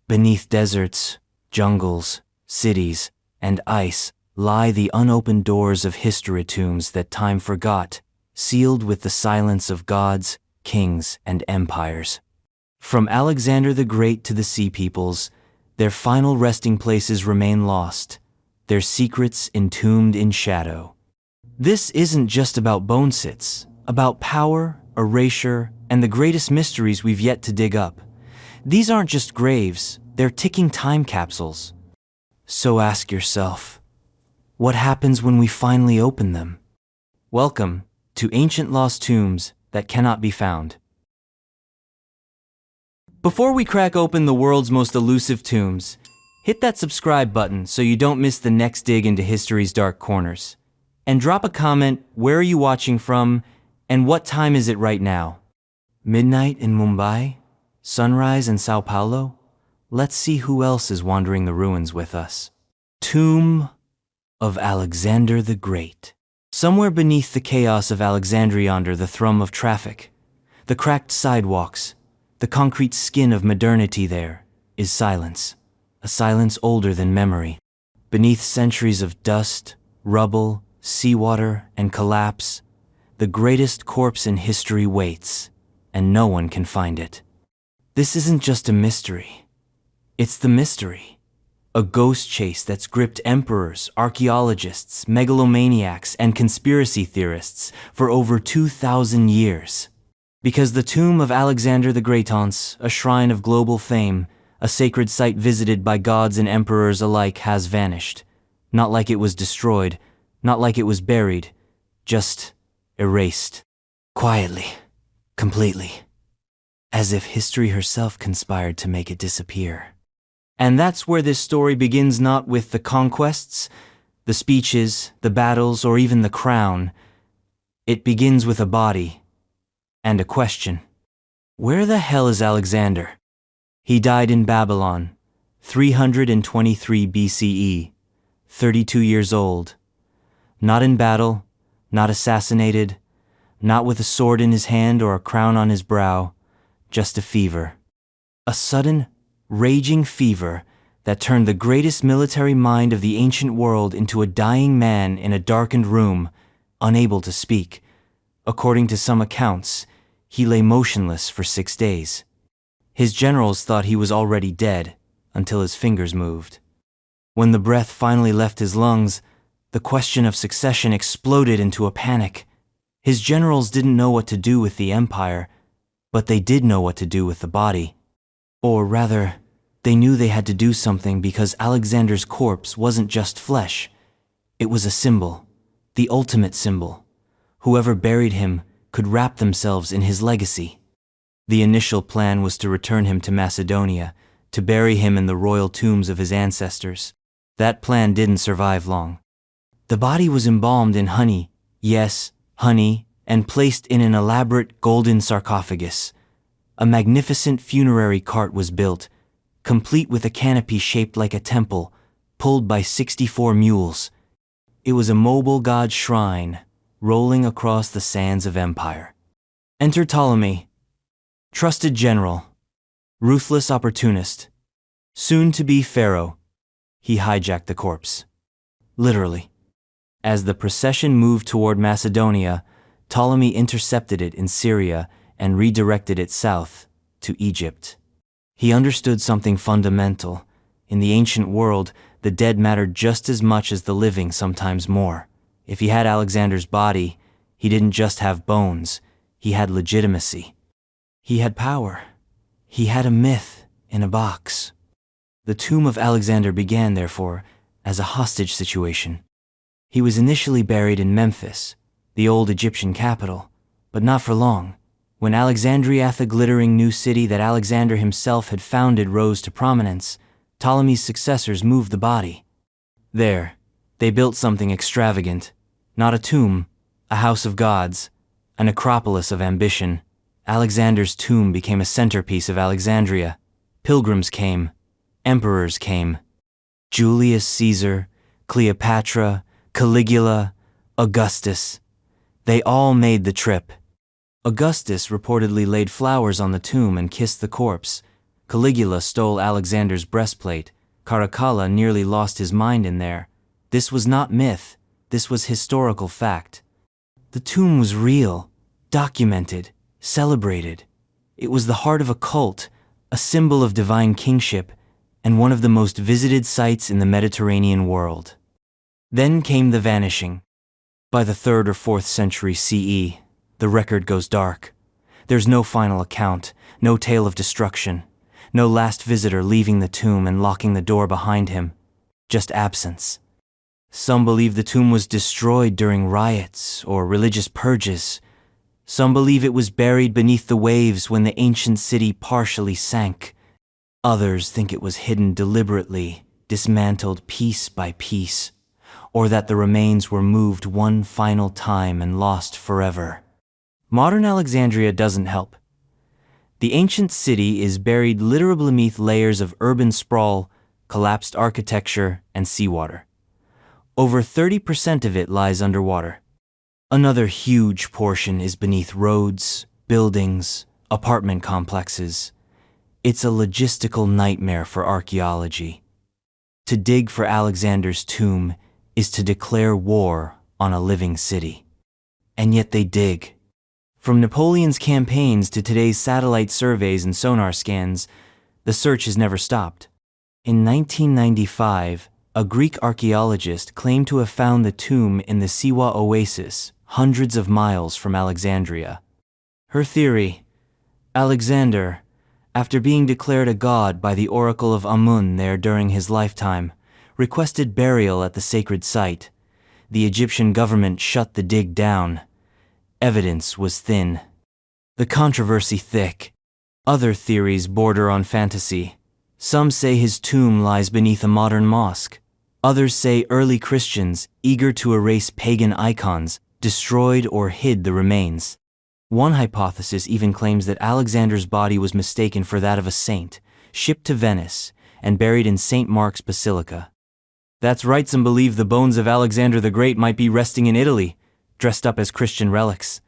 Beneath deserts, jungles, cities, and ice lie the unopened doors of history tombs that time forgot, sealed with the silence of gods, kings, and empires. From Alexander the Great to the Sea Peoples, their final resting places remain lost, their secrets entombed in shadow. This isn't just about bone sits, about power, erasure, and the greatest mysteries we've yet to dig up. These aren't just graves, they're ticking time capsules. So ask yourself, what happens when we finally open them? Welcome to Ancient Lost Tombs That Cannot Be Found. Before we crack open the world's most elusive tombs, hit that subscribe button so you don't miss the next dig into history's dark corners. And drop a comment, where are you watching from, and what time is it right now? Midnight in Mumbai? Sunrise in Sao Paulo? Let's see who else is wandering the ruins with us. Tomb of Alexander the Great. Somewhere beneath the chaos of Alexandria, under the thrum of traffic, the cracked sidewalks, the concrete skin of modernity, there is silence. A silence older than memory. Beneath centuries of dust, rubble, seawater, and collapse, the greatest corpse in history waits, and no one can find it. This isn't just a mystery. It's the mystery. A ghost chase that's gripped emperors, archaeologists, megalomaniacs, and conspiracy theorists for over 2,000 years. Because the tomb of Alexander the Great, a shrine of global fame, a sacred site visited by gods and emperors alike, has vanished. Not like it was destroyed, not like it was buried, just erased. Quietly, completely. As if history herself conspired to make it disappear. And that's where this story begins, not with the conquests, the speeches, the battles, or even the crown. It begins with a body and a question. Where the hell is Alexander? He died in Babylon, 323 BCE, 32 years old. Not in battle, not assassinated, not with a sword in his hand or a crown on his brow, just a fever. A sudden, raging fever that turned the greatest military mind of the ancient world into a dying man in a darkened room, unable to speak. According to some accounts, he lay motionless for 6 days. His generals thought he was already dead until his fingers moved. When the breath finally left his lungs, the question of succession exploded into a panic. His generals didn't know what to do with the empire, but they did know what to do with the body. Or rather, they knew they had to do something, because Alexander's corpse wasn't just flesh. It was a symbol, the ultimate symbol. Whoever buried him could wrap themselves in his legacy. The initial plan was to return him to Macedonia, to bury him in the royal tombs of his ancestors. That plan didn't survive long. The body was embalmed in honey, yes, honey, and placed in an elaborate golden sarcophagus. A magnificent funerary cart was built, complete with a canopy shaped like a temple, pulled by 64 mules. It was a mobile god shrine, rolling across the sands of empire. Enter Ptolemy, trusted general, ruthless opportunist, soon-to-be pharaoh. He hijacked the corpse. Literally. As the procession moved toward Macedonia, Ptolemy intercepted it in Syria and redirected it south to Egypt. He understood something fundamental. In the ancient world, the dead mattered just as much as the living, sometimes more. If he had Alexander's body, he didn't just have bones, he had legitimacy. He had power. He had a myth in a box. The tomb of Alexander began, therefore, as a hostage situation. He was initially buried in Memphis, the old Egyptian capital, but not for long. When Alexandria, the glittering new city that Alexander himself had founded, rose to prominence, Ptolemy's successors moved the body. There, they built something extravagant. Not a tomb, a house of gods, a necropolis of ambition. Alexander's tomb became a centerpiece of Alexandria. Pilgrims came, emperors came. Julius Caesar, Cleopatra, Caligula, Augustus. They all made the trip. Augustus reportedly laid flowers on the tomb and kissed the corpse. Caligula stole Alexander's breastplate. Caracalla nearly lost his mind in there. This was not myth, this was historical fact. The tomb was real, documented, celebrated. It was the heart of a cult, a symbol of divine kingship, and one of the most visited sites in the Mediterranean world. Then came the vanishing. By the 3rd or 4th century CE, the record goes dark. There's no final account, no tale of destruction, no last visitor leaving the tomb and locking the door behind him, just absence. Some believe the tomb was destroyed during riots or religious purges. Some believe it was buried beneath the waves when the ancient city partially sank. Others think it was hidden deliberately, dismantled piece by piece, or that the remains were moved one final time and lost forever. Modern Alexandria doesn't help. The ancient city is buried literally beneath layers of urban sprawl, collapsed architecture, and seawater. Over 30% of it lies underwater. Another huge portion is beneath roads, buildings, apartment complexes. It's a logistical nightmare for archaeology. To dig for Alexander's tomb is to declare war on a living city. And yet they dig. From Napoleon's campaigns to today's satellite surveys and sonar scans, the search has never stopped. In 1995, a Greek archaeologist claimed to have found the tomb in the Siwa oasis, hundreds of miles from Alexandria. Her theory: Alexander, after being declared a god by the oracle of Amun there during his lifetime, requested burial at the sacred site. The Egyptian government shut the dig down. Evidence was thin. The controversy thick. Other theories border on fantasy. Some say his tomb lies beneath a modern mosque. Others say early Christians, eager to erase pagan icons, destroyed or hid the remains. One hypothesis even claims that Alexander's body was mistaken for that of a saint, shipped to Venice, and buried in St. Mark's Basilica. That's right, some believe the bones of Alexander the Great might be resting in Italy, dressed up as Christian relics.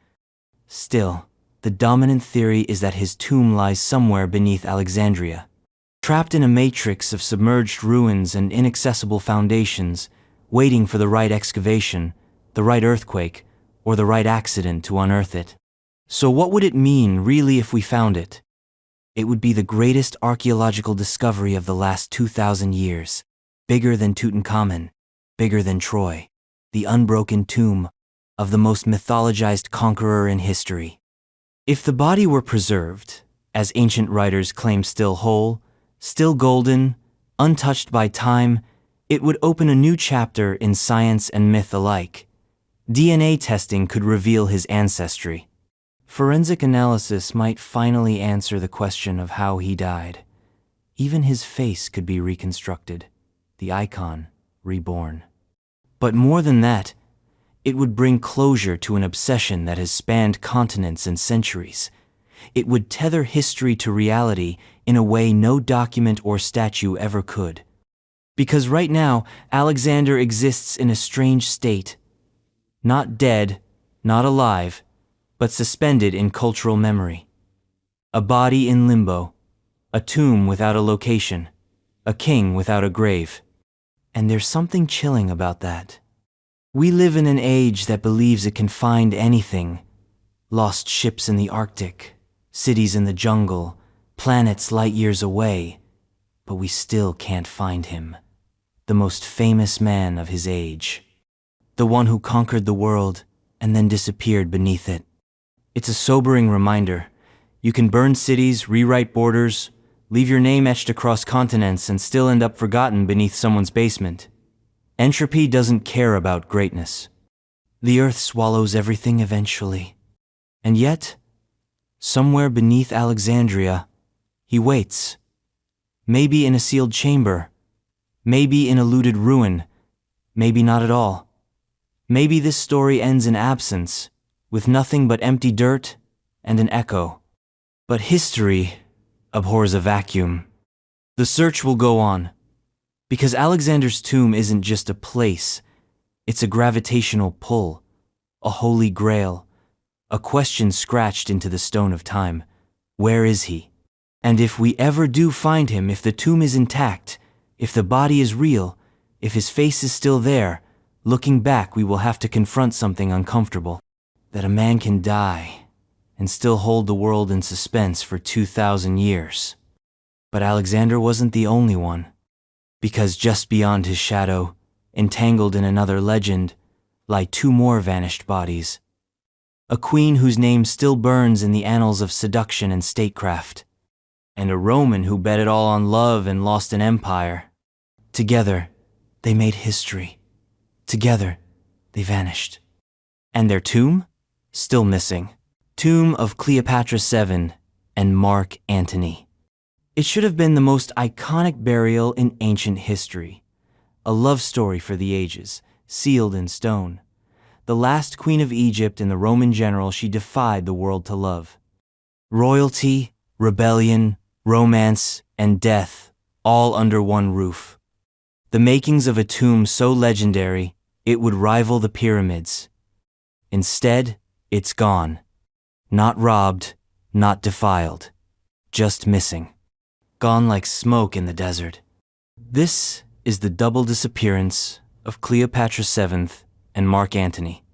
Still, the dominant theory is that his tomb lies somewhere beneath Alexandria. Trapped in a matrix of submerged ruins and inaccessible foundations, waiting for the right excavation, the right earthquake, or the right accident to unearth it. So what would it mean, really, if we found it? It would be the greatest archaeological discovery of the last 2,000 years. Bigger than Tutankhamun, bigger than Troy. The unbroken tomb of the most mythologized conqueror in history. If the body were preserved, as ancient writers claim still whole, still golden, untouched by time, it would open a new chapter in science and myth alike. DNA testing could reveal his ancestry. Forensic analysis might finally answer the question of how he died. Even his face could be reconstructed, the icon reborn. But more than that, it would bring closure to an obsession that has spanned continents and centuries. It would tether history to reality in a way no document or statue ever could. Because right now, Alexander exists in a strange state. Not dead, not alive, but suspended in cultural memory. A body in limbo, a tomb without a location, a king without a grave. And there's something chilling about that. We live in an age that believes it can find anything. Lost ships in the Arctic, cities in the jungle, planets light years away, but we still can't find him. The most famous man of his age. The one who conquered the world and then disappeared beneath it. It's a sobering reminder. You can burn cities, rewrite borders, leave your name etched across continents and still end up forgotten beneath someone's basement. Entropy doesn't care about greatness. The earth swallows everything eventually. And yet, somewhere beneath Alexandria, he waits. Maybe in a sealed chamber. Maybe in a looted ruin. Maybe not at all. Maybe this story ends in absence, with nothing but empty dirt and an echo. But history abhors a vacuum. The search will go on, because Alexander's tomb isn't just a place, it's a gravitational pull, a holy grail, a question scratched into the stone of time. Where is he? And if we ever do find him, if the tomb is intact, if the body is real, if his face is still there, looking back we will have to confront something uncomfortable. That a man can die and still hold the world in suspense for 2,000 years. But Alexander wasn't the only one, because just beyond his shadow, entangled in another legend, lie two more vanished bodies. A queen whose name still burns in the annals of seduction and statecraft, and a Roman who bet it all on love and lost an empire. Together, they made history. Together, they vanished. And their tomb? Still missing. Tomb of Cleopatra VII and Mark Antony. It should have been the most iconic burial in ancient history. A love story for the ages, sealed in stone. The last queen of Egypt and the Roman general she defied the world to love. Royalty, rebellion, romance, and death, all under one roof. The makings of a tomb so legendary, it would rival the pyramids. Instead, it's gone. Not robbed, not defiled, just missing. Gone like smoke in the desert. This is the double disappearance of Cleopatra VII and Mark Antony.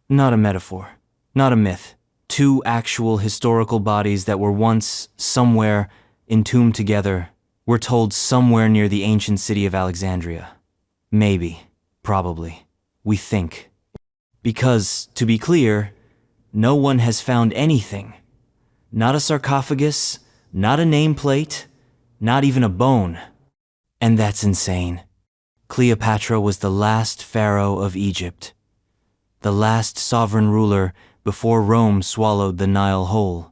Not a metaphor, not a myth. Two actual historical bodies that were once, somewhere, entombed together, we're told somewhere near the ancient city of Alexandria. Maybe, probably, we think. Because, to be clear, no one has found anything. Not a sarcophagus, not a nameplate, not even a bone. And that's insane. Cleopatra was the last pharaoh of Egypt. The last sovereign ruler before Rome swallowed the Nile whole.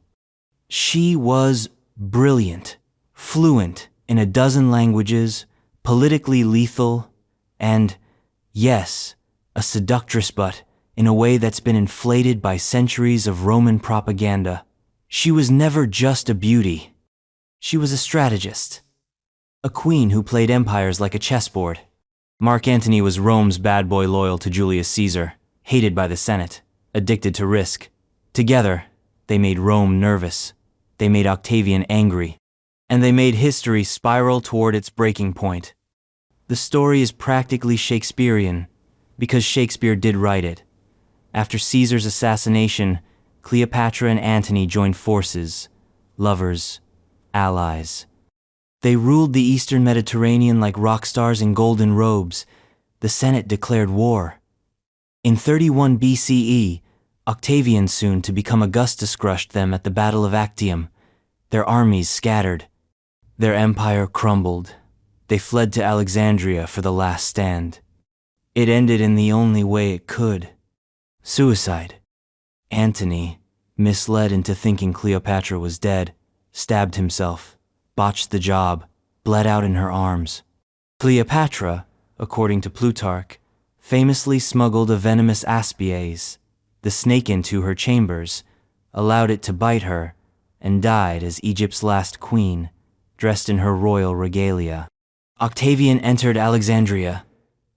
She was brilliant, fluent in a dozen languages, politically lethal, and, yes, a seductress, but in a way that's been inflated by centuries of Roman propaganda. She was never just a beauty. She was a strategist. A queen who played empires like a chessboard. Mark Antony was Rome's bad boy loyal to Julius Caesar, hated by the Senate, addicted to risk. Together, they made Rome nervous. They made Octavian angry. And they made history spiral toward its breaking point. The story is practically Shakespearean, because Shakespeare did write it. After Caesar's assassination, Cleopatra and Antony joined forces, lovers, allies. They ruled the Eastern Mediterranean like rock stars in golden robes. The Senate declared war. In 31 BCE, Octavian, soon to become Augustus, crushed them at the Battle of Actium. Their armies scattered. Their empire crumbled. They fled to Alexandria for the last stand. It ended in the only way it could. Suicide. Antony, misled into thinking Cleopatra was dead, stabbed himself, botched the job, bled out in her arms. Cleopatra, according to Plutarch, famously smuggled a venomous aspies, the snake, into her chambers, allowed it to bite her, and died as Egypt's last queen, dressed in her royal regalia. Octavian entered Alexandria,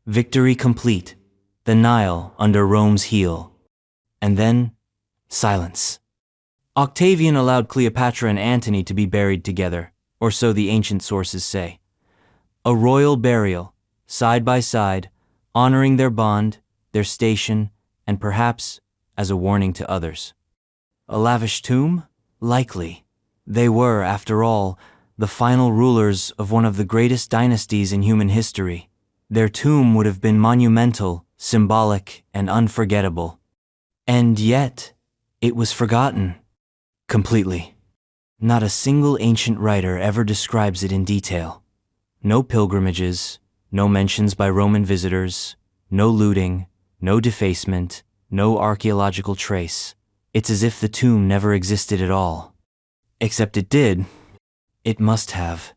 victory complete, the Nile under Rome's heel. And then, silence. Octavian allowed Cleopatra and Antony to be buried together, or so the ancient sources say. A royal burial, side by side, honoring their bond, their station, and perhaps as a warning to others. A lavish tomb? Likely. They were, after all, the final rulers of one of the greatest dynasties in human history. Their tomb would have been monumental, symbolic, and unforgettable. And yet, it was forgotten. Completely. Not a single ancient writer ever describes it in detail. No pilgrimages, no mentions by Roman visitors, no looting, no defacement, no archaeological trace. It's as if the tomb never existed at all. Except it did. It must have.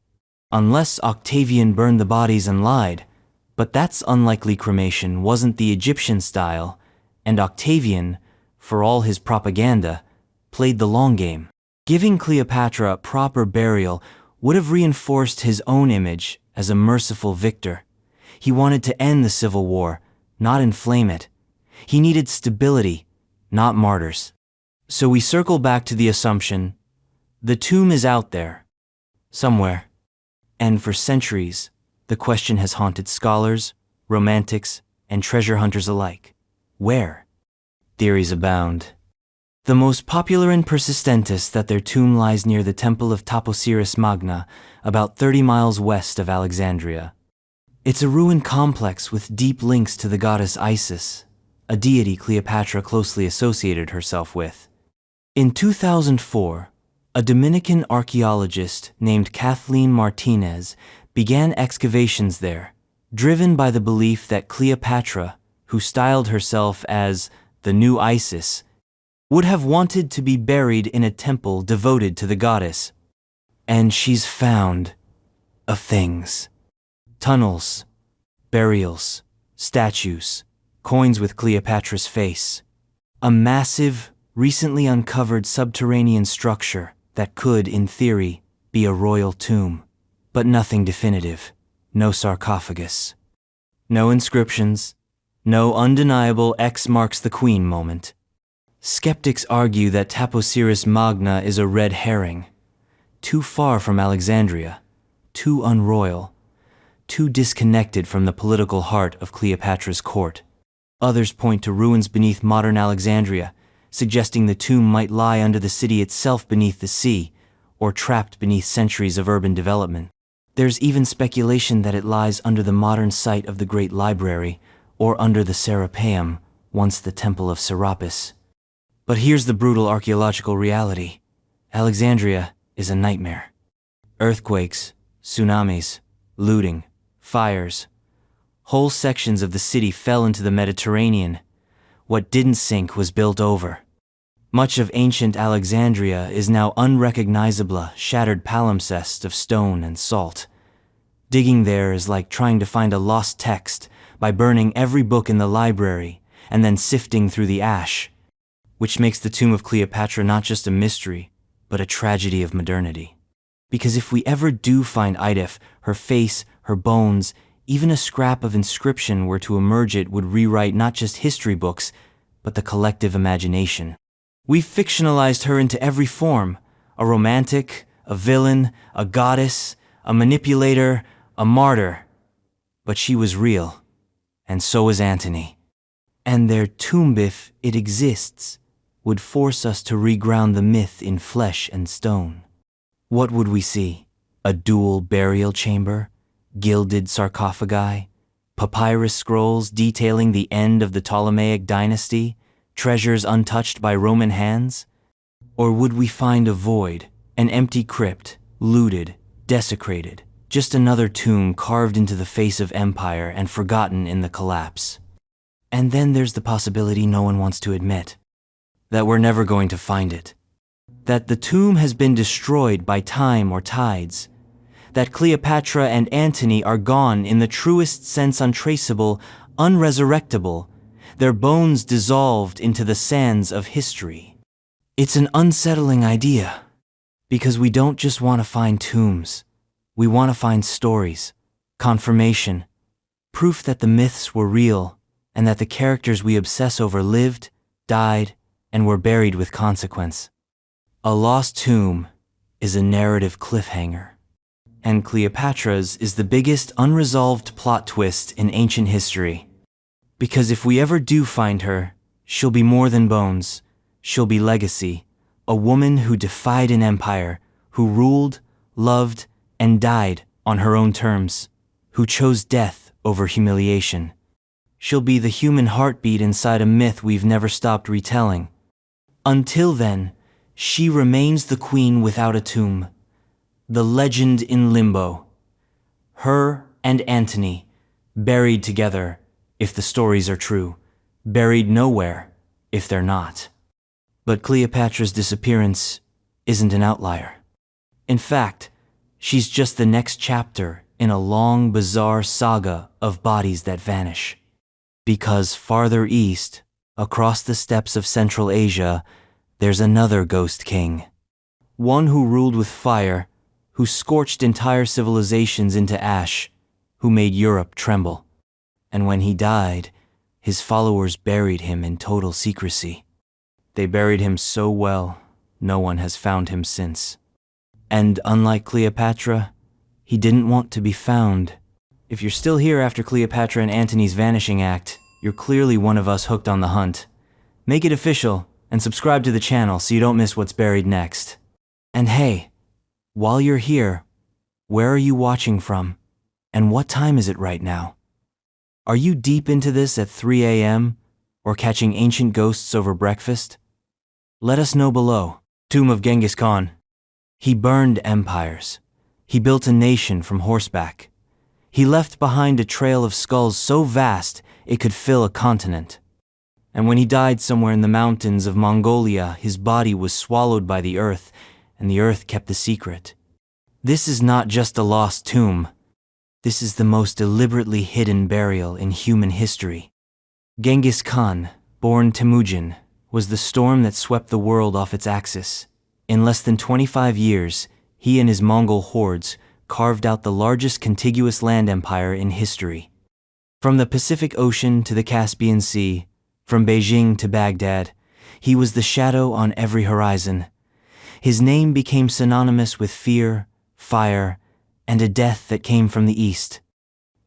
Unless Octavian burned the bodies and lied. But that's unlikely. Cremation wasn't the Egyptian style, and Octavian, for all his propaganda, played the long game. Giving Cleopatra a proper burial would have reinforced his own image as a merciful victor. He wanted to end the civil war, not inflame it. He needed stability, not martyrs. So we circle back to the assumption: the tomb is out there, somewhere. And for centuries, the question has haunted scholars, romantics, and treasure hunters alike. Where? Theories abound. The most popular and persistent is that their tomb lies near the temple of Taposiris Magna, about 30 miles west of Alexandria. It's a ruined complex with deep links to the goddess Isis, a deity Cleopatra closely associated herself with. In 2004, a Dominican archaeologist named Kathleen Martinez began excavations there, driven by the belief that Cleopatra, who styled herself as the new Isis, would have wanted to be buried in a temple devoted to the goddess. And she's found things. Tunnels, burials, statues, coins with Cleopatra's face. A massive, recently uncovered subterranean structure that could, in theory, be a royal tomb. But nothing definitive. No sarcophagus. No inscriptions. No undeniable X marks the queen moment. Skeptics argue that Taposiris Magna is a red herring. Too far from Alexandria. Too unroyal. Too disconnected from the political heart of Cleopatra's court. Others point to ruins beneath modern Alexandria, suggesting the tomb might lie under the city itself beneath the sea, or trapped beneath centuries of urban development. There's even speculation that it lies under the modern site of the Great Library, or under the Serapeum, once the Temple of Serapis. But here's the brutal archaeological reality. Alexandria is a nightmare. Earthquakes, tsunamis, looting, fires. Whole sections of the city fell into the Mediterranean. What didn't sink was built over. Much of ancient Alexandria is now unrecognizable, shattered palimpsests of stone and salt. Digging there is like trying to find a lost text by burning every book in the library and then sifting through the ash, which makes the tomb of Cleopatra not just a mystery, but a tragedy of modernity. Because if we ever do find Idif, her face, her bones, even a scrap of inscription were to emerge, it would rewrite not just history books, but the collective imagination. We've fictionalized her into every form: a romantic, a villain, a goddess, a manipulator, a martyr. But she was real, and so was Antony. And their tomb, if it exists, would force us to reground the myth in flesh and stone. What would we see? A dual burial chamber? Gilded sarcophagi? Papyrus scrolls detailing the end of the Ptolemaic dynasty? Treasures untouched by Roman hands? Or would we find a void, an empty crypt, looted, desecrated, just another tomb carved into the face of empire and forgotten in the collapse? And then there's the possibility no one wants to admit, that we're never going to find it. That the tomb has been destroyed by time or tides. That Cleopatra and Antony are gone, in the truest sense untraceable, unresurrectable, their bones dissolved into the sands of history. It's an unsettling idea, because we don't just want to find tombs. We want to find stories, confirmation, proof that the myths were real, and that the characters we obsess over lived, died, and were buried with consequence. A lost tomb is a narrative cliffhanger. And Cleopatra's is the biggest unresolved plot twist in ancient history. Because if we ever do find her, she'll be more than bones. She'll be legacy. A woman who defied an empire, who ruled, loved, and died on her own terms, who chose death over humiliation. She'll be the human heartbeat inside a myth we've never stopped retelling. Until then, she remains the queen without a tomb. The legend in limbo. Her and Antony, buried together, if the stories are true, buried nowhere, if they're not. But Cleopatra's disappearance isn't an outlier. In fact, she's just the next chapter in a long, bizarre saga of bodies that vanish. Because farther east, across the steppes of Central Asia, there's another ghost king. One who ruled with fire, who scorched entire civilizations into ash, who made Europe tremble. And when he died, his followers buried him in total secrecy. They buried him so well, no one has found him since. And unlike Cleopatra, he didn't want to be found. If you're still here after Cleopatra and Antony's vanishing act, you're clearly one of us hooked on the hunt. Make it official and subscribe to the channel so you don't miss what's buried next. And hey, while you're here, where are you watching from? And what time is it right now? Are you deep into this at 3 a.m. or catching ancient ghosts over breakfast? Let us know below. Tomb of Genghis Khan. He burned empires. He built a nation from horseback. He left behind a trail of skulls so vast it could fill a continent. And when he died somewhere in the mountains of Mongolia, his body was swallowed by the earth, and the earth kept the secret. This is not just a lost tomb. This is the most deliberately hidden burial in human history. Genghis Khan, born Temujin, was the storm that swept the world off its axis. In less than 25 years, he and his Mongol hordes carved out the largest contiguous land empire in history. From the Pacific Ocean to the Caspian Sea, from Beijing to Baghdad, he was the shadow on every horizon. His name became synonymous with fear, fire, and a death that came from the east.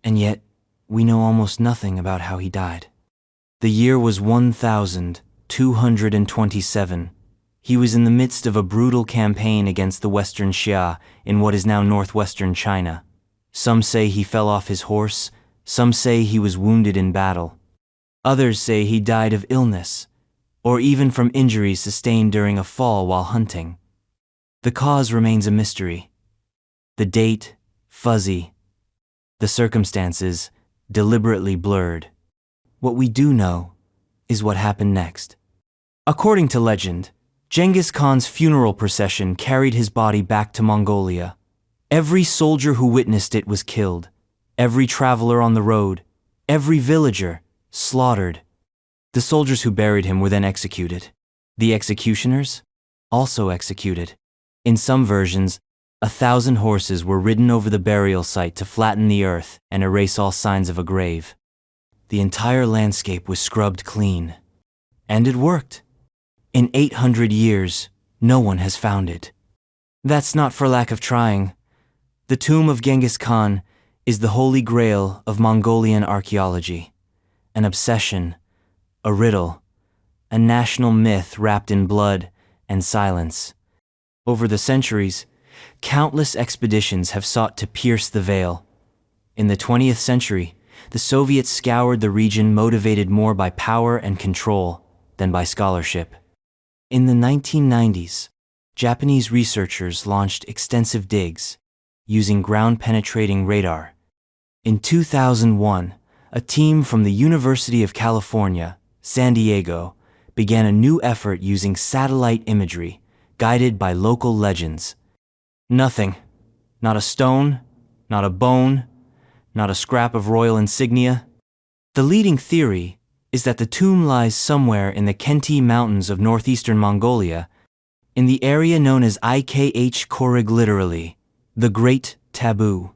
And yet, we know almost nothing about how he died. The year was 1227. He was in the midst of a brutal campaign against the Western Xia in what is now northwestern China. Some say he fell off his horse, some say he was wounded in battle. Others say he died of illness, or even from injuries sustained during a fall while hunting. The cause remains a mystery. The date, fuzzy. The circumstances, deliberately blurred. What we do know is what happened next. According to legend, Genghis Khan's funeral procession carried his body back to Mongolia. Every soldier who witnessed it was killed. Every traveler on the road, every villager, slaughtered. The soldiers who buried him were then executed. The executioners, also executed. In some versions, 1,000 horses were ridden over the burial site to flatten the earth and erase all signs of a grave. The entire landscape was scrubbed clean. And it worked. In 800 years, no one has found it. That's not for lack of trying. The tomb of Genghis Khan is the holy grail of Mongolian archaeology. An obsession, a riddle, a national myth wrapped in blood and silence. Over the centuries, countless expeditions have sought to pierce the veil. In the 20th century, the Soviets scoured the region motivated more by power and control than by scholarship. In the 1990s, Japanese researchers launched extensive digs using ground-penetrating radar. In 2001, a team from the University of California, San Diego, began a new effort using satellite imagery guided by local legends. Nothing. Not a stone, not a bone, not a scrap of royal insignia. The leading theory is that the tomb lies somewhere in the Khenti Mountains of northeastern Mongolia, in the area known as Ankhesenamun, literally, the Great Taboo.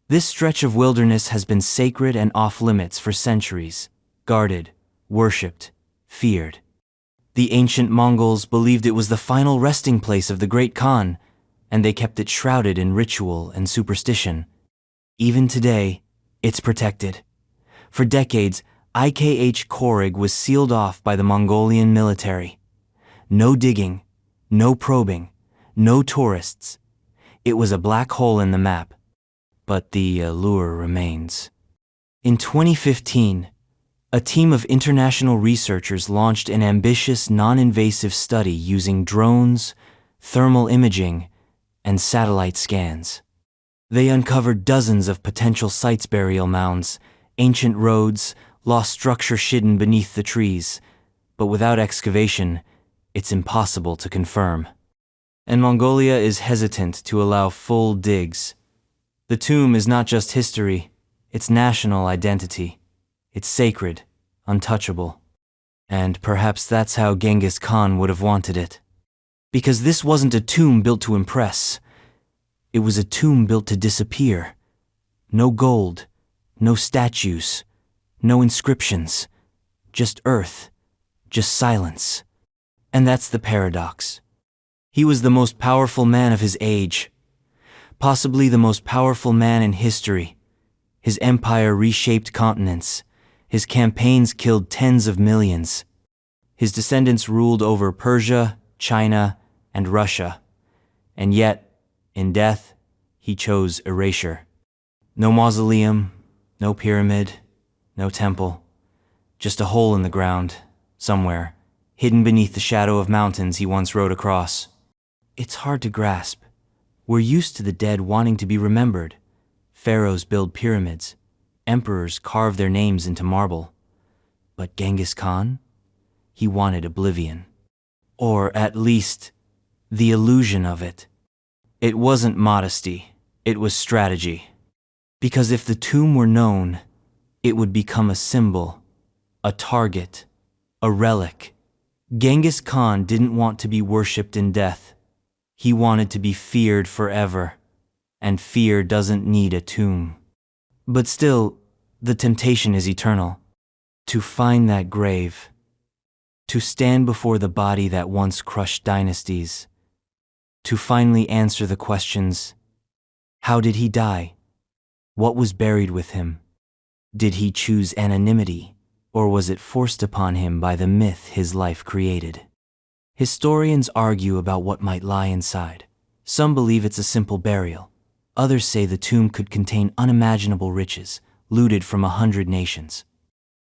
This stretch of wilderness has been sacred and off-limits for centuries, guarded, worshipped, feared. The ancient Mongols believed it was the final resting place of the Great Khan, and they kept it shrouded in ritual and superstition. Even today, it's protected. For decades, Ankhesenamun was sealed off by the Mongolian military. No digging, no probing, no tourists. It was a black hole in the map. But the allure remains. In 2015, a team of international researchers launched an ambitious, non-invasive study using drones, thermal imaging, and satellite scans. They uncovered dozens of potential sites: burial mounds, ancient roads, lost structure hidden beneath the trees. But without excavation, it's impossible to confirm. And Mongolia is hesitant to allow full digs. The tomb is not just history, it's national identity. It's sacred, untouchable. And perhaps that's how Genghis Khan would have wanted it. Because this wasn't a tomb built to impress. It was a tomb built to disappear. No gold, no statues, no inscriptions. Just earth, just silence. And that's the paradox. He was the most powerful man of his age, Possibly the most powerful man in history. His empire reshaped continents. His campaigns killed tens of millions. His descendants ruled over Persia, China, and Russia. And yet, in death, he chose erasure. No mausoleum, no pyramid, no temple. Just a hole in the ground, somewhere, hidden beneath the shadow of mountains he once rode across. It's hard to grasp. We're used to the dead wanting to be remembered. Pharaohs build pyramids. Emperors carve their names into marble. But Genghis Khan? He wanted oblivion. Or at least, the illusion of it. It wasn't modesty, it was strategy. Because if the tomb were known, it would become a symbol, a target, a relic. Genghis Khan didn't want to be worshipped in death. He wanted to be feared forever, and fear doesn't need a tomb. But still, the temptation is eternal. To find that grave, to stand before the body that once crushed dynasties, to finally answer the questions: how did he die? What was buried with him? Did he choose anonymity, or was it forced upon him by the myth his life created? Historians argue about what might lie inside. Some believe it's a simple burial. Others say the tomb could contain unimaginable riches, looted from 100 nations.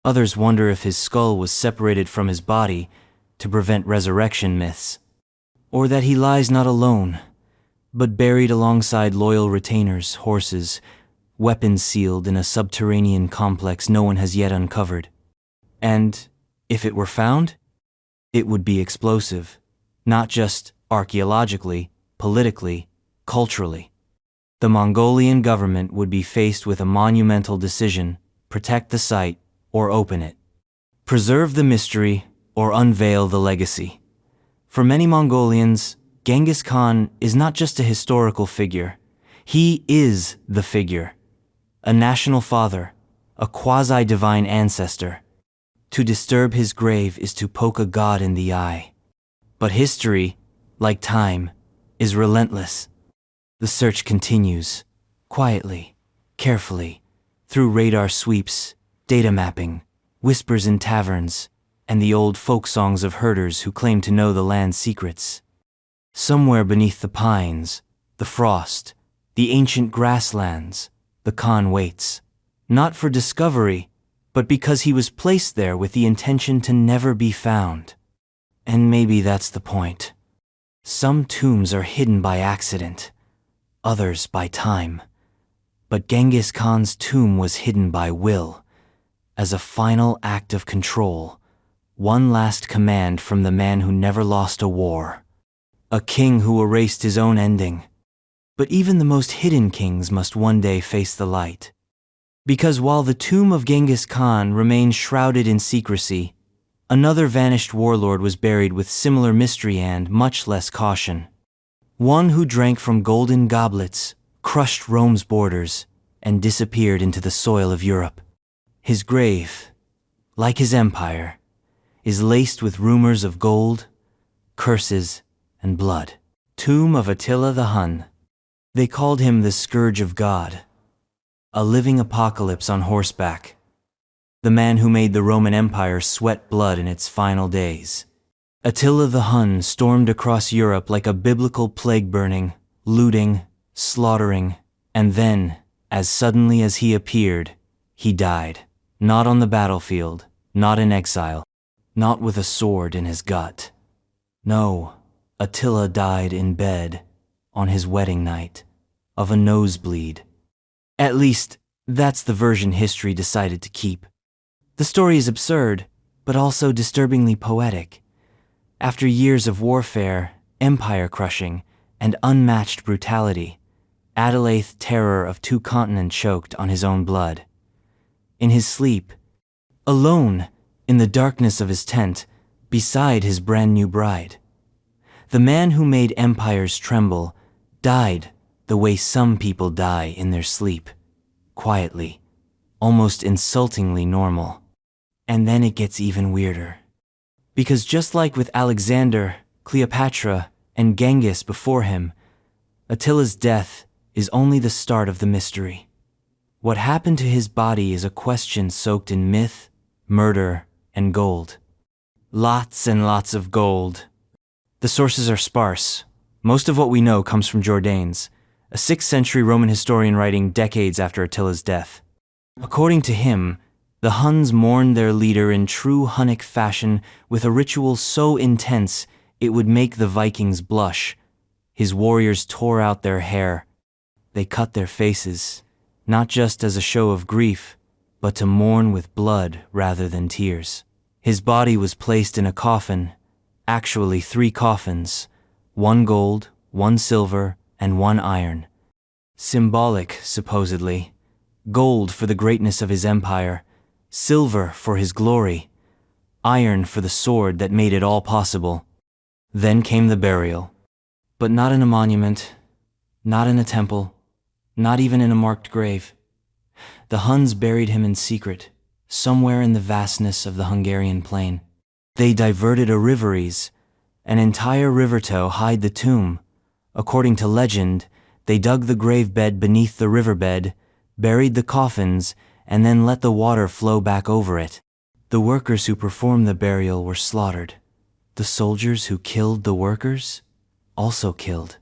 Others wonder if his skull was separated from his body to prevent resurrection myths, or that he lies not alone, but buried alongside loyal retainers, horses, weapons sealed in a subterranean complex no one has yet uncovered. And if it were found, it would be explosive, not just archaeologically, politically, culturally. The Mongolian government would be faced with a monumental decision: protect the site or open it. Preserve the mystery or unveil the legacy. For many Mongolians, Genghis Khan is not just a historical figure. He is the figure. A national father, a quasi-divine ancestor. To disturb his grave is to poke a god in the eye. But history, like time, is relentless. The search continues, quietly, carefully, through radar sweeps, data mapping, whispers in taverns, and the old folk songs of herders who claim to know the land's secrets. Somewhere beneath the pines, the frost, the ancient grasslands, the Khan waits, not for discovery, but because he was placed there with the intention to never be found. And maybe that's the point. Some tombs are hidden by accident, others by time. But Genghis Khan's tomb was hidden by will, as a final act of control, one last command from the man who never lost a war, a king who erased his own ending. But even the most hidden kings must one day face the light. Because while the tomb of Genghis Khan remained shrouded in secrecy, another vanished warlord was buried with similar mystery and much less caution. One who drank from golden goblets, crushed Rome's borders, and disappeared into the soil of Europe. His grave, like his empire, is laced with rumors of gold, curses, and blood. Tomb of Attila the Hun. They called him the Scourge of God, a living apocalypse on horseback, the man who made the Roman Empire sweat blood in its final days. Attila the Hun stormed across Europe like a biblical plague, burning, looting, slaughtering, and then, as suddenly as he appeared, he died. Not on the battlefield, not in exile, not with a sword in his gut. No, Attila died in bed, on his wedding night, of a nosebleed. At least, that's the version history decided to keep. The story is absurd, but also disturbingly poetic. After years of warfare, empire-crushing, and unmatched brutality, Attila, terror of 2 continents, choked on his own blood. In his sleep, alone, in the darkness of his tent, beside his brand-new bride. The man who made empires tremble died the way some people die in their sleep, quietly, almost insultingly normal. And then it gets even weirder. Because just like with Alexander, Cleopatra, and Genghis before him, Attila's death is only the start of the mystery. What happened to his body is a question soaked in myth, murder, and gold. Lots and lots of gold. The sources are sparse. Most of what we know comes from Jordanes, a 6th century Roman historian writing decades after Attila's death. According to him, the Huns mourned their leader in true Hunnic fashion with a ritual so intense it would make the Vikings blush. His warriors tore out their hair. They cut their faces, not just as a show of grief, but to mourn with blood rather than tears. His body was placed in a coffin, actually 3 coffins, 1 gold, 1 silver, and 1 iron. Symbolic, supposedly. Gold for the greatness of his empire, silver for his glory, iron for the sword that made it all possible. Then came the burial. But not in a monument, not in a temple, not even in a marked grave. The Huns buried him in secret, somewhere in the vastness of the Hungarian plain. They diverted a riveries, an entire river to hide the tomb. According to legend, they dug the grave bed beneath the riverbed, buried the coffins, and then let the water flow back over it. The workers who performed the burial were slaughtered. The soldiers who killed the workers also killed.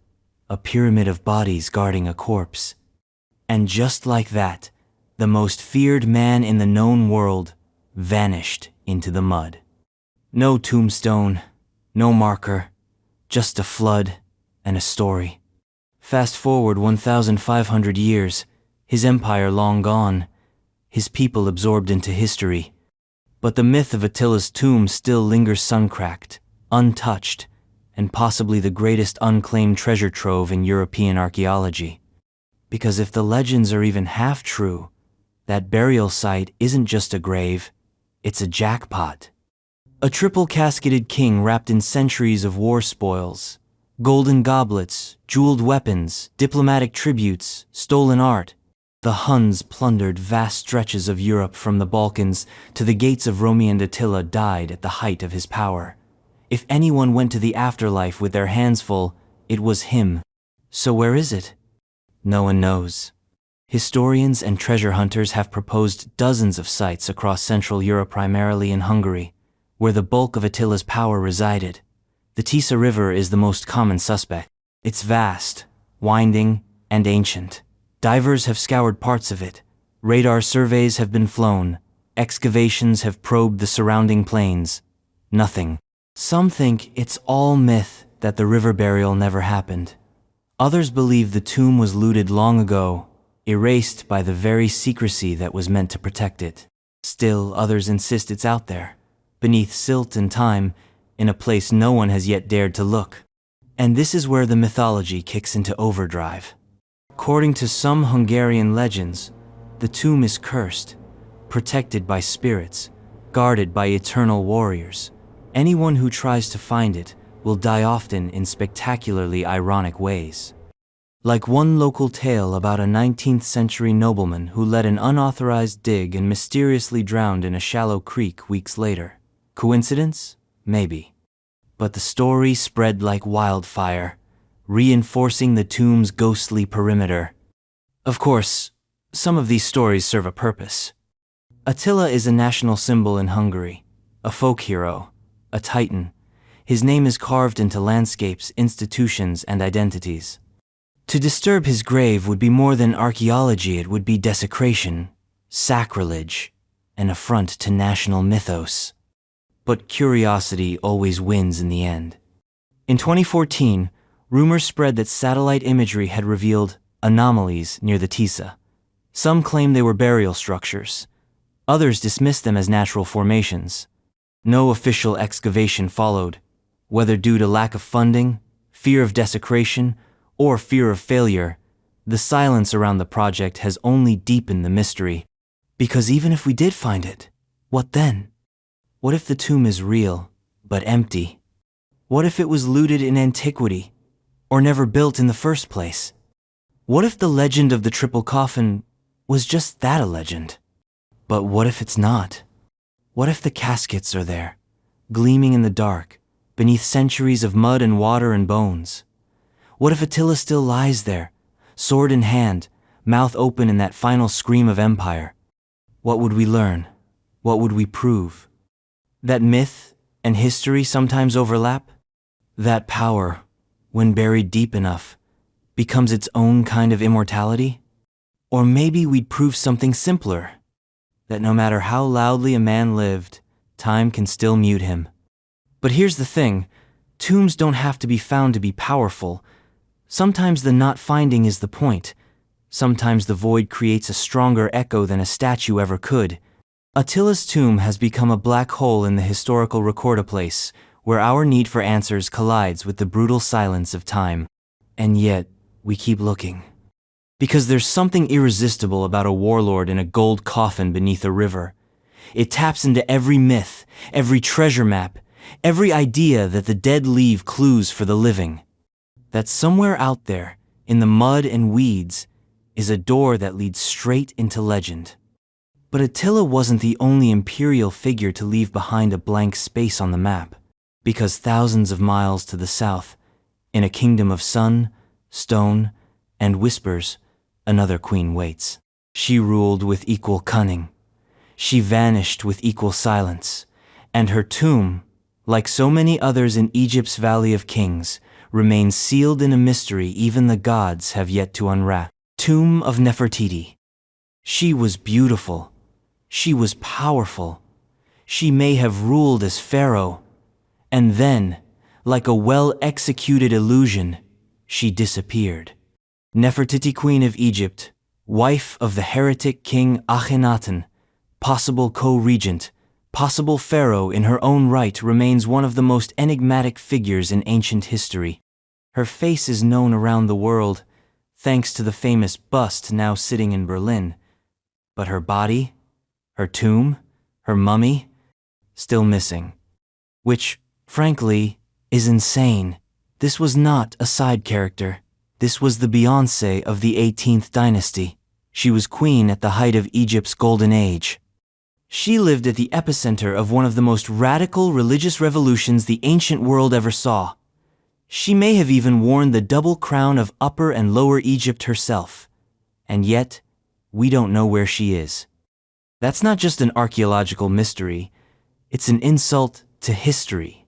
A pyramid of bodies guarding a corpse. And just like that, the most feared man in the known world vanished into the mud. No tombstone, no marker, just a flood and a story. Fast forward 1,500 years, his empire long gone, his people absorbed into history. But the myth of Attila's tomb still lingers sun-cracked, untouched, and possibly the greatest unclaimed treasure trove in European archaeology. Because if the legends are even half true, that burial site isn't just a grave, it's a jackpot. A triple-casketed king wrapped in centuries of war spoils, golden goblets, jeweled weapons, diplomatic tributes, stolen art. The Huns plundered vast stretches of Europe from the Balkans to the gates of Rome, and Attila died at the height of his power. If anyone went to the afterlife with their hands full, it was him. So where is it? No one knows. Historians and treasure hunters have proposed dozens of sites across Central Europe, primarily in Hungary, where the bulk of Attila's power resided. The Tisa River is the most common suspect. It's vast, winding, and ancient. Divers have scoured parts of it. Radar surveys have been flown. Excavations have probed the surrounding plains. Nothing. Some think it's all myth that the river burial never happened. Others believe the tomb was looted long ago, erased by the very secrecy that was meant to protect it. Still, others insist it's out there, beneath silt and time, in a place no one has yet dared to look. And this is where the mythology kicks into overdrive. According to some Hungarian legends, the tomb is cursed, protected by spirits, guarded by eternal warriors. Anyone who tries to find it will die, often in spectacularly ironic ways. Like one local tale about a 19th century nobleman who led an unauthorized dig and mysteriously drowned in a shallow creek weeks later. Coincidence? Maybe. But the story spread like wildfire, reinforcing the tomb's ghostly perimeter. Of course, some of these stories serve a purpose. Attila is a national symbol in Hungary, a folk hero, a titan. His name is carved into landscapes, institutions, and identities. To disturb his grave would be more than archaeology, it would be desecration, sacrilege, an affront to national mythos. But curiosity always wins in the end. In 2014, rumors spread that satellite imagery had revealed anomalies near the Tisa. Some claim they were burial structures. Others dismissed them as natural formations. No official excavation followed, whether due to lack of funding, fear of desecration, or fear of failure. The silence around the project has only deepened the mystery. Because even if we did find it, what then? What if the tomb is real, but empty? What if it was looted in antiquity, or never built in the first place? What if the legend of the triple coffin was just that, a legend? But what if it's not? What if the caskets are there, gleaming in the dark, beneath centuries of mud and water and bones? What if Attila still lies there, sword in hand, mouth open in that final scream of empire. What would we learn? What would we prove? That myth and history sometimes overlap? That power, when buried deep enough, becomes its own kind of immortality? Or maybe we'd prove something simpler, that no matter how loudly a man lived, time can still mute him. But here's the thing, tombs don't have to be found to be powerful. Sometimes the not finding is the point. Sometimes the void creates a stronger echo than a statue ever could. Attila's tomb has become a black hole in the historical record-a-place, where our need for answers collides with the brutal silence of time. And yet, we keep looking. Because there's something irresistible about a warlord in a gold coffin beneath a river. It taps into every myth, every treasure map, every idea that the dead leave clues for the living. That somewhere out there, in the mud and weeds, is a door that leads straight into legend. But Attila wasn't the only imperial figure to leave behind a blank space on the map, because thousands of miles to the south, in a kingdom of sun, stone, and whispers, another queen waits. She ruled with equal cunning. She vanished with equal silence, and her tomb, like so many others in Egypt's Valley of Kings, remains sealed in a mystery even the gods have yet to unwrap. Tomb of Nefertiti. She was beautiful. She was powerful. She may have ruled as pharaoh. And then, like a well-executed illusion, she disappeared. Nefertiti, Queen of Egypt, wife of the heretic king Akhenaten, possible co-regent, possible pharaoh in her own right, remains one of the most enigmatic figures in ancient history. Her face is known around the world, thanks to the famous bust now sitting in Berlin. But her body, her tomb, her mummy, still missing. Which, frankly, is insane. This was not a side character. This was the Beyoncé of the 18th dynasty. She was queen at the height of Egypt's golden age. She lived at the epicenter of one of the most radical religious revolutions the ancient world ever saw. She may have even worn the double crown of Upper and Lower Egypt herself. And yet, we don't know where she is. That's not just an archaeological mystery, it's an insult to history.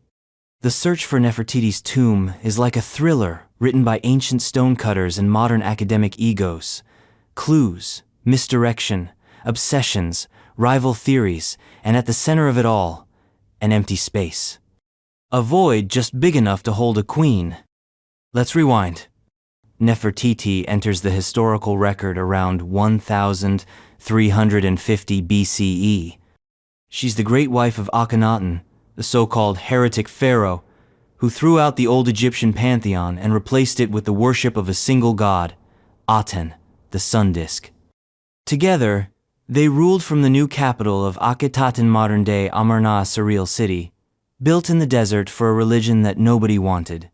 The search for Nefertiti's tomb is like a thriller written by ancient stonecutters and modern academic egos. Clues, misdirection, obsessions, rival theories, and at the center of it all, an empty space. A void just big enough to hold a queen. Let's rewind. Nefertiti enters the historical record around 1350 BCE. She's the great wife of Akhenaten, the so-called heretic pharaoh, who threw out the old Egyptian pantheon and replaced it with the worship of a single god, Aten, the sun disk. Together, they ruled from the new capital of Akhenaten, modern-day Amarna, a surreal city, built in the desert for a religion that nobody wanted.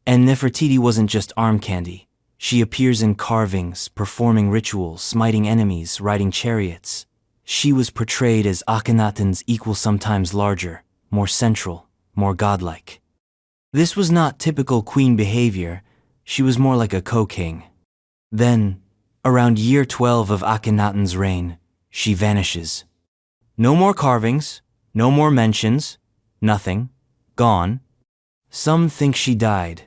And Nefertiti wasn't just arm candy. She appears in carvings, performing rituals, smiting enemies, riding chariots. She was portrayed as Akhenaten's equal, sometimes larger, more central, more godlike. This was not typical queen behavior. She was more like a co-king. Then, around year 12 of Akhenaten's reign, she vanishes. No more carvings, no more mentions, nothing, gone. Some think she died.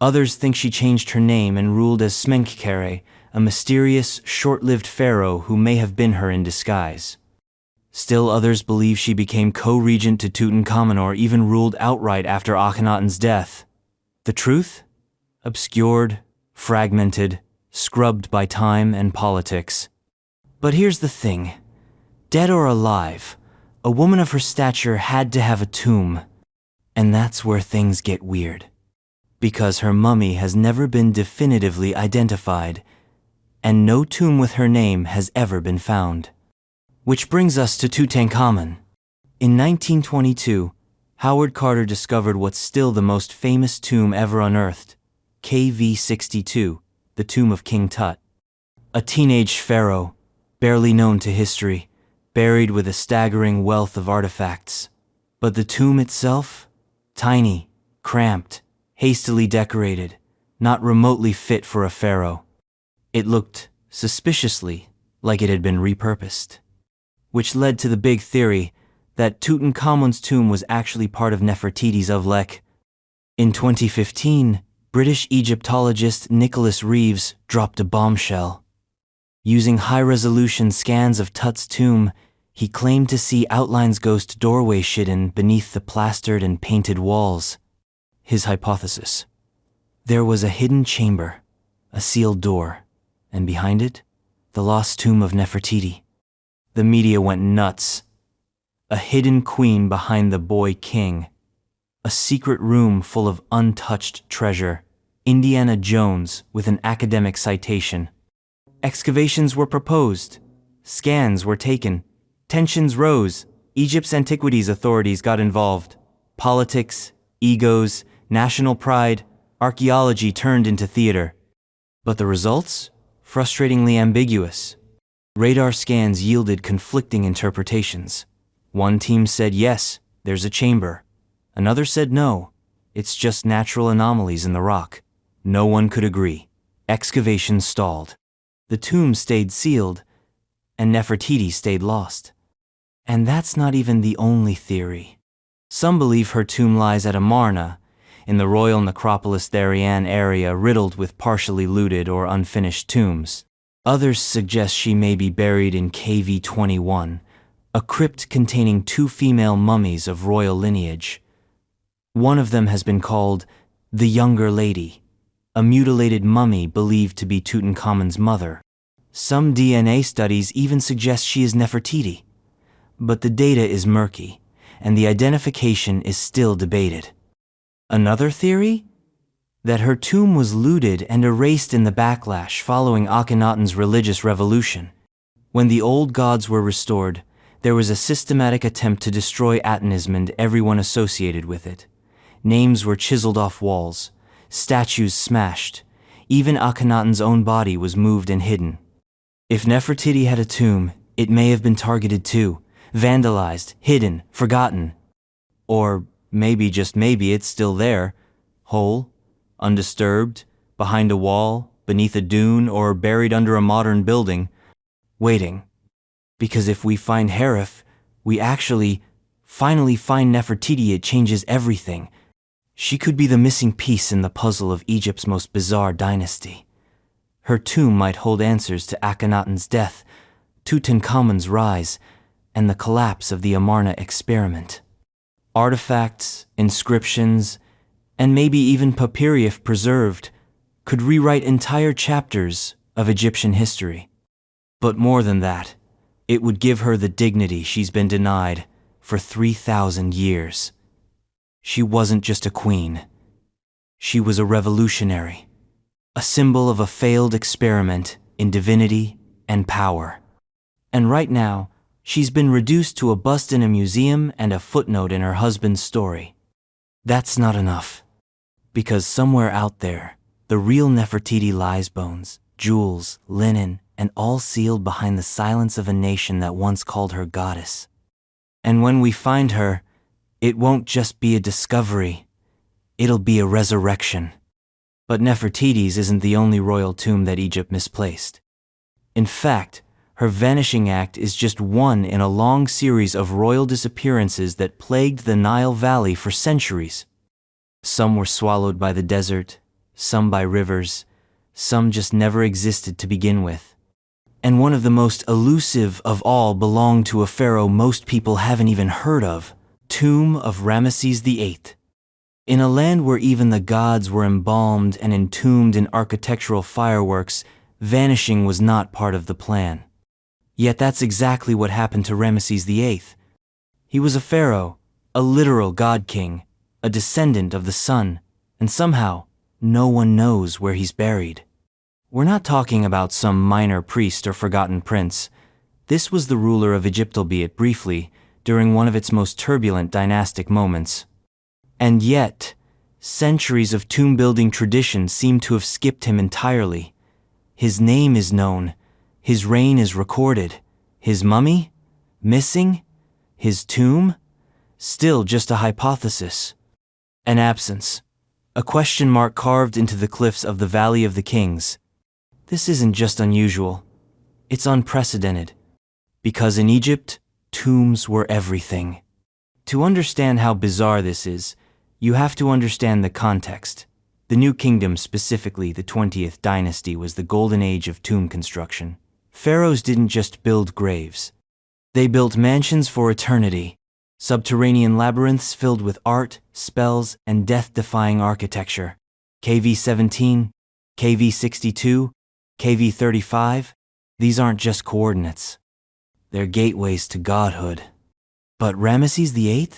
Others think she changed her name and ruled as Smenkhkare, a mysterious, short-lived pharaoh who may have been her in disguise. Still others believe she became co-regent to Tutankhamun or even ruled outright after Akhenaten's death. The truth? Obscured, fragmented, scrubbed by time and politics. But here's the thing. Dead or alive, a woman of her stature had to have a tomb. And that's where things get weird. Because her mummy has never been definitively identified, and no tomb with her name has ever been found. Which brings us to Tutankhamun. In 1922, Howard Carter discovered what's still the most famous tomb ever unearthed, KV62, the tomb of King Tut. A teenage pharaoh, barely known to history, buried with a staggering wealth of artifacts. But the tomb itself? Tiny, cramped, hastily decorated, not remotely fit for a pharaoh. It looked suspiciously like it had been repurposed, which led to the big theory that Tutankhamun's tomb was actually part of Nefertiti's Avlek. In 2015, British Egyptologist Nicholas Reeves dropped a bombshell. Using high-resolution scans of Tut's tomb, he claimed to see outlines ghost doorway hidden beneath the plastered and painted walls. His hypothesis: there was a hidden chamber, a sealed door, and behind it, the lost tomb of Nefertiti. The media went nuts. A hidden queen behind the boy king. A secret room full of untouched treasure. Indiana Jones with an academic citation. Excavations were proposed. Scans were taken. Tensions rose. Egypt's antiquities authorities got involved. Politics, egos, national pride, archaeology turned into theater. But the results? Frustratingly ambiguous. Radar scans yielded conflicting interpretations. One team said yes, there's a chamber. Another said no, it's just natural anomalies in the rock. No one could agree. Excavation stalled. The tomb stayed sealed, and Nefertiti stayed lost. And that's not even the only theory. Some believe her tomb lies at Amarna, in the royal necropolis Tharian area riddled with partially looted or unfinished tombs. Others suggest she may be buried in KV-21, a crypt containing 2 female mummies of royal lineage. One of them has been called the Younger Lady, a mutilated mummy believed to be Tutankhamun's mother. Some DNA studies even suggest she is Nefertiti, but the data is murky, and the identification is still debated. Another theory? That her tomb was looted and erased in the backlash following Akhenaten's religious revolution. When the old gods were restored, there was a systematic attempt to destroy Atonism and everyone associated with it. Names were chiseled off walls, statues smashed, even Akhenaten's own body was moved and hidden. If Nefertiti had a tomb, it may have been targeted too, vandalized, hidden, forgotten. Or maybe, just maybe, it's still there, whole, undisturbed, behind a wall, beneath a dune, or buried under a modern building, waiting. Because if we find Harif, we actually, finally find Nefertiti, it changes everything. She could be the missing piece in the puzzle of Egypt's most bizarre dynasty. Her tomb might hold answers to Akhenaten's death, Tutankhamun's rise, and the collapse of the Amarna experiment. Artifacts, inscriptions, and maybe even papyri if preserved, could rewrite entire chapters of Egyptian history. But more than that, it would give her the dignity she's been denied for 3,000 years. She wasn't just a queen. She was a revolutionary, a symbol of a failed experiment in divinity and power. And right now, she's been reduced to a bust in a museum and a footnote in her husband's story. That's not enough. Because somewhere out there, the real Nefertiti lies, bones, jewels, linen, and all sealed behind the silence of a nation that once called her goddess. And when we find her, it won't just be a discovery, it'll be a resurrection. But Nefertiti's isn't the only royal tomb that Egypt misplaced. In fact, her vanishing act is just one in a long series of royal disappearances that plagued the Nile Valley for centuries. Some were swallowed by the desert, some by rivers, some just never existed to begin with. And one of the most elusive of all belonged to a pharaoh most people haven't even heard of, Tomb of Ramesses VIII. In a land where even the gods were embalmed and entombed in architectural fireworks, vanishing was not part of the plan. Yet that's exactly what happened to Ramesses VIII. He was a pharaoh, a literal god-king, a descendant of the sun, and somehow, no one knows where he's buried. We're not talking about some minor priest or forgotten prince. This was the ruler of Egypt, albeit briefly, during one of its most turbulent dynastic moments. And yet, centuries of tomb-building tradition seem to have skipped him entirely. His name is known, his reign is recorded. His mummy? Missing? His tomb? Still just a hypothesis. An absence. A question mark carved into the cliffs of the Valley of the Kings. This isn't just unusual, it's unprecedented. Because in Egypt, tombs were everything. To understand how bizarre this is, you have to understand the context. The New Kingdom, specifically the 20th dynasty, was the golden age of tomb construction. Pharaohs didn't just build graves. They built mansions for eternity, subterranean labyrinths filled with art, spells, and death-defying architecture. KV 17, KV 62, KV 35, these aren't just coordinates. They're gateways to godhood. But Ramesses VIII?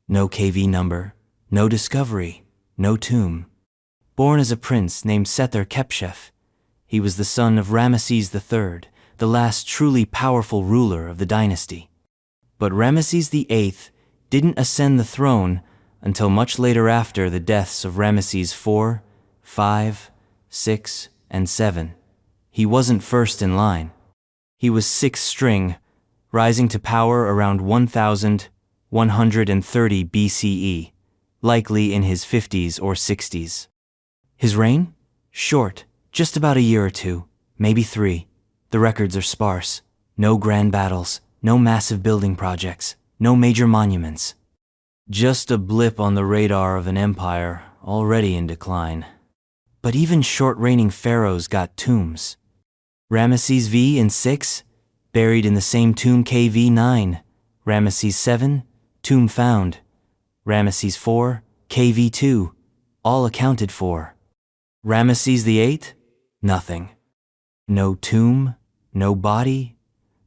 No KV number, no discovery, no tomb. Born as a prince named Setar-Khepshef, he was the son of Ramesses III, the last truly powerful ruler of the dynasty. But Ramesses VIII didn't ascend the throne until much later, after the deaths of Ramesses IV, V, VI, and VII. He wasn't first in line. He was sixth string, rising to power around 1130 BCE, likely in his 50s or 60s. His reign? Short, just about a year or two, maybe 3. The records are sparse. No grand battles, no massive building projects, no major monuments. Just a blip on the radar of an empire already in decline. But even short-reigning pharaohs got tombs. Ramesses V in 6, buried in the same tomb KV 9. Ramesses 7, tomb found. Ramesses 4, KV 2, all accounted for. Ramesses VIII? Nothing. No tomb, no body,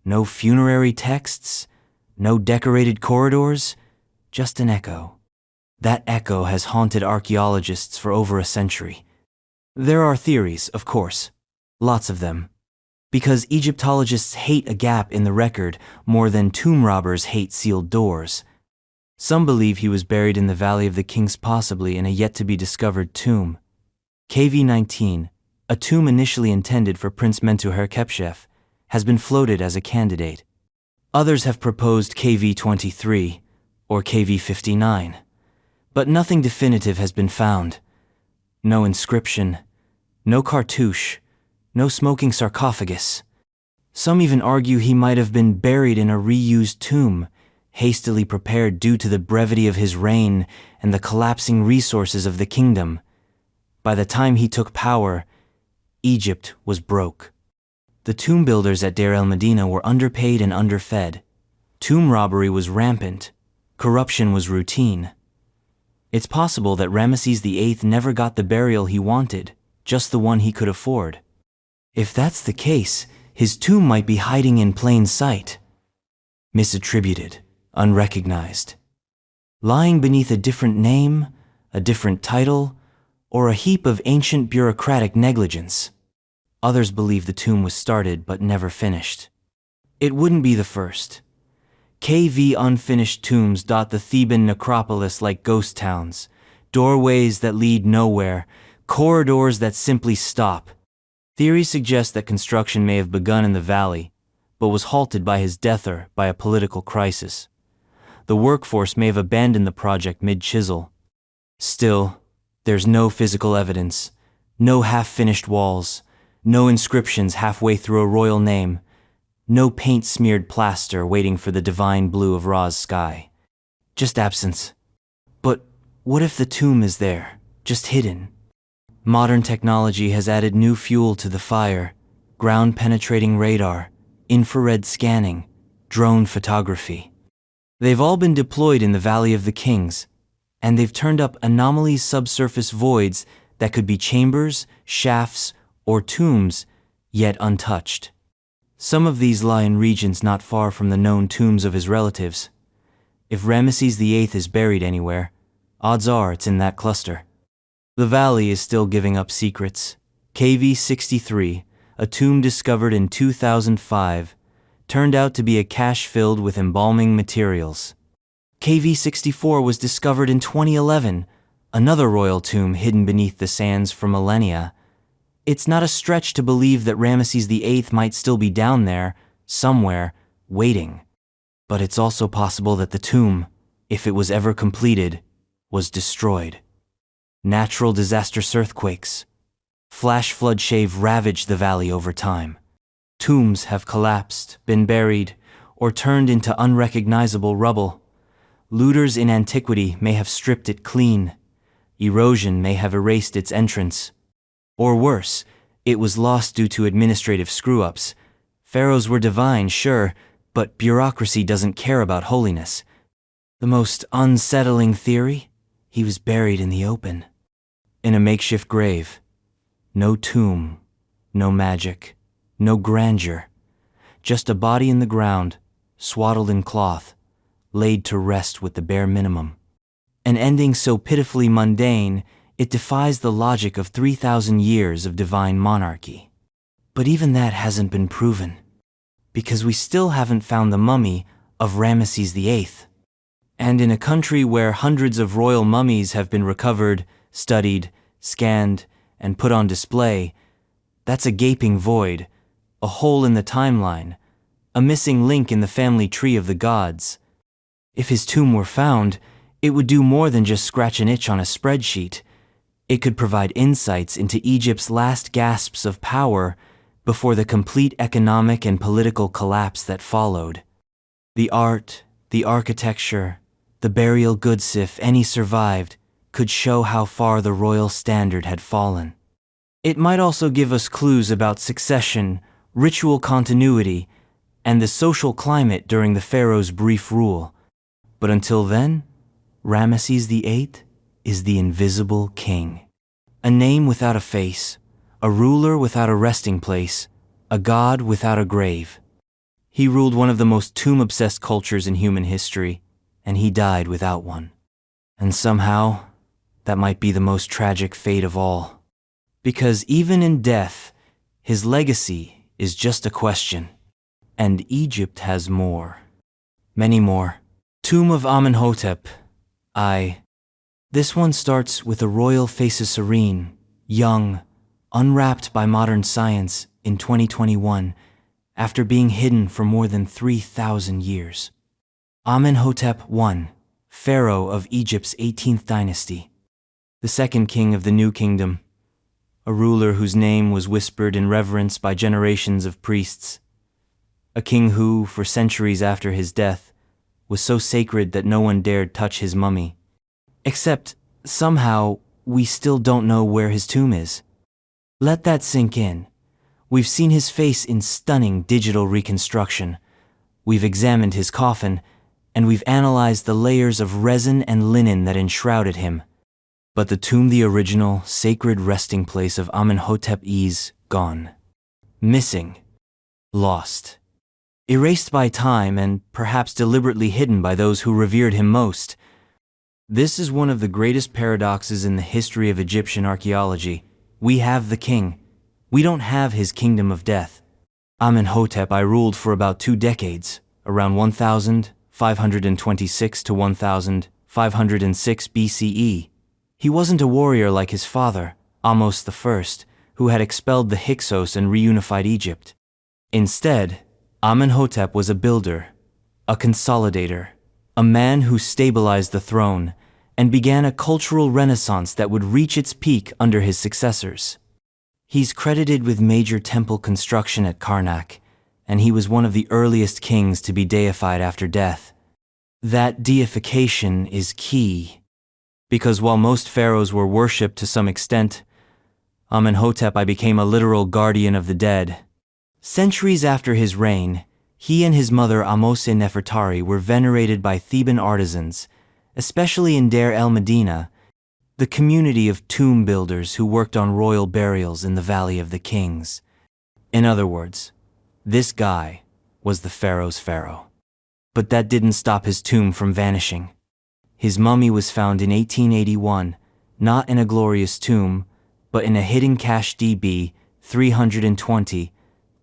no funerary texts, no decorated corridors, just an echo. That echo has haunted archaeologists for over a century. There are theories, of course, lots of them. Because Egyptologists hate a gap in the record more than tomb robbers hate sealed doors. Some believe he was buried in the Valley of the Kings, possibly in a yet-to-be-discovered tomb. KV 19, a tomb initially intended for Prince Mentuhotep, has been floated as a candidate. Others have proposed KV 23 or KV 59, but nothing definitive has been found. No inscription, no cartouche, no smoking sarcophagus. Some even argue he might have been buried in a reused tomb, hastily prepared due to the brevity of his reign and the collapsing resources of the kingdom. By the time he took power, Egypt was broke. The tomb builders at Deir el-Medina were underpaid and underfed. Tomb robbery was rampant. Corruption was routine. It's possible that Ramesses VIII never got the burial he wanted, just the one he could afford. If that's the case, his tomb might be hiding in plain sight. Misattributed, unrecognized. Lying beneath a different name, a different title, or a heap of ancient bureaucratic negligence. Others believe the tomb was started but never finished. It wouldn't be the first. KV unfinished tombs dot the Theban necropolis like ghost towns, doorways that lead nowhere, corridors that simply stop. Theories suggest that construction may have begun in the valley, but was halted by his death or by a political crisis. The workforce may have abandoned the project mid-chisel. Still, there's no physical evidence, no half-finished walls, no inscriptions halfway through a royal name, no paint-smeared plaster waiting for the divine blue of Ra's sky. Just absence. But what if the tomb is there, just hidden? Modern technology has added new fuel to the fire: ground-penetrating radar, infrared scanning, drone photography. They've all been deployed in the Valley of the Kings, and they've turned up anomalous subsurface voids that could be chambers, shafts, or tombs, yet untouched. Some of these lie in regions not far from the known tombs of his relatives. If Ramesses VIII is buried anywhere, odds are it's in that cluster. The valley is still giving up secrets. KV 63, a tomb discovered in 2005, turned out to be a cache filled with embalming materials. KV 64 was discovered in 2011, another royal tomb hidden beneath the sands for millennia. It's not a stretch to believe that Ramesses VIII might still be down there, somewhere, waiting. But it's also possible that the tomb, if it was ever completed, was destroyed. Natural disaster, earthquakes, Flash flood shave ravaged the valley over time. Tombs have collapsed, been buried, or turned into unrecognizable rubble. Looters in antiquity may have stripped it clean. Erosion may have erased its entrance. Or worse, it was lost due to administrative screw-ups. Pharaohs were divine, sure, but bureaucracy doesn't care about holiness. The most unsettling theory? He was buried in the open. In a makeshift grave. No tomb, no magic, no grandeur. Just a body in the ground, swaddled in cloth, laid to rest with the bare minimum. An ending so pitifully mundane, it defies the logic of 3,000 years of divine monarchy. But even that hasn't been proven, because we still haven't found the mummy of Ramesses VIII. And in a country where hundreds of royal mummies have been recovered, studied, scanned, and put on display, that's a gaping void, a hole in the timeline, a missing link in the family tree of the gods. If his tomb were found, it would do more than just scratch an itch on a spreadsheet. It could provide insights into Egypt's last gasps of power before the complete economic and political collapse that followed. The art, the architecture, the burial goods, if any survived, could show how far the royal standard had fallen. It might also give us clues about succession, ritual continuity, and the social climate during the pharaoh's brief rule. But until then, Ramesses VIII is the invisible king. A name without a face, a ruler without a resting place, a god without a grave. He ruled one of the most tomb-obsessed cultures in human history, and he died without one. And somehow, that might be the most tragic fate of all. Because even in death, his legacy is just a question. And Egypt has more. Many more. Tomb of Amenhotep I. This one starts with a royal face serene, young, unwrapped by modern science in 2021, after being hidden for more than 3,000 years. Amenhotep I, pharaoh of Egypt's 18th dynasty, the second king of the New Kingdom, a ruler whose name was whispered in reverence by generations of priests, a king who, for centuries after his death, was so sacred that no one dared touch his mummy. Except, somehow, we still don't know where his tomb is. Let that sink in. We've seen his face in stunning digital reconstruction. We've examined his coffin, and we've analyzed the layers of resin and linen that enshrouded him. But the tomb, the original, sacred resting place of Amenhotep I's, gone. Missing. Lost. Erased by time and perhaps deliberately hidden by those who revered him most. This is one of the greatest paradoxes in the history of Egyptian archaeology. We have the king. We don't have his kingdom of death. Amenhotep I ruled for about 2 decades, around 1526 to 1506 BCE. He wasn't a warrior like his father, Ahmose I, who had expelled the Hyksos and reunified Egypt. Instead, Amenhotep was a builder, a consolidator, a man who stabilized the throne and began a cultural renaissance that would reach its peak under his successors. He's credited with major temple construction at Karnak, and he was one of the earliest kings to be deified after death. That deification is key, because while most pharaohs were worshipped to some extent, Amenhotep I became a literal guardian of the dead. Centuries after his reign, he and his mother Ahmose Nefertari were venerated by Theban artisans, especially in Deir el-Medina, the community of tomb builders who worked on royal burials in the Valley of the Kings. In other words, this guy was the pharaoh's pharaoh. But that didn't stop his tomb from vanishing. His mummy was found in 1881, not in a glorious tomb, but in a hidden cache DB 320,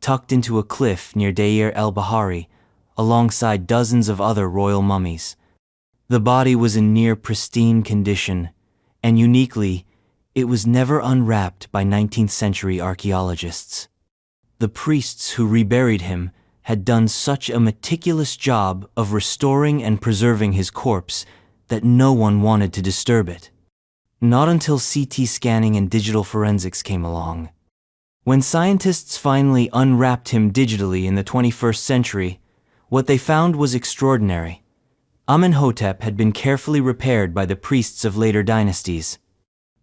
tucked into a cliff near Deir el-Bahari, alongside dozens of other royal mummies. The body was in near pristine condition, and uniquely, it was never unwrapped by 19th century archaeologists. The priests who reburied him had done such a meticulous job of restoring and preserving his corpse that no one wanted to disturb it. Not until CT scanning and digital forensics came along. When scientists finally unwrapped him digitally in the 21st century, what they found was extraordinary. Amenhotep had been carefully repaired by the priests of later dynasties.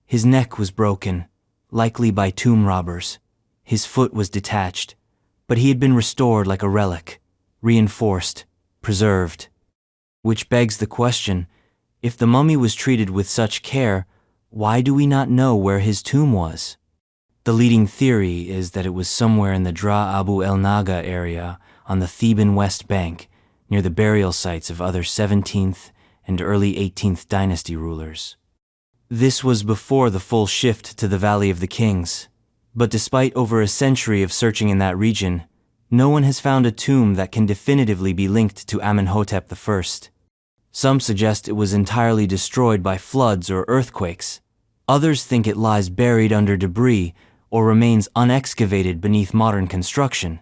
His neck was broken, likely by tomb robbers. His foot was detached, but he had been restored like a relic, reinforced, preserved. Which begs the question, if the mummy was treated with such care, why do we not know where his tomb was? The leading theory is that it was somewhere in the Dra Abu el Naga area on the Theban West Bank, near the burial sites of other 17th and early 18th dynasty rulers. This was before the full shift to the Valley of the Kings, but despite over a century of searching in that region, no one has found a tomb that can definitively be linked to Amenhotep I. Some suggest it was entirely destroyed by floods or earthquakes. Others think it lies buried under debris or remains unexcavated beneath modern construction.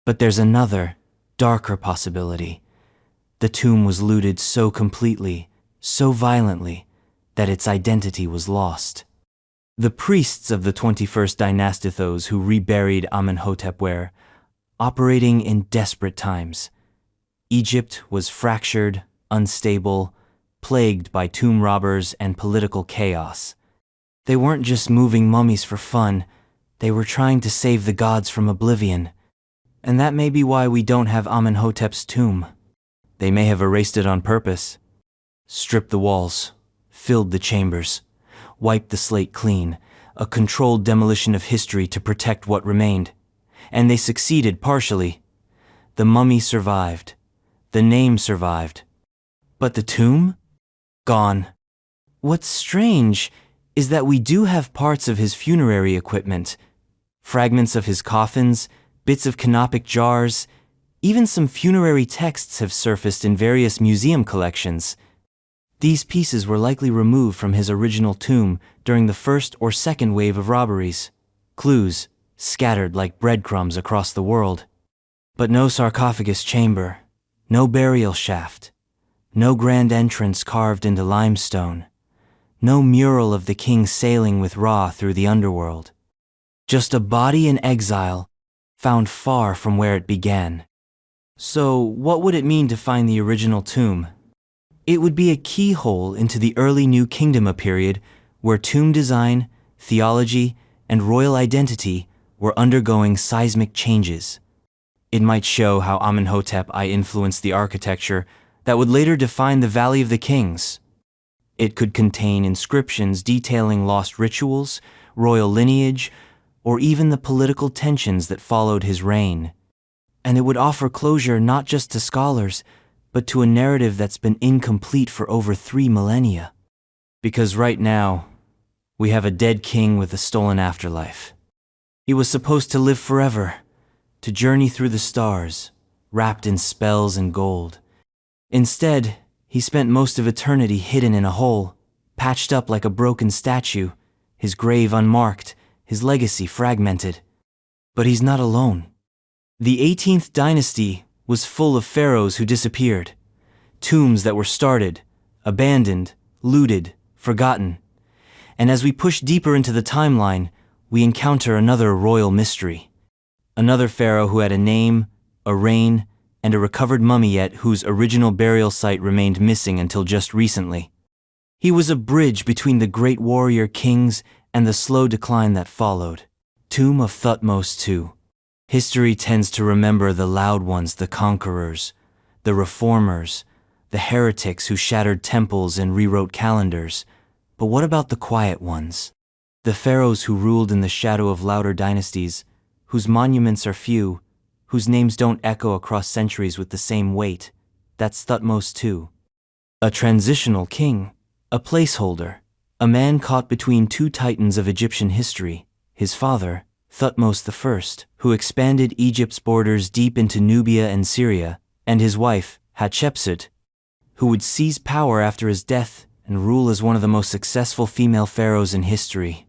But there's another, darker possibility. The tomb was looted so completely, so violently, that its identity was lost. The priests of the 21st Dynasty who reburied Amenhotep were operating in desperate times. Egypt was fractured, unstable, plagued by tomb robbers and political chaos. They weren't just moving mummies for fun, they were trying to save the gods from oblivion. And that may be why we don't have Amenhotep's tomb. They may have erased it on purpose. Stripped the walls, filled the chambers, wiped the slate clean, a controlled demolition of history to protect what remained. And they succeeded partially. The mummy survived. The name survived. But the tomb? Gone. What's strange is that we do have parts of his funerary equipment, fragments of his coffins, bits of canopic jars, even some funerary texts have surfaced in various museum collections. These pieces were likely removed from his original tomb during the first or second wave of robberies. Clues scattered like breadcrumbs across the world. But no sarcophagus chamber, no burial shaft, no grand entrance carved into limestone, no mural of the king sailing with Ra through the underworld. Just a body in exile, found far from where it began. So, what would it mean to find the original tomb? It would be a keyhole into the early New Kingdom period where tomb design, theology, and royal identity were undergoing seismic changes. It might show how Amenhotep I influenced the architecture that would later define the Valley of the Kings. It could contain inscriptions detailing lost rituals, royal lineage, or even the political tensions that followed his reign. And it would offer closure not just to scholars, but to a narrative that's been incomplete for over 3 millennia. Because right now, we have a dead king with a stolen afterlife. He was supposed to live forever, to journey through the stars, wrapped in spells and gold. Instead, he spent most of eternity hidden in a hole, patched up like a broken statue, his grave unmarked, his legacy fragmented. But he's not alone. The 18th dynasty was full of pharaohs who disappeared, tombs that were started, abandoned, looted, forgotten. And as we push deeper into the timeline, we encounter another royal mystery. Another pharaoh who had a name, a reign, and a recovered mummy yet whose original burial site remained missing until just recently. He was a bridge between the great warrior kings and the slow decline that followed. Tomb of Thutmose II. History tends to remember the loud ones, the conquerors, the reformers, the heretics who shattered temples and rewrote calendars. But what about the quiet ones? The pharaohs who ruled in the shadow of louder dynasties, whose monuments are few, whose names don't echo across centuries with the same weight. That's Thutmose II. A transitional king, a placeholder, a man caught between two titans of Egyptian history, his father, Thutmose I, who expanded Egypt's borders deep into Nubia and Syria, and his wife, Hatshepsut, who would seize power after his death and rule as one of the most successful female pharaohs in history.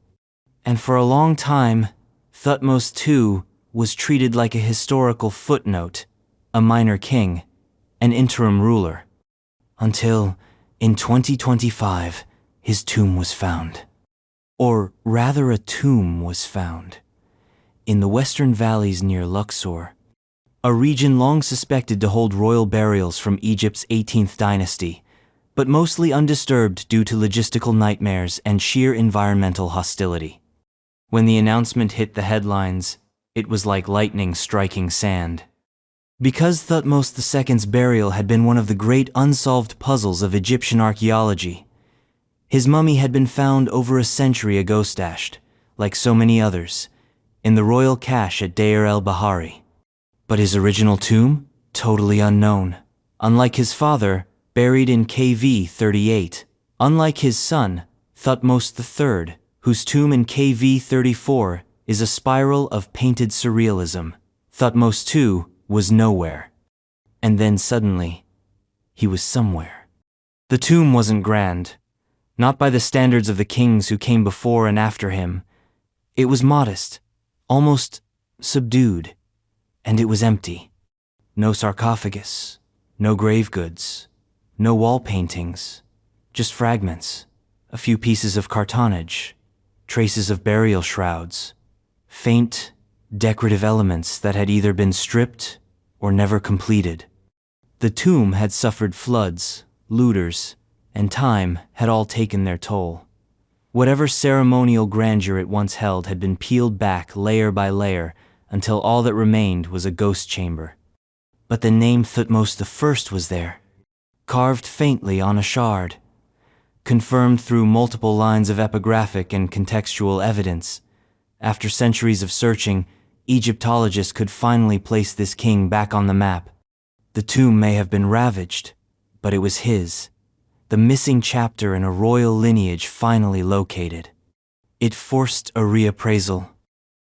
And for a long time, Thutmose II was treated like a historical footnote, a minor king, an interim ruler. Until, in 2025, his tomb was found. Or rather, a tomb was found. In the western valleys near Luxor, a region long suspected to hold royal burials from Egypt's 18th dynasty, but mostly undisturbed due to logistical nightmares and sheer environmental hostility. When the announcement hit the headlines, it was like lightning striking sand. Because Thutmose II's burial had been one of the great unsolved puzzles of Egyptian archaeology, his mummy had been found over a century ago stashed, like so many others, in the royal cache at Deir el-Bahari. But his original tomb? Totally unknown. Unlike his father, buried in KV 38. Unlike his son, Thutmose III, whose tomb in KV 34 is a spiral of painted surrealism. Thutmose II was nowhere. And then suddenly, he was somewhere. The tomb wasn't grand, not by the standards of the kings who came before and after him. It was modest, almost subdued, and it was empty. No sarcophagus, no grave goods, no wall paintings, just fragments, a few pieces of cartonnage, traces of burial shrouds, faint, decorative elements that had either been stripped or never completed. The tomb had suffered floods, looters, and time had all taken their toll. Whatever ceremonial grandeur it once held had been peeled back layer by layer until all that remained was a ghost chamber. But the name Thutmose I was there, carved faintly on a shard, confirmed through multiple lines of epigraphic and contextual evidence. After centuries of searching, Egyptologists could finally place this king back on the map. The tomb may have been ravaged, but it was his. The missing chapter in a royal lineage finally located. It forced a reappraisal.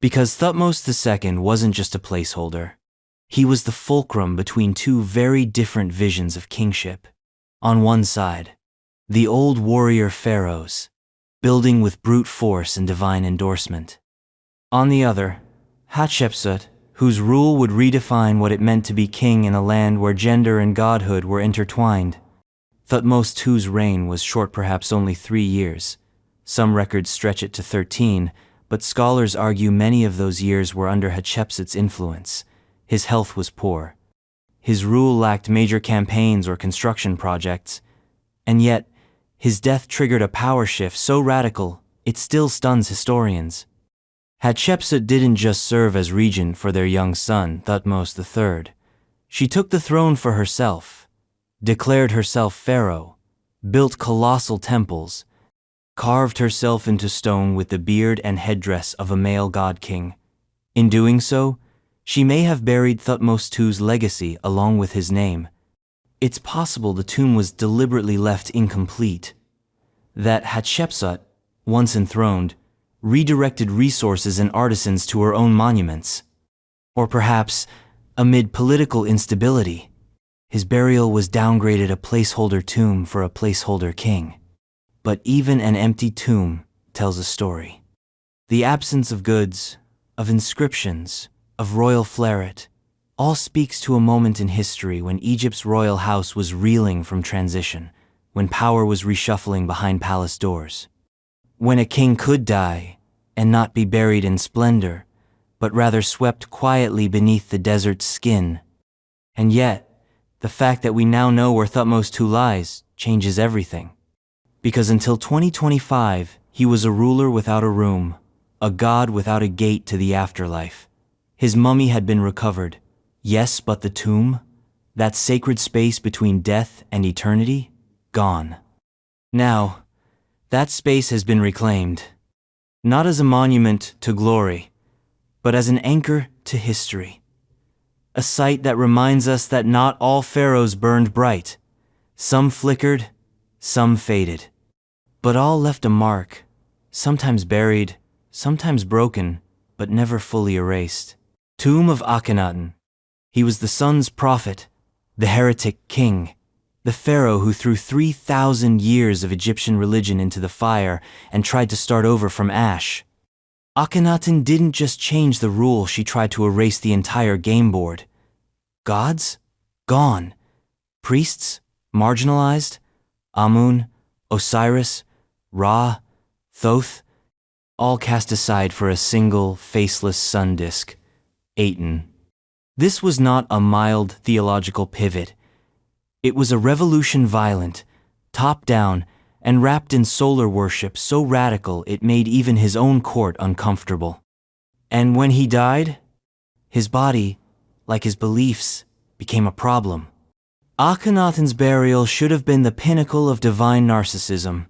Because Thutmose II wasn't just a placeholder. He was the fulcrum between two very different visions of kingship. On one side, the old warrior pharaohs, building with brute force and divine endorsement. On the other, Hatshepsut, whose rule would redefine what it meant to be king in a land where gender and godhood were intertwined. Thutmose II's reign was short, perhaps only 3 years. Some records stretch it to 13, but scholars argue many of those years were under Hatshepsut's influence. His health was poor. His rule lacked major campaigns or construction projects, and yet his death triggered a power shift so radical it still stuns historians. Hatshepsut didn't just serve as regent for their young son, Thutmose III. She took the throne for herself, declared herself pharaoh, built colossal temples, carved herself into stone with the beard and headdress of a male god-king. In doing so, she may have buried Thutmose II's legacy along with his name. It's possible the tomb was deliberately left incomplete, that Hatshepsut, once enthroned, redirected resources and artisans to her own monuments. Or perhaps, amid political instability, his burial was downgraded a placeholder tomb for a placeholder king. But even an empty tomb tells a story. The absence of goods, of inscriptions, of royal flaret, all speaks to a moment in history when Egypt's royal house was reeling from transition, when power was reshuffling behind palace doors. When a king could die and not be buried in splendor, but rather swept quietly beneath the desert's skin. And yet, the fact that we now know where Thutmose II lies changes everything. Because until 2025, he was a ruler without a room, a god without a gate to the afterlife. His mummy had been recovered. Yes, but the tomb, that sacred space between death and eternity, gone. Now, that space has been reclaimed, not as a monument to glory, but as an anchor to history. A site that reminds us that not all pharaohs burned bright. Some flickered, some faded. But all left a mark, sometimes buried, sometimes broken, but never fully erased. Tomb of Akhenaten. He was the sun's prophet, the heretic king, the pharaoh who threw 3,000 years of Egyptian religion into the fire and tried to start over from ash. Akhenaten didn't just change the rule, she tried to erase the entire game board. Gods? Gone. Priests? Marginalized. Amun, Osiris, Ra, Thoth, all cast aside for a single, faceless sun disk, Aten. This was not a mild theological pivot. It was a revolution violent, top-down, and wrapped in solar worship so radical it made even his own court uncomfortable. And when he died, his body, like his beliefs, became a problem. Akhenaten's burial should have been the pinnacle of divine narcissism.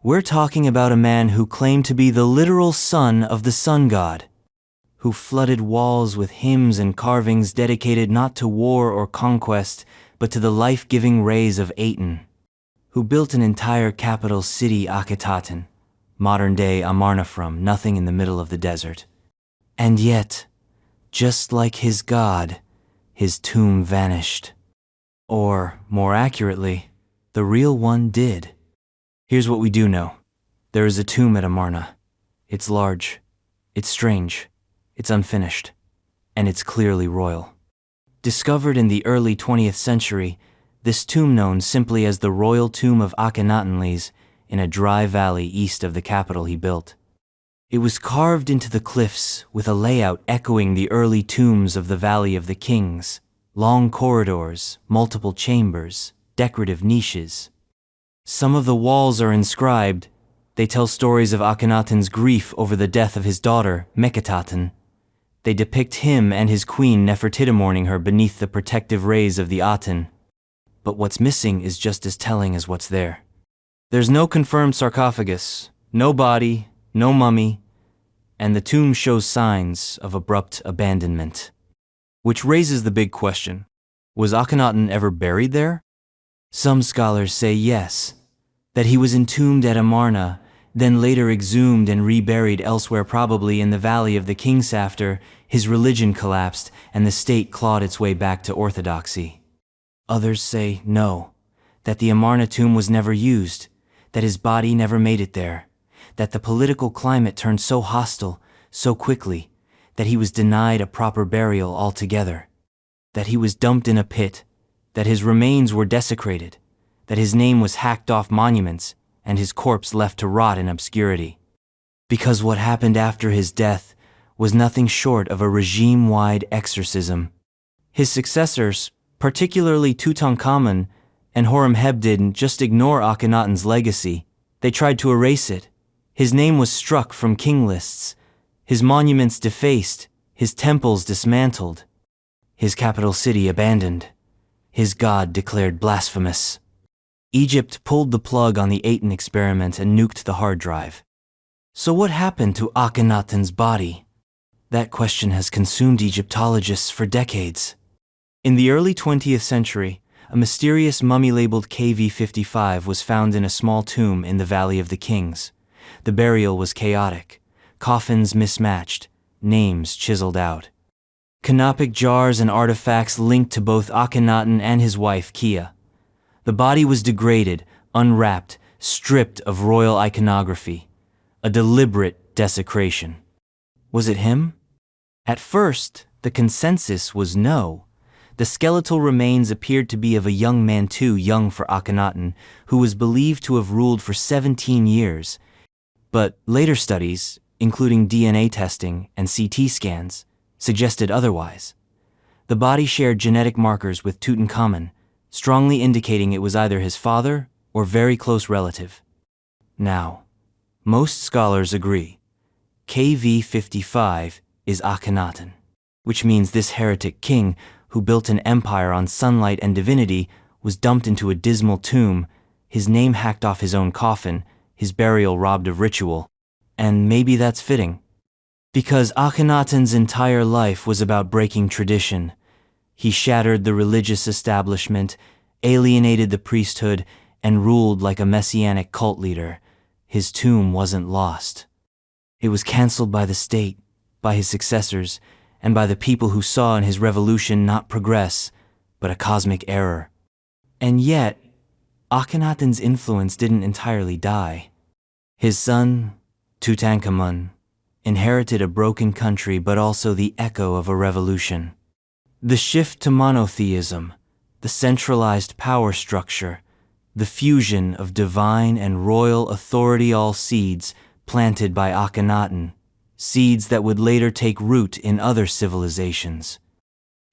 We're talking about a man who claimed to be the literal son of the sun god, who flooded walls with hymns and carvings dedicated not to war or conquest, but to the life-giving rays of Aten, who built an entire capital city, Akhenaten, modern-day Amarna, from nothing in the middle of the desert. And yet, just like his god, his tomb vanished. Or, more accurately, the real one did. Here's what we do know. There is a tomb at Amarna. It's large, it's strange, it's unfinished, and it's clearly royal. Discovered in the early 20th century, this tomb, known simply as the Royal Tomb of Akhenaten, lies in a dry valley east of the capital he built. It was carved into the cliffs with a layout echoing the early tombs of the Valley of the Kings: long corridors, multiple chambers, decorative niches. Some of the walls are inscribed. They tell stories of Akhenaten's grief over the death of his daughter, Meketaten. They depict him and his queen Nefertiti mourning her beneath the protective rays of the Aten. But what's missing is just as telling as what's there. There's no confirmed sarcophagus, no body, no mummy, and the tomb shows signs of abrupt abandonment. Which raises the big question: was Akhenaten ever buried there? Some scholars say yes, that he was entombed at Amarna, then later exhumed and reburied elsewhere, probably in the Valley of the Kings, after his religion collapsed and the state clawed its way back to orthodoxy. Others say no, that the Amarna tomb was never used, that his body never made it there, that the political climate turned so hostile so quickly that he was denied a proper burial altogether, that he was dumped in a pit, that his remains were desecrated, that his name was hacked off monuments, and his corpse left to rot in obscurity. Because what happened after his death was nothing short of a regime-wide exorcism. His successors, particularly Tutankhamun and Horemheb, didn't just ignore Akhenaten's legacy. They tried to erase it. His name was struck from king lists, his monuments defaced, his temples dismantled, his capital city abandoned, his god declared blasphemous. Egypt pulled the plug on the Aten experiment and nuked the hard drive. So what happened to Akhenaten's body? That question has consumed Egyptologists for decades. In the early 20th century, a mysterious mummy labeled KV-55 was found in a small tomb in the Valley of the Kings. The burial was chaotic, coffins mismatched, names chiseled out. Canopic jars and artifacts linked to both Akhenaten and his wife Xia. The body was degraded, unwrapped, stripped of royal iconography. A deliberate desecration. Was it him? At first, the consensus was no. The skeletal remains appeared to be of a young man, too young for Akhenaten, who was believed to have ruled for 17 years. But later studies, including DNA testing and CT scans, suggested otherwise. The body shared genetic markers with Tutankhamun, strongly indicating it was either his father or very close relative. Now, most scholars agree. KV-55 is Akhenaten, which means this heretic king, who built an empire on sunlight and divinity, was dumped into a dismal tomb, his name hacked off his own coffin, his burial robbed of ritual. And maybe that's fitting. Because Akhenaten's entire life was about breaking tradition. He shattered the religious establishment, alienated the priesthood, and ruled like a messianic cult leader. His tomb wasn't lost. It was canceled by the state, by his successors, and by the people who saw in his revolution not progress, but a cosmic error. And yet, Akhenaten's influence didn't entirely die. His son, Tutankhamun, inherited a broken country but also the echo of a revolution. The shift to monotheism, the centralized power structure, the fusion of divine and royal authority, all seeds planted by Akhenaten, seeds that would later take root in other civilizations.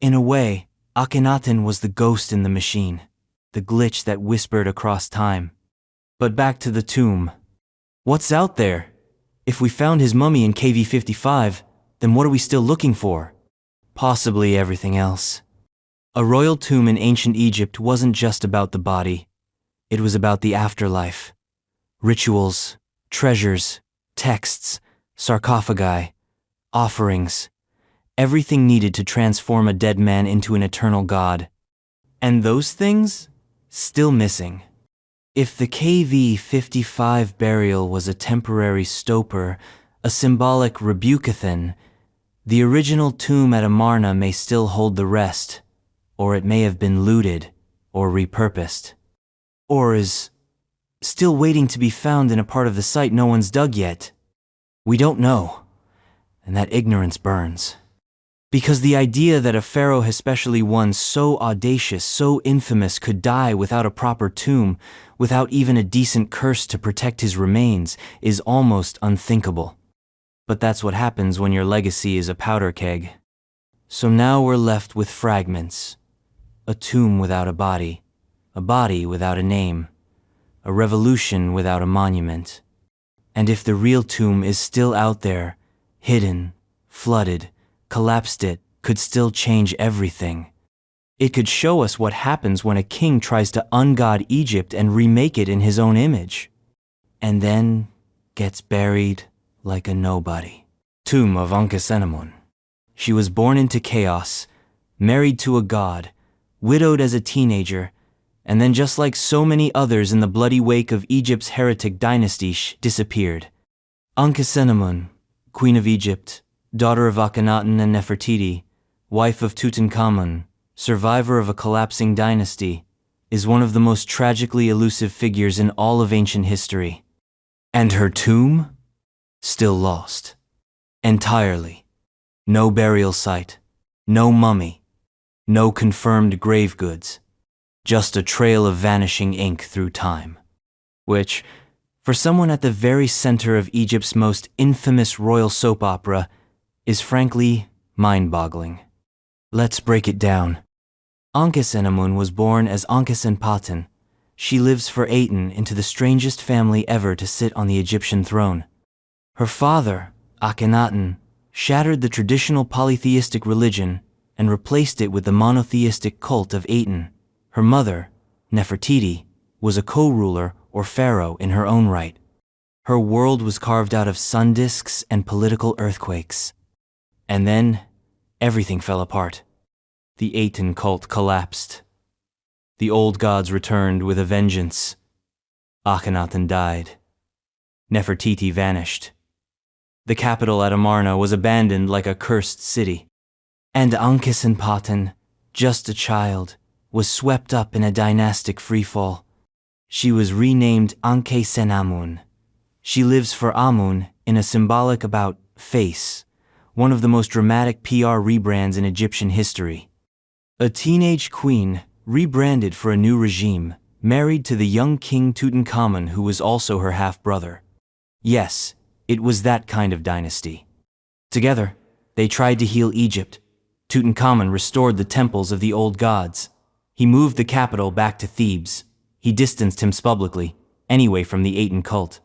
In a way, Akhenaten was the ghost in the machine, the glitch that whispered across time. But back to the tomb. What's out there? If we found his mummy in KV 55, then what are we still looking for? Possibly everything else. A royal tomb in ancient Egypt wasn't just about the body. It was about the afterlife. Rituals, treasures, texts, sarcophagi, offerings. Everything needed to transform a dead man into an eternal god. And those things? Still missing. If the KV 55 burial was a temporary stopper, a symbolic rebukathen, the original tomb at Amarna may still hold the rest, or it may have been looted or repurposed, or is still waiting to be found in a part of the site no one's dug yet. We don't know, and that ignorance burns. Because the idea that a pharaoh, especially one so audacious, so infamous, could die without a proper tomb, without even a decent curse to protect his remains, is almost unthinkable. But that's what happens when your legacy is a powder keg. So now we're left with fragments. A tomb without a body without a name, a revolution without a monument. And if the real tomb is still out there, hidden, flooded, collapsed, it could still change everything. It could show us what happens when a king tries to ungod Egypt and remake it in his own image, and then gets buried like a nobody. Tomb of Ankhesenamun. She was born into chaos, married to a god, widowed as a teenager, and then, just like so many others in the bloody wake of Egypt's heretic dynasty, disappeared. Ankhesenamun, Queen of Egypt, daughter of Akhenaten and Nefertiti, wife of Tutankhamun, survivor of a collapsing dynasty, is one of the most tragically elusive figures in all of ancient history. And her tomb? Still lost. Entirely. No burial site, no mummy, no confirmed grave goods, just a trail of vanishing ink through time. Which, for someone at the very center of Egypt's most infamous royal soap opera, is frankly mind-boggling. Let's break it down. Ankhesenamun was born as Ankhesenpaten. She lives for Aten into the strangest family ever to sit on the Egyptian throne. Her father, Akhenaten, shattered the traditional polytheistic religion and replaced it with the monotheistic cult of Aten. Her mother, Nefertiti, was a co-ruler or pharaoh in her own right. Her world was carved out of sun disks and political earthquakes. And then, everything fell apart. The Aten cult collapsed. The old gods returned with a vengeance. Akhenaten died. Nefertiti vanished. The capital at Amarna was abandoned like a cursed city. And Ankhesenpaten, just a child, was swept up in a dynastic freefall. She was renamed Ankhesenamun. She lives for Amun in a symbolic about face, one of the most dramatic PR rebrands in Egyptian history. A teenage queen, rebranded for a new regime, married to the young king Tutankhamun, who was also her half-brother. Yes, it was that kind of dynasty. Together, they tried to heal Egypt. Tutankhamun restored the temples of the old gods. He moved the capital back to Thebes. He distanced himself publicly, anyway, from the Aten cult.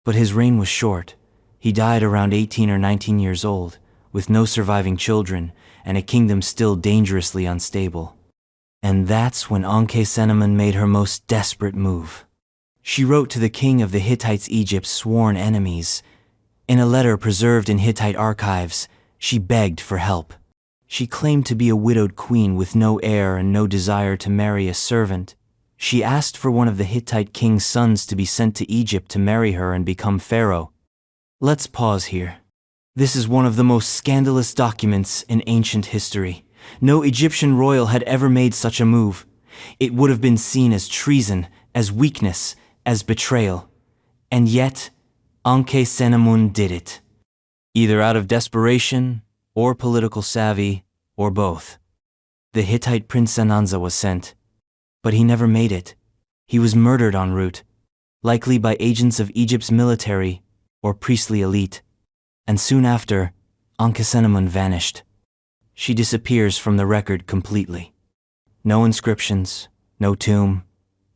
But his reign was short. He died around 18 or 19 years old, with no surviving children, and a kingdom still dangerously unstable. And that's when Ankhesenamun made her most desperate move. She wrote to the king of the Hittites, Egypt's sworn enemies. In a letter preserved in Hittite archives, she begged for help. She claimed to be a widowed queen with no heir and no desire to marry a servant. She asked for one of the Hittite king's sons to be sent to Egypt to marry her and become pharaoh. Let's pause here. This is one of the most scandalous documents in ancient history. No Egyptian royal had ever made such a move. It would have been seen as treason, as weakness, as betrayal. And yet, Ankhesenamun did it. Either out of desperation, or political savvy, or both. The Hittite prince Sananza was sent, but he never made it. He was murdered en route, likely by agents of Egypt's military or priestly elite, and soon after, Ankhesenamun vanished. She disappears from the record completely. No inscriptions, no tomb,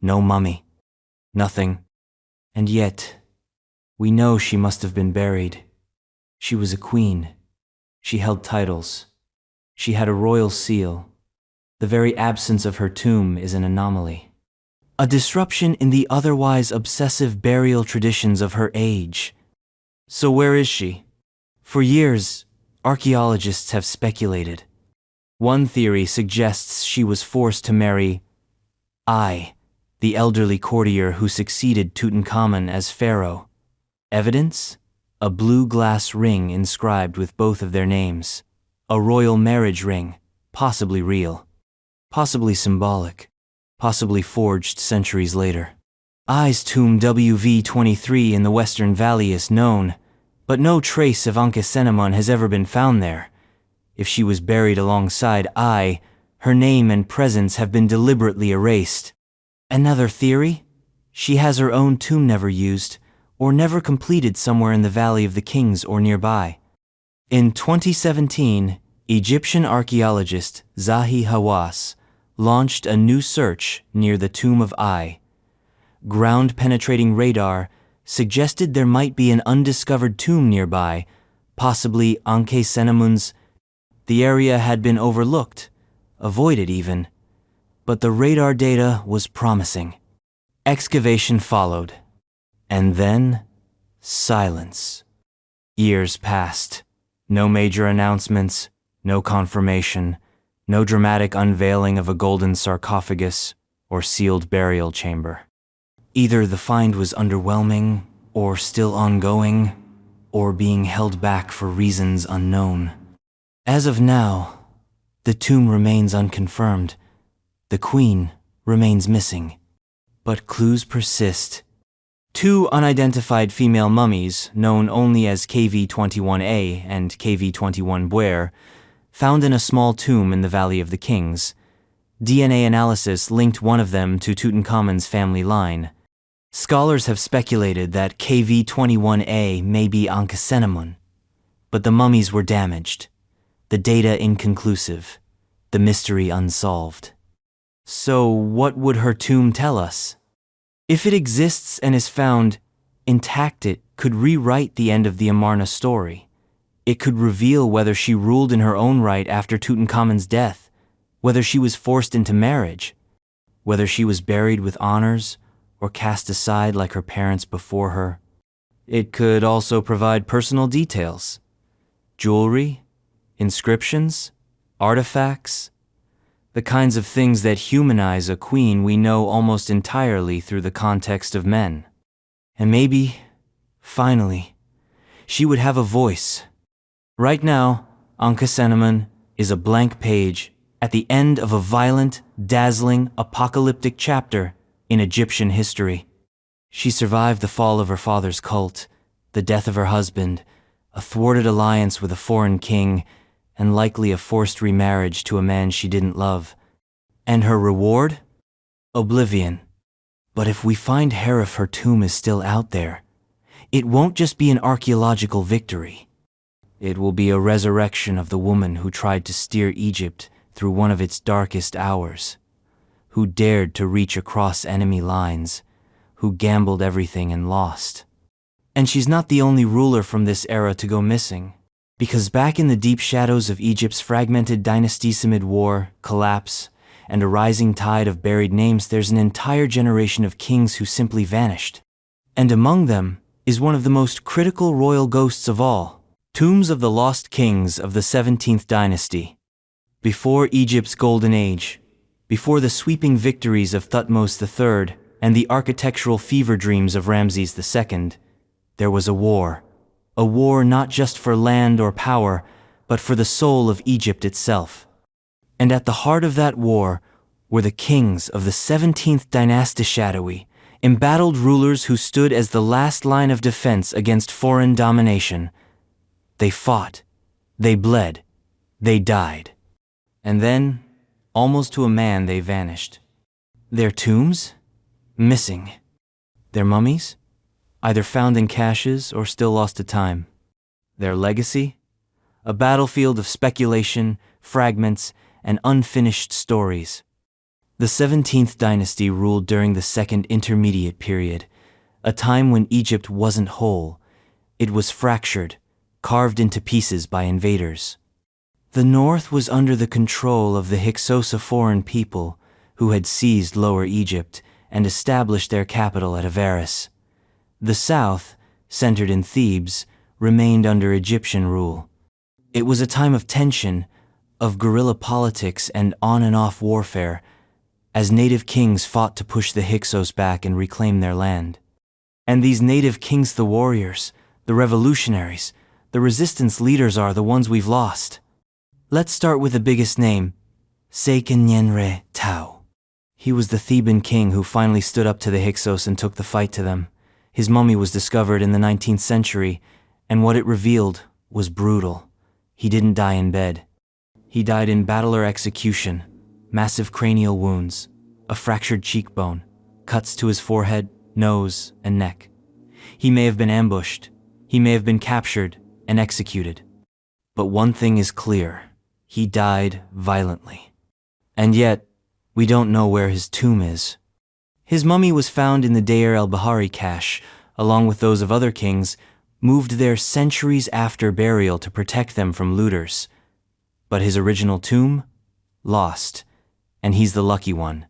no mummy, nothing. And yet, we know she must have been buried. She was a queen. She held titles. She had a royal seal. The very absence of her tomb is an anomaly. A disruption in the otherwise obsessive burial traditions of her age. So where is she? For years, archaeologists have speculated. One theory suggests she was forced to marry I, the elderly courtier who succeeded Tutankhamun as pharaoh. Evidence? A blue glass ring inscribed with both of their names. A royal marriage ring, possibly real, possibly symbolic, possibly forged centuries later. I's tomb WV-23 in the Western Valley is known, but no trace of Ankhesenamun has ever been found there. If she was buried alongside I, her name and presence have been deliberately erased. Another theory? She has her own tomb never used, or never completed somewhere in the Valley of the Kings or nearby. In 2017, Egyptian archaeologist Zahi Hawass launched a new search near the tomb of I. Ground-penetrating radar suggested there might be an undiscovered tomb nearby, possibly Ankhesenamun's. The area had been overlooked, avoided even, but the radar data was promising. Excavation followed, and then silence. Years passed. No major announcements, no confirmation, no dramatic unveiling of a golden sarcophagus or sealed burial chamber. Either the find was underwhelming, or still ongoing, or being held back for reasons unknown. As of now, the tomb remains unconfirmed. The queen remains missing. But clues persist. Two unidentified female mummies, known only as KV-21A and KV-21 found in a small tomb in the Valley of the Kings. DNA analysis linked one of them to Tutankhamun's family line. Scholars have speculated that KV-21A may be Ankhesenamun, but the mummies were damaged, the data inconclusive, the mystery unsolved. So what would her tomb tell us? If it exists and is found intact, it could rewrite the end of the Amarna story. It could reveal whether she ruled in her own right after Tutankhamun's death, whether she was forced into marriage, whether she was buried with honors or cast aside like her parents before her. It could also provide personal details, jewelry, inscriptions, artifacts, the kinds of things that humanize a queen we know almost entirely through the context of men. And maybe, finally, she would have a voice. Right now, Ankhesenamun is a blank page at the end of a violent, dazzling, apocalyptic chapter in Egyptian history. She survived the fall of her father's cult, the death of her husband, a thwarted alliance with a foreign king, and likely a forced remarriage to a man she didn't love. And her reward? Oblivion. But if we find her, if her tomb is still out there, it won't just be an archaeological victory. It will be a resurrection of the woman who tried to steer Egypt through one of its darkest hours, who dared to reach across enemy lines, who gambled everything and lost. And she's not the only ruler from this era to go missing. Because back in the deep shadows of Egypt's fragmented dynasties amid war, collapse, and a rising tide of buried names, there's an entire generation of kings who simply vanished. And among them is one of the most critical royal ghosts of all, tombs of the lost kings of the 17th dynasty. Before Egypt's golden age, before the sweeping victories of Thutmose III and the architectural fever dreams of Ramesses II, there was a war not just for land or power, but for the soul of Egypt itself. And at the heart of that war were the kings of the 17th dynasty, shadowy, embattled rulers who stood as the last line of defense against foreign domination. They fought, they bled, they died. And then, almost to a man, they vanished. Their tombs? missing. Their mummies? Either found in caches or still lost to time. Their legacy? A battlefield of speculation, fragments, and unfinished stories. The 17th dynasty ruled during the Second Intermediate Period, a time when Egypt wasn't whole. It was fractured, carved into pieces by invaders. The north was under the control of the Hyksos, a foreign people who had seized Lower Egypt and established their capital at Avaris. The south, centered in Thebes, remained under Egyptian rule. It was a time of tension, of guerrilla politics and on-and-off warfare, as native kings fought to push the Hyksos back and reclaim their land. And these native kings, the warriors, the revolutionaries, the resistance leaders are the ones we've lost. Let's start with the biggest name, Sekenyenre Tau. He was the Theban king who finally stood up to the Hyksos and took the fight to them. His mummy was discovered in the 19th century, and what it revealed was brutal. He didn't die in bed. He died in battle or execution, massive cranial wounds, a fractured cheekbone, cuts to his forehead, nose, and neck. He may have been ambushed, he may have been captured and executed. But one thing is clear, he died violently. And yet, we don't know where his tomb is. His mummy was found in the Deir el-Bahari cache, along with those of other kings, moved there centuries after burial to protect them from looters. But his original tomb? Lost. And he's the lucky one.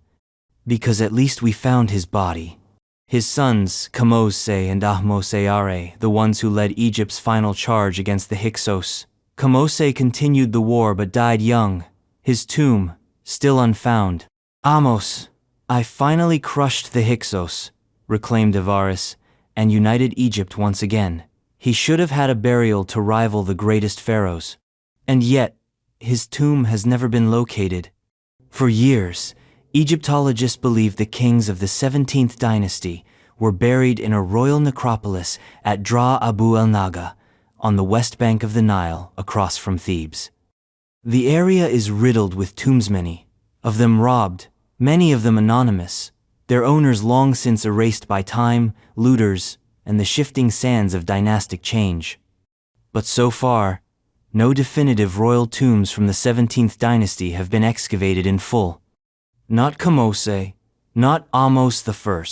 Because at least we found his body. His sons, Thutmose and Ahmose-Are, the ones who led Egypt's final charge against the Hyksos. Thutmose continued the war but died young. His tomb, still unfound. Amos, I finally crushed the Hyksos, reclaimed Avaris, and united Egypt once again. He should have had a burial to rival the greatest pharaohs. And yet, his tomb has never been located. For years, Egyptologists believed the kings of the 17th dynasty were buried in a royal necropolis at Dra Abu el-Naga, on the west bank of the Nile across from Thebes. The area is riddled with tombs, many of them robbed, many of them anonymous, their owners long since erased by time, looters, and the shifting sands of dynastic change. But so far, no definitive royal tombs from the 17th dynasty have been excavated in full. Not Thutmose, not Amos I,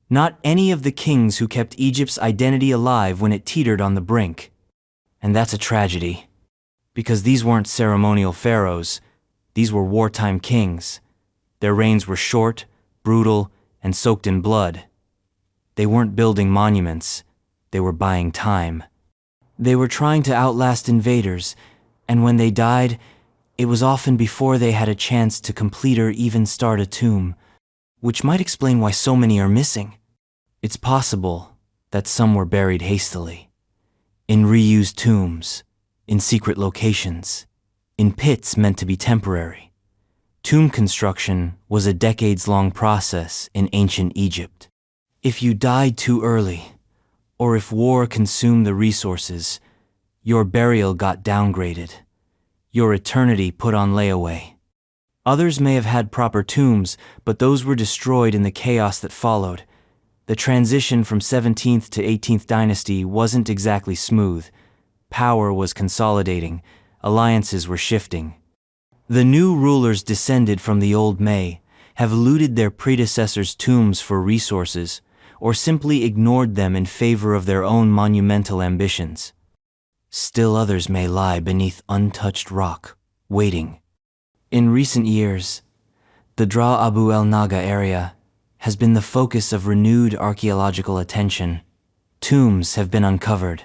not any of the kings who kept Egypt's identity alive when it teetered on the brink. And that's a tragedy. Because these weren't ceremonial pharaohs, these were wartime kings. Their reigns were short, brutal, and soaked in blood. They weren't building monuments, they were buying time. They were trying to outlast invaders, and when they died, it was often before they had a chance to complete or even start a tomb, which might explain why so many are missing. It's possible that some were buried hastily, in reused tombs, in secret locations, in pits meant to be temporary. Tomb construction was a decades-long process in ancient Egypt. If you died too early, or if war consumed the resources, your burial got downgraded, your eternity put on layaway. Others may have had proper tombs, but those were destroyed in the chaos that followed. The transition from 17th to 18th dynasty wasn't exactly smooth. Power was consolidating, alliances were shifting. The new rulers descended from the old May have looted their predecessors' tombs for resources, or simply ignored them in favor of their own monumental ambitions. Still others may lie beneath untouched rock, waiting. In recent years, the Dra Abu el-Naga area has been the focus of renewed archaeological attention. Tombs have been uncovered,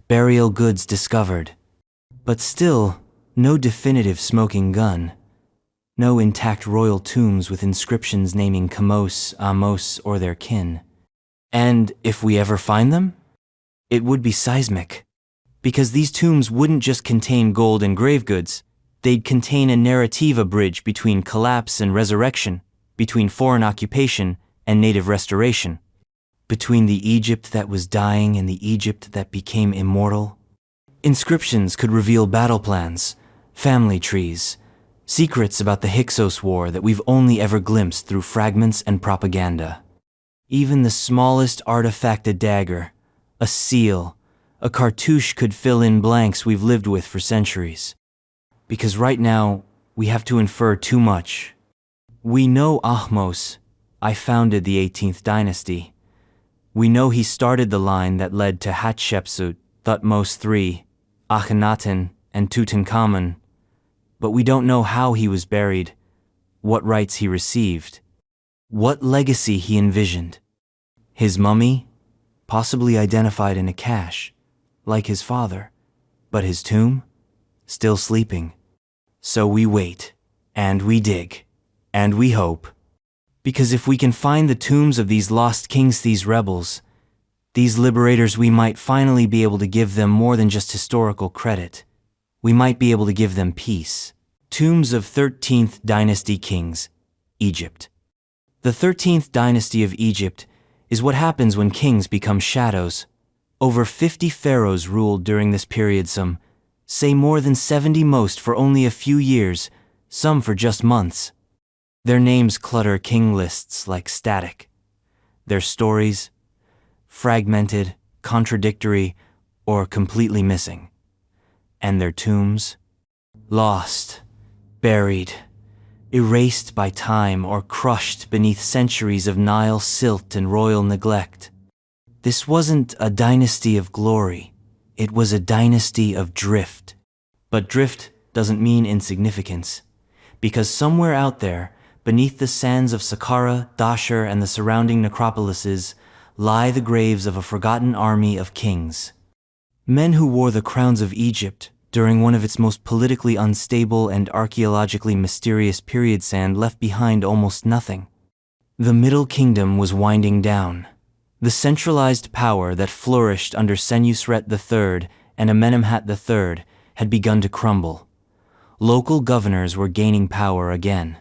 burial goods discovered, but still no definitive smoking gun, no intact royal tombs with inscriptions naming Thutmose, Amos, or their kin. And if we ever find them, it would be seismic, because these tombs wouldn't just contain gold and grave goods, they'd contain a narrativa bridge between collapse and resurrection, between foreign occupation and native restoration, between the Egypt that was dying and the Egypt that became immortal. Inscriptions could reveal battle plans, family trees, Secrets about the Hyksos War that we've only ever glimpsed through fragments and propaganda. Even the smallest artifact, a dagger, a seal, a cartouche could fill in blanks we've lived with for centuries. Because right now, we have to infer too much. We know Thutmose I founded the 18th dynasty. We know he started the line that led to Hatshepsut, Thutmose III, Akhenaten, and Tutankhamun. But we don't know how he was buried, what rites he received, what legacy he envisioned. His mummy, possibly identified in a cache, like his father, but his tomb, still sleeping. So we wait, and we dig, and we hope. Because if we can find the tombs of these lost kings, these rebels, these liberators, we might finally be able to give them more than just historical credit. We might be able to give them peace. Tombs of 13th Dynasty Kings, Egypt. The 13th Dynasty of Egypt is what happens when kings become shadows. Over 50 pharaohs ruled during this period, some say more than 70 most for only a few years, some for just months. Their names clutter king lists like static. Their stories, fragmented, contradictory, or completely missing. And their tombs, lost, buried, erased by time or crushed beneath centuries of Nile silt and royal neglect. This wasn't a dynasty of glory, it was a dynasty of drift. But drift doesn't mean insignificance, because somewhere out there, beneath the sands of Saqqara, Dashur, and the surrounding necropolises, lie the graves of a forgotten army of kings. Men who wore the crowns of Egypt during one of its most politically unstable and archaeologically mysterious periods, and left behind almost nothing. The Middle Kingdom was winding down. The centralized power that flourished under Senusret III and Amenemhat III had begun to crumble. Local governors were gaining power again.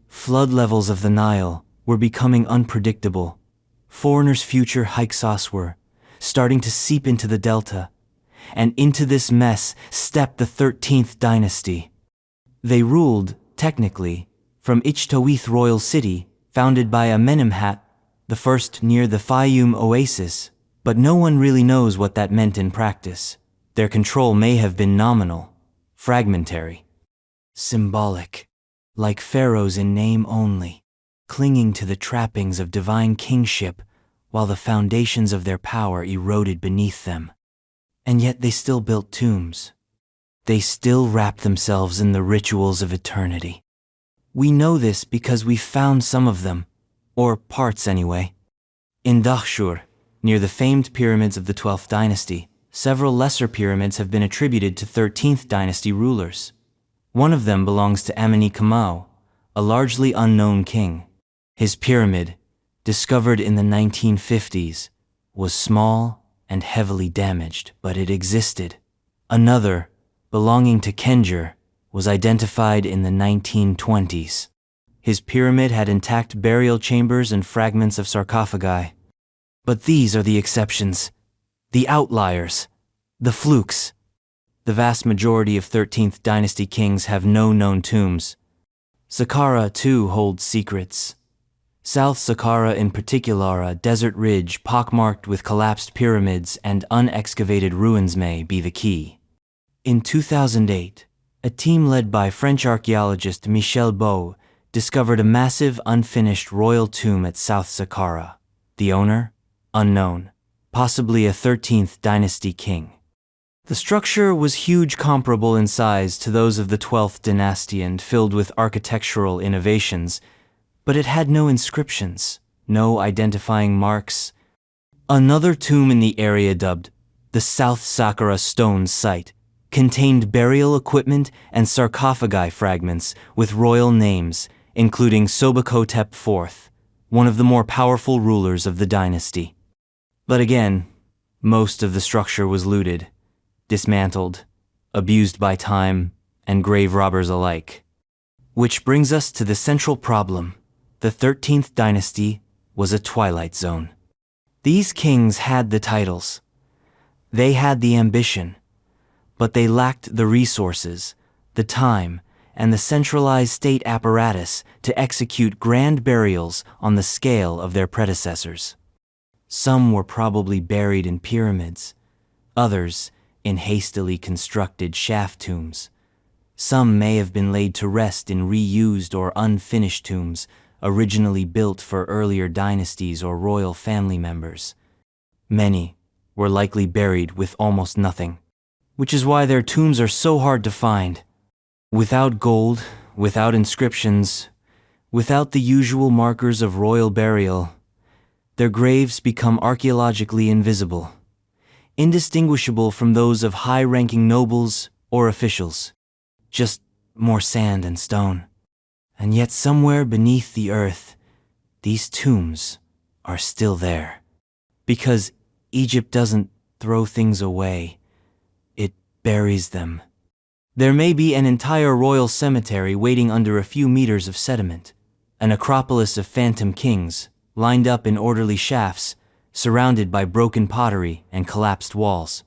Flood levels of the Nile were becoming unpredictable. Foreigners' future Hyksos were starting to seep into the delta. And into this mess stepped the 13th dynasty. They ruled, technically, from Ichtawith royal city, founded by Amenemhat, the first near the Fayum oasis, but no one really knows what that meant in practice. Their control may have been nominal, fragmentary, symbolic, like pharaohs in name only, clinging to the trappings of divine kingship while the foundations of their power eroded beneath them. And yet they still built tombs. They still wrapped themselves in the rituals of eternity. We know this because we found some of them, or parts anyway. In Dahshur, near the famed pyramids of the 12th dynasty, several lesser pyramids have been attributed to 13th dynasty rulers. One of them belongs to Amenhotep I, a largely unknown king. His pyramid, discovered in the 1950s, was small and heavily damaged, but it existed. Another, belonging to Kenjer, was identified in the 1920s. His pyramid had intact burial chambers and fragments of sarcophagi. But these are the exceptions, the outliers, the flukes. The vast majority of 13th dynasty kings have no known tombs. Saqqara, too, holds secrets. South Saqqara in particular, a desert ridge pockmarked with collapsed pyramids and unexcavated ruins, may be the key. In 2008, a team led by French archaeologist Michel Beau discovered a massive unfinished royal tomb at South Saqqara. The owner? Unknown, possibly a 13th dynasty king. The structure was huge, comparable in size to those of the 12th dynasty and filled with architectural innovations, but it had no inscriptions, no identifying marks. Another tomb in the area, dubbed the South Saqqara Stone Site, contained burial equipment and sarcophagi fragments with royal names, including Sobekotep IV, one of the more powerful rulers of the dynasty. But again, most of the structure was looted, dismantled, abused by time and grave robbers alike. Which brings us to the central problem. The 13th dynasty was a twilight zone. These kings had the titles. They had the ambition, but they lacked the resources, the time, and the centralized state apparatus to execute grand burials on the scale of their predecessors. Some were probably buried in pyramids, others in hastily constructed shaft tombs. Some may have been laid to rest in reused or unfinished tombs, originally built for earlier dynasties or royal family members. Many were likely buried with almost nothing, which is why their tombs are so hard to find. Without gold, without inscriptions, without the usual markers of royal burial, their graves become archaeologically invisible, indistinguishable from those of high-ranking nobles or officials. Just more sand and stone. And yet somewhere beneath the earth, these tombs are still there. Because Egypt doesn't throw things away, it buries them. There may be an entire royal cemetery waiting under a few meters of sediment, an acropolis of phantom kings, lined up in orderly shafts, surrounded by broken pottery and collapsed walls.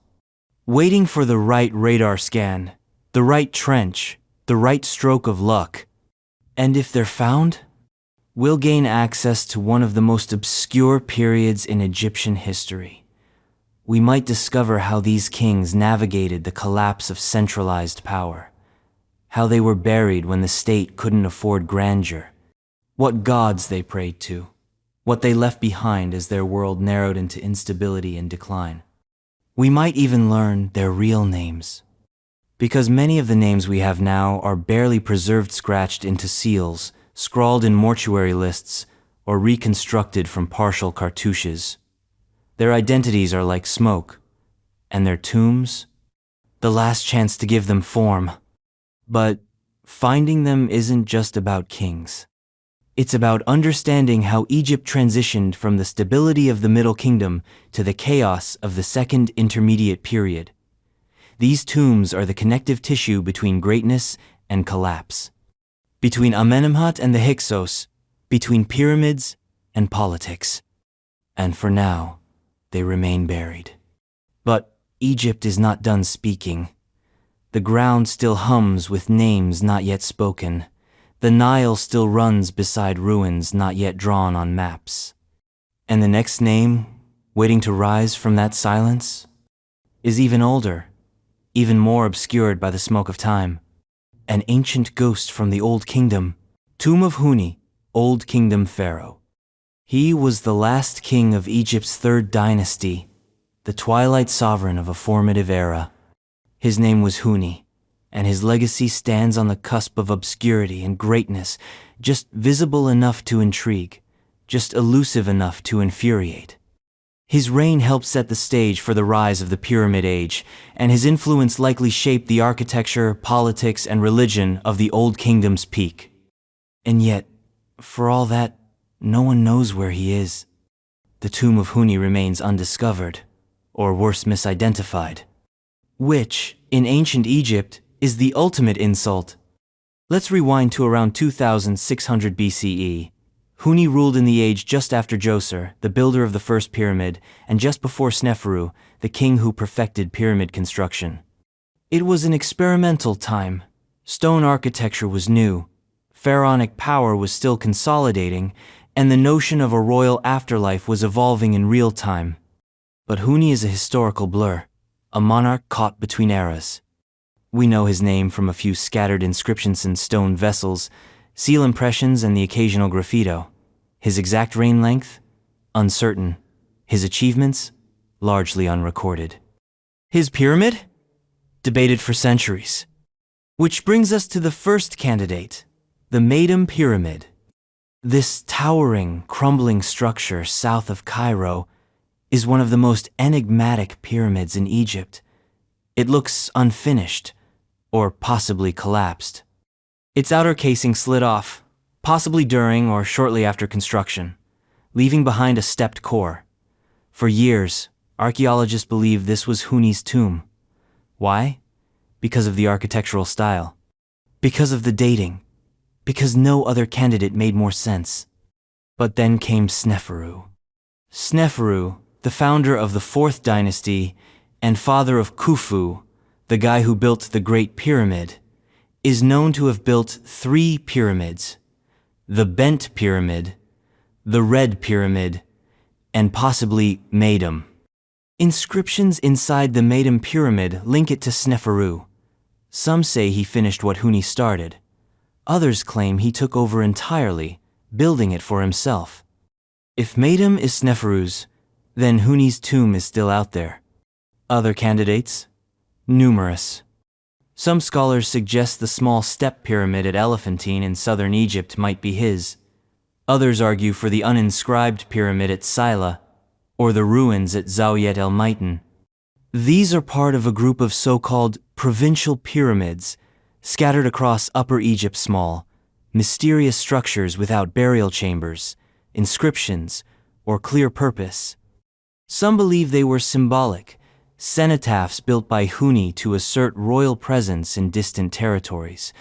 Waiting for the right radar scan, the right trench, the right stroke of luck. And if they're found, we'll gain access to one of the most obscure periods in Egyptian history. We might discover how these kings navigated the collapse of centralized power, how they were buried when the state couldn't afford grandeur, what gods they prayed to, what they left behind as their world narrowed into instability and decline. We might even learn their real names, because many of the names we have now are barely preserved, scratched into seals, scrawled in mortuary lists, or reconstructed from partial cartouches. Their identities are like smoke, and their tombs, the last chance to give them form. But finding them isn't just about kings. It's about understanding how Egypt transitioned from the stability of the Middle Kingdom to the chaos of the Second Intermediate Period. These tombs are the connective tissue between greatness and collapse, between Amenemhat and the Hyksos, between pyramids and politics. And for now, they remain buried. But Egypt is not done speaking. The ground still hums with names not yet spoken. The Nile still runs beside ruins not yet drawn on maps. And the next name, waiting to rise from that silence, is even older, even more obscured by the smoke of time. An ancient ghost from the Old Kingdom, Tomb of Huni, Old Kingdom Pharaoh. He was the last king of Egypt's third dynasty, the twilight sovereign of a formative era. His name was Huni, and his legacy stands on the cusp of obscurity and greatness, just visible enough to intrigue, just elusive enough to infuriate. His reign helped set the stage for the rise of the Pyramid Age, and his influence likely shaped the architecture, politics, and religion of the Old Kingdom's peak. And yet, for all that, no one knows where he is. The tomb of Huni remains undiscovered, or worse, misidentified. Which, in ancient Egypt, is the ultimate insult. Let's rewind to around 2600 BCE. Huni ruled in the age just after Djoser, the builder of the first pyramid, and just before Sneferu, the king who perfected pyramid construction. It was an experimental time. Stone architecture was new, pharaonic power was still consolidating, and the notion of a royal afterlife was evolving in real time. But Huni is a historical blur, a monarch caught between eras. We know his name from a few scattered inscriptions in stone vessels, seal impressions, and the occasional graffito. His exact reign length? Uncertain. His achievements? Largely unrecorded. His pyramid? Debated for centuries. Which brings us to the first candidate, the Meidum Pyramid. This towering, crumbling structure south of Cairo is one of the most enigmatic pyramids in Egypt. It looks unfinished, or possibly collapsed. Its outer casing slid off, possibly during or shortly after construction, leaving behind a stepped core. For years, archaeologists believed this was Huni's tomb. Why? Because of the architectural style. Because of the dating. Because no other candidate made more sense. But then came Sneferu. Sneferu, the founder of the Fourth Dynasty and father of Khufu, the guy who built the Great Pyramid, is known to have built 3 pyramids: the Bent Pyramid, the Red Pyramid, and possibly Medum. Inscriptions inside the Medum Pyramid link it to Sneferu. Some say he finished what Huni started. Others claim he took over entirely, building it for himself. If Medum is Sneferu's, then Huni's tomb is still out there. Other candidates? Numerous. Some scholars suggest the small step pyramid at Elephantine in southern Egypt might be his. Others argue for the uninscribed pyramid at Sila, or the ruins at Zawiet el-Maitan. These are part of a group of so-called provincial pyramids scattered across Upper Egypt's small, mysterious structures without burial chambers, inscriptions, or clear purpose. Some believe they were symbolic, cenotaphs built by Huni to assert royal presence in distant territories.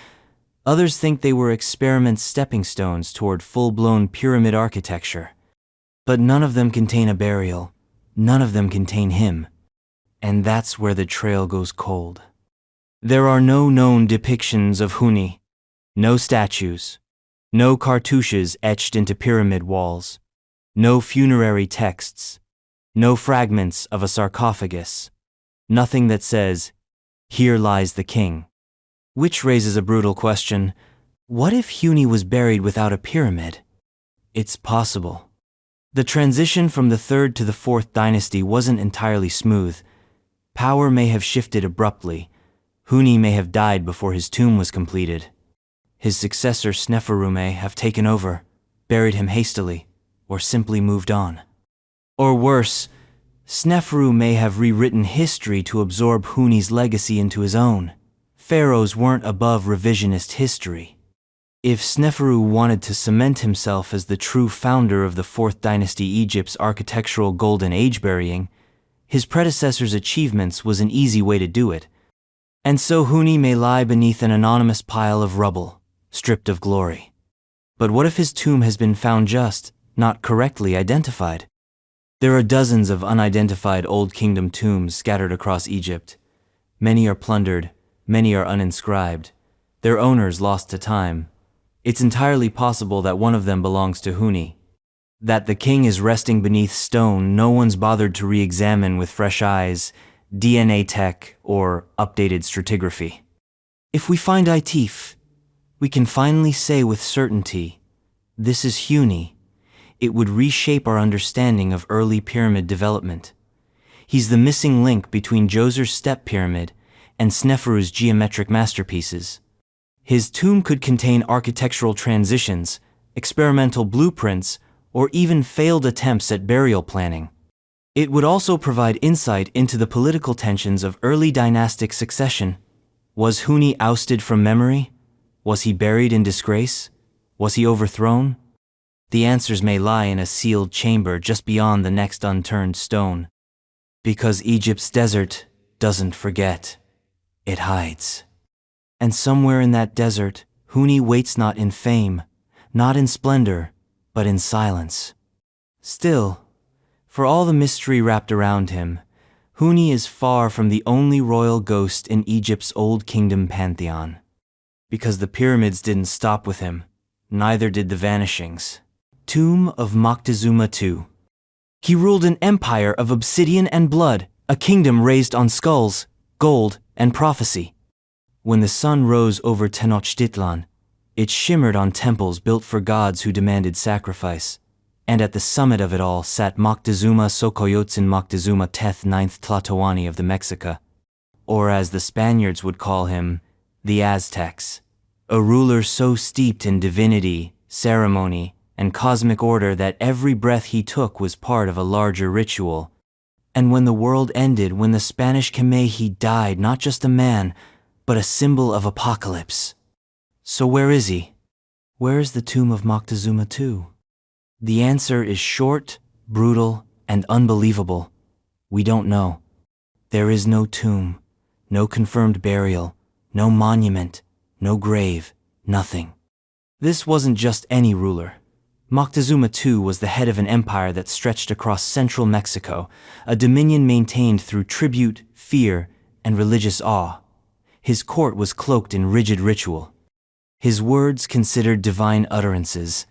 Others think they were experiment stepping stones toward full-blown pyramid architecture. But none of them contain a burial, none of them contain him. And that's where the trail goes cold. There are no known depictions of Huni, no statues, no cartouches etched into pyramid walls, no funerary texts, no fragments of a sarcophagus, nothing that says, "Here lies the king." Which raises a brutal question: what if Huni was buried without a pyramid? It's possible. The transition from the 3rd to the 4th dynasty wasn't entirely smooth. Power may have shifted abruptly. Huni may have died before his tomb was completed. His successor Sneferu may have taken over, buried him hastily, or simply moved on. Or worse, Sneferu may have rewritten history to absorb Huni's legacy into his own. Pharaohs weren't above revisionist history. If Sneferu wanted to cement himself as the true founder of the 4th dynasty Egypt's architectural golden age burying, his predecessor's achievements was an easy way to do it. And so Huni may lie beneath an anonymous pile of rubble, stripped of glory. But what if his tomb has been found just, not correctly identified? There are dozens of unidentified Old Kingdom tombs scattered across Egypt. Many are plundered, many are uninscribed, their owners lost to time. It's entirely possible that one of them belongs to Huni. That the king is resting beneath stone no one's bothered to re-examine with fresh eyes, DNA tech, or updated stratigraphy. If we find Itif, we can finally say with certainty, this is Huni. It would reshape our understanding of early pyramid development. He's the missing link between Djoser's step pyramid and Sneferu's geometric masterpieces. His tomb could contain architectural transitions, experimental blueprints, or even failed attempts at burial planning. It would also provide insight into the political tensions of early dynastic succession. Was Huni ousted from memory? Was he buried in disgrace? Was he overthrown? The answers may lie in a sealed chamber just beyond the next unturned stone. Because Egypt's desert doesn't forget, it hides. And somewhere in that desert, Huni waits not in fame, not in splendor, but in silence. Still, for all the mystery wrapped around him, Huni is far from the only royal ghost in Egypt's Old Kingdom pantheon. Because the pyramids didn't stop with him, neither did the vanishings. Tomb of Moctezuma II. He ruled an empire of obsidian and blood, a kingdom raised on skulls, gold, and prophecy. When the sun rose over Tenochtitlan, it shimmered on temples built for gods who demanded sacrifice. And at the summit of it all sat Moctezuma Xocoyotzin Moctezuma IX Tlatoani of the Mexica, or as the Spaniards would call him, the Aztecs, a ruler so steeped in divinity, ceremony, and cosmic order that every breath he took was part of a larger ritual. And when the world ended, when the Spanish came, he died not just a man, but a symbol of apocalypse. So where is he? Where is the tomb of Moctezuma II? The answer is short, brutal, and unbelievable. We don't know. There is no tomb, no confirmed burial, no monument, no grave, nothing. This wasn't just any ruler. Moctezuma II was the head of an empire that stretched across central Mexico, a dominion maintained through tribute, fear, and religious awe. His court was cloaked in rigid ritual. His words considered divine utterances.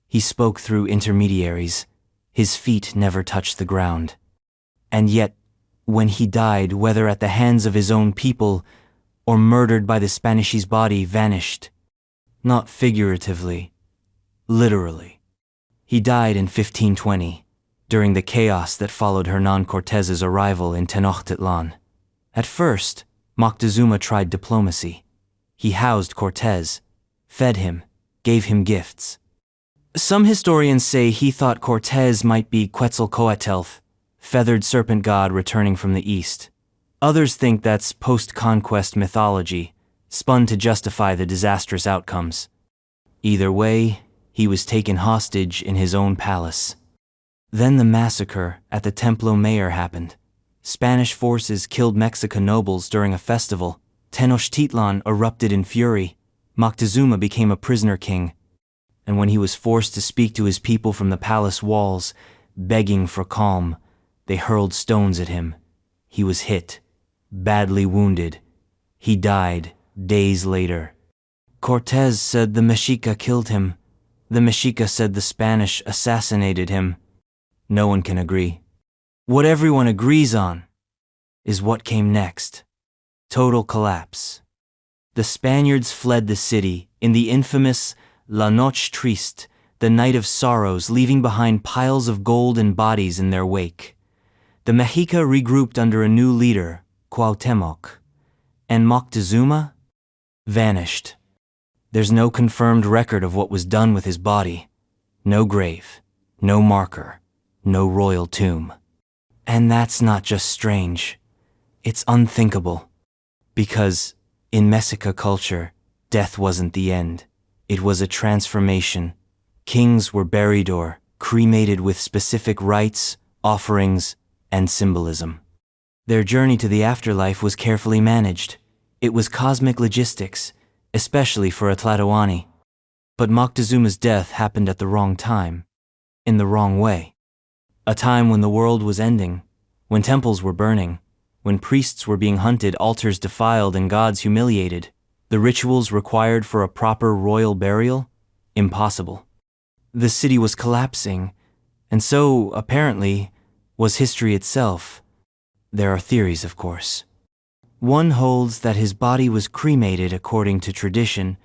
He spoke through intermediaries. His feet never touched the ground. And yet, when he died, whether at the hands of his own people or murdered by the Spanish, body vanished. Not figuratively, literally. He died in 1520, during the chaos that followed Hernan Cortez's arrival in Tenochtitlan. At first, Moctezuma tried diplomacy. He housed Cortez, fed him, gave him gifts. Some historians say he thought Cortez might be Quetzalcoatl, feathered serpent god returning from the east. Others think that's post-conquest mythology, spun to justify the disastrous outcomes. Either way, he was taken hostage in his own palace. Then the massacre at the Templo Mayor happened. Spanish forces killed Mexican nobles during a festival. Tenochtitlan erupted in fury. Moctezuma became a prisoner king. And when he was forced to speak to his people from the palace walls, begging for calm, they hurled stones at him. He was hit, badly wounded. He died days later. Cortez said the Mexica killed him. The Mexica said the Spanish assassinated him. No one can agree. What everyone agrees on is what came next. Total collapse. The Spaniards fled the city in the infamous La Noche Triste, the night of sorrows, leaving behind piles of gold and bodies in their wake. The Mexica regrouped under a new leader, Cuauhtémoc, and Moctezuma vanished. There's no confirmed record of what was done with his body. No grave, no marker, no royal tomb. And that's not just strange. It's unthinkable. Because in Mexica culture, death wasn't the end. It was a transformation. Kings were buried or cremated with specific rites, offerings, and symbolism. Their journey to the afterlife was carefully managed. It was cosmic logistics, especially for Tlatoani. But Moctezuma's death happened at the wrong time, in the wrong way. A time when the world was ending, when temples were burning, when priests were being hunted, altars defiled, and gods humiliated. The rituals required for a proper royal burial? Impossible. The city was collapsing, and so, apparently, was history itself. There are theories, of course. One holds that his body was cremated according to tradition,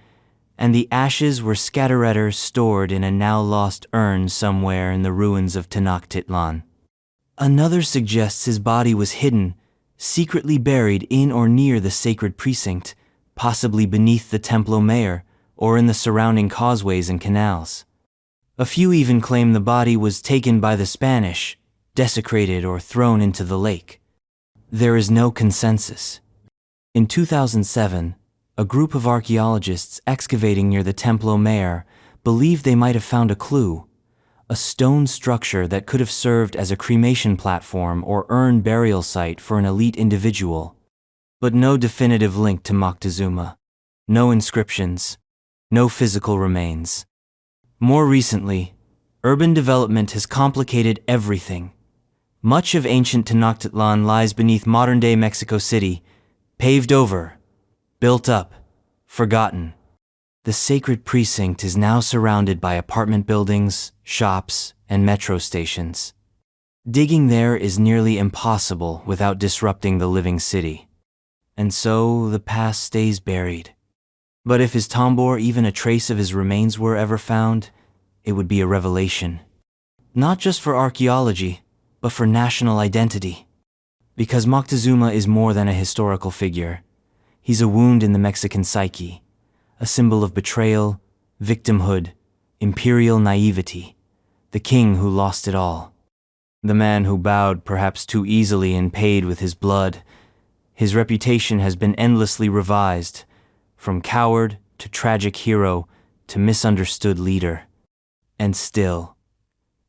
and the ashes were scattered or stored in a now-lost urn somewhere in the ruins of Tenochtitlan. Another suggests his body was hidden, secretly buried in or near the sacred precinct, possibly beneath the Templo Mayor or in the surrounding causeways and canals. A few even claim the body was taken by the Spanish, desecrated or thrown into the lake. There is no consensus. In 2007, a group of archaeologists excavating near the Templo Mayor believed they might have found a clue, a stone structure that could have served as a cremation platform or urn burial site for an elite individual. But no definitive link to Moctezuma. No inscriptions. No physical remains. More recently, urban development has complicated everything. Much of ancient Tenochtitlan lies beneath modern-day Mexico City, paved over, built up, forgotten. The sacred precinct is now surrounded by apartment buildings, shops, and metro stations. Digging there is nearly impossible without disrupting the living city. And so the past stays buried. But if his tomb or even a trace of his remains were ever found, it would be a revelation. Not just for archaeology, but for national identity. Because Moctezuma is more than a historical figure. He's a wound in the Mexican psyche, a symbol of betrayal, victimhood, imperial naivety, the king who lost it all. The man who bowed perhaps too easily and paid with his blood. His reputation has been endlessly revised, from coward to tragic hero to misunderstood leader. And still,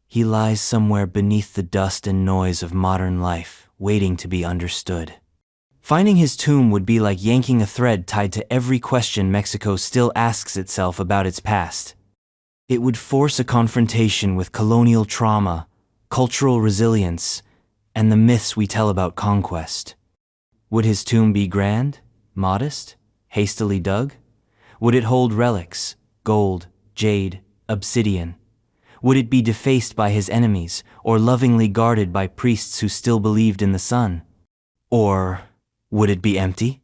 he lies somewhere beneath the dust and noise of modern life, waiting to be understood. Finding his tomb would be like yanking a thread tied to every question Mexico still asks itself about its past. It would force a confrontation with colonial trauma, cultural resilience, and the myths we tell about conquest. Would his tomb be grand? Modest? Hastily dug? Would it hold relics, gold, jade, obsidian? Would it be defaced by his enemies, or lovingly guarded by priests who still believed in the sun? Or would it be empty?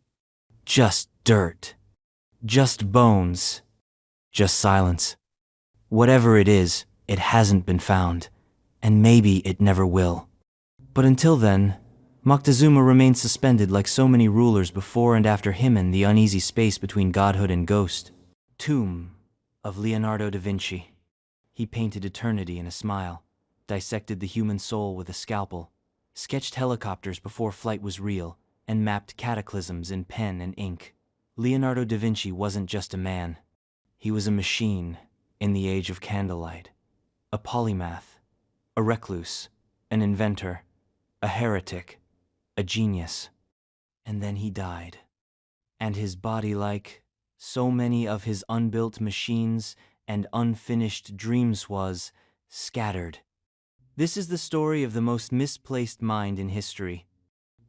Just dirt. Just bones. Just silence. Whatever it is, it hasn't been found, and maybe it never will. But until then, Moctezuma remained suspended like so many rulers before and after him in the uneasy space between godhood and ghost. Tomb of Leonardo da Vinci. He painted eternity in a smile, dissected the human soul with a scalpel, sketched helicopters before flight was real, and mapped cataclysms in pen and ink. Leonardo da Vinci wasn't just a man. He was a machine in the age of candlelight, a polymath, a recluse, an inventor, a heretic, a genius. And then he died. And his body, like so many of his unbuilt machines and unfinished dreams, was scattered. This is the story of the most misplaced mind in history.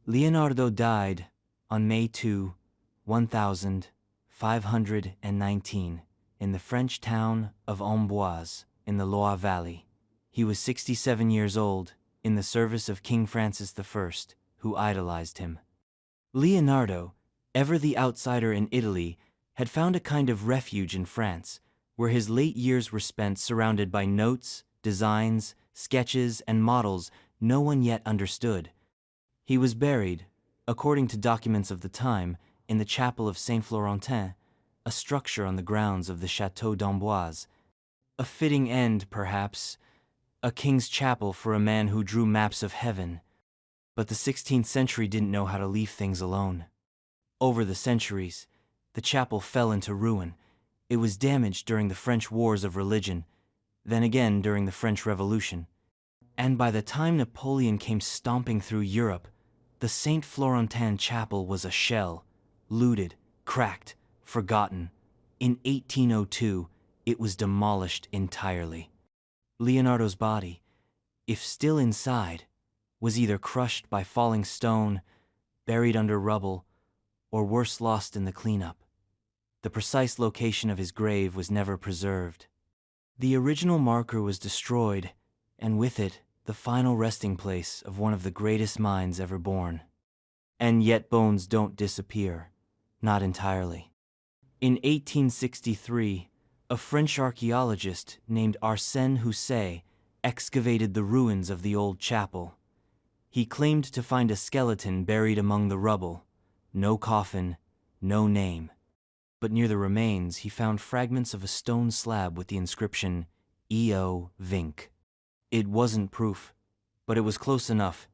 Leonardo died on May 2, 1519, in the French town of Amboise in the Loire Valley. He was 67 years old, in the service of King Francis I, who idolized him. Leonardo, ever the outsider in Italy, had found a kind of refuge in France, where his late years were spent surrounded by notes, designs, sketches, and models no one yet understood. He was buried, according to documents of the time, in the chapel of Saint Florentin, a structure on the grounds of the Château d'Amboise. A fitting end, perhaps, a king's chapel for a man who drew maps of heaven. But the 16th century didn't know how to leave things alone. Over the centuries, the chapel fell into ruin. It was damaged during the French Wars of Religion, then again during the French Revolution. And by the time Napoleon came stomping through Europe, the Saint Florentin chapel was a shell, looted, cracked, forgotten. In 1802, it was demolished entirely. Leonardo's body, if still inside, was either crushed by falling stone, buried under rubble, or worse, lost in the cleanup. The precise location of his grave was never preserved. The original marker was destroyed, and with it, the final resting place of one of the greatest minds ever born. And yet bones don't disappear, not entirely. In 1863, a French archaeologist named Arsène Houssaye excavated the ruins of the old chapel. He claimed to find a skeleton buried among the rubble. No coffin, no name. But near the remains, he found fragments of a stone slab with the inscription, E.O. Vinc. It wasn't proof, but it was close enough.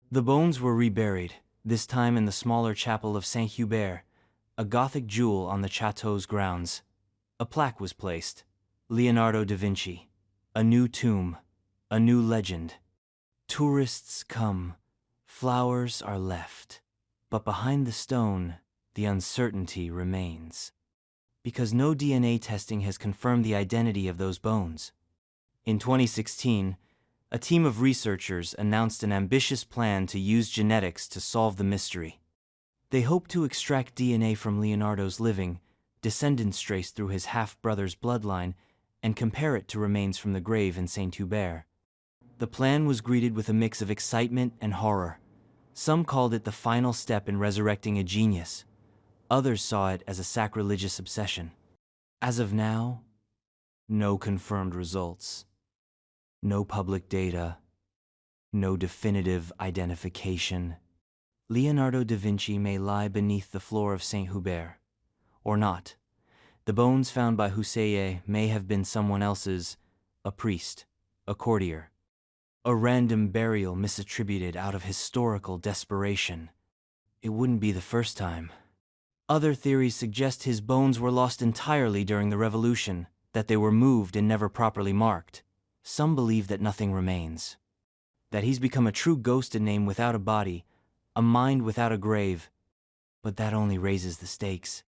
The bones were reburied, this time in the smaller chapel of Saint-Hubert, a Gothic jewel on the chateau's grounds. A plaque was placed. Leonardo da Vinci. A new tomb. A new legend. Tourists come. Flowers are left. But behind the stone, the uncertainty remains. Because no DNA testing has confirmed the identity of those bones. In 2016, a team of researchers announced an ambitious plan to use genetics to solve the mystery. They hope to extract DNA from Leonardo's living, descendants traced through his half-brother's bloodline, and compare it to remains from the grave in Saint-Hubert. The plan was greeted with a mix of excitement and horror. Some called it the final step in resurrecting a genius. Others saw it as a sacrilegious obsession. As of now, no confirmed results. No public data. No definitive identification. Leonardo da Vinci may lie beneath the floor of Saint-Hubert. Or not. The bones found by Houssaye may have been someone else's, a priest, a courtier. A random burial misattributed out of historical desperation. It wouldn't be the first time. Other theories suggest his bones were lost entirely during the Revolution, that they were moved and never properly marked. Some believe that nothing remains. That he's become a true ghost, a name without a body, a mind without a grave. But that only raises the stakes.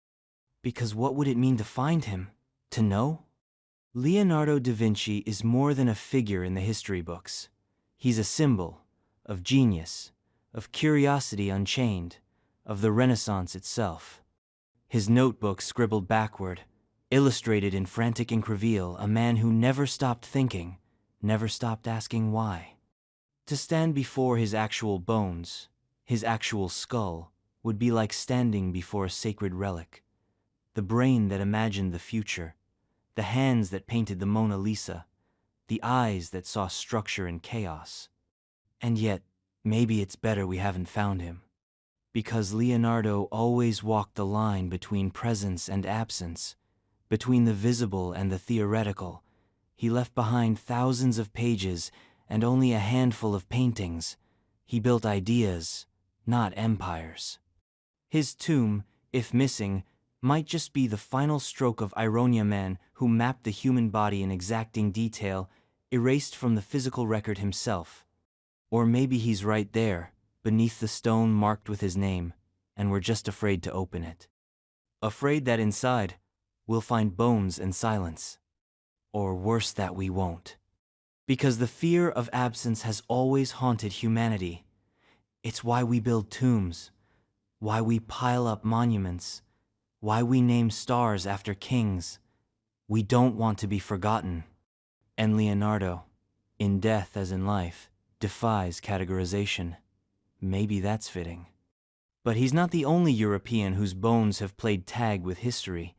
Because what would it mean to find him? To know? Leonardo da Vinci is more than a figure in the history books. He's a symbol of genius, of curiosity unchained, of the Renaissance itself. His notebook scribbled backward, illustrated in frantic ink reveal a man who never stopped thinking, never stopped asking why. To stand before his actual bones, his actual skull, would be like standing before a sacred relic. The brain that imagined the future, the hands that painted the Mona Lisa, the eyes that saw structure in chaos. And yet, maybe it's better we haven't found him. Because Leonardo always walked the line between presence and absence, between the visible and the theoretical. He left behind thousands of pages and only a handful of paintings. He built ideas, not empires. His tomb, if missing, might just be the final stroke of Ironia man who mapped the human body in exacting detail, erased from the physical record himself. Or maybe he's right there, beneath the stone marked with his name, and we're just afraid to open it. Afraid that inside, we'll find bones and silence. Or worse, that we won't. Because the fear of absence has always haunted humanity. It's why we build tombs, why we pile up monuments, why we name stars after kings. We don't want to be forgotten. And Leonardo, in death as in life, defies categorization. Maybe that's fitting. But he's not the only European whose bones have played tag with history.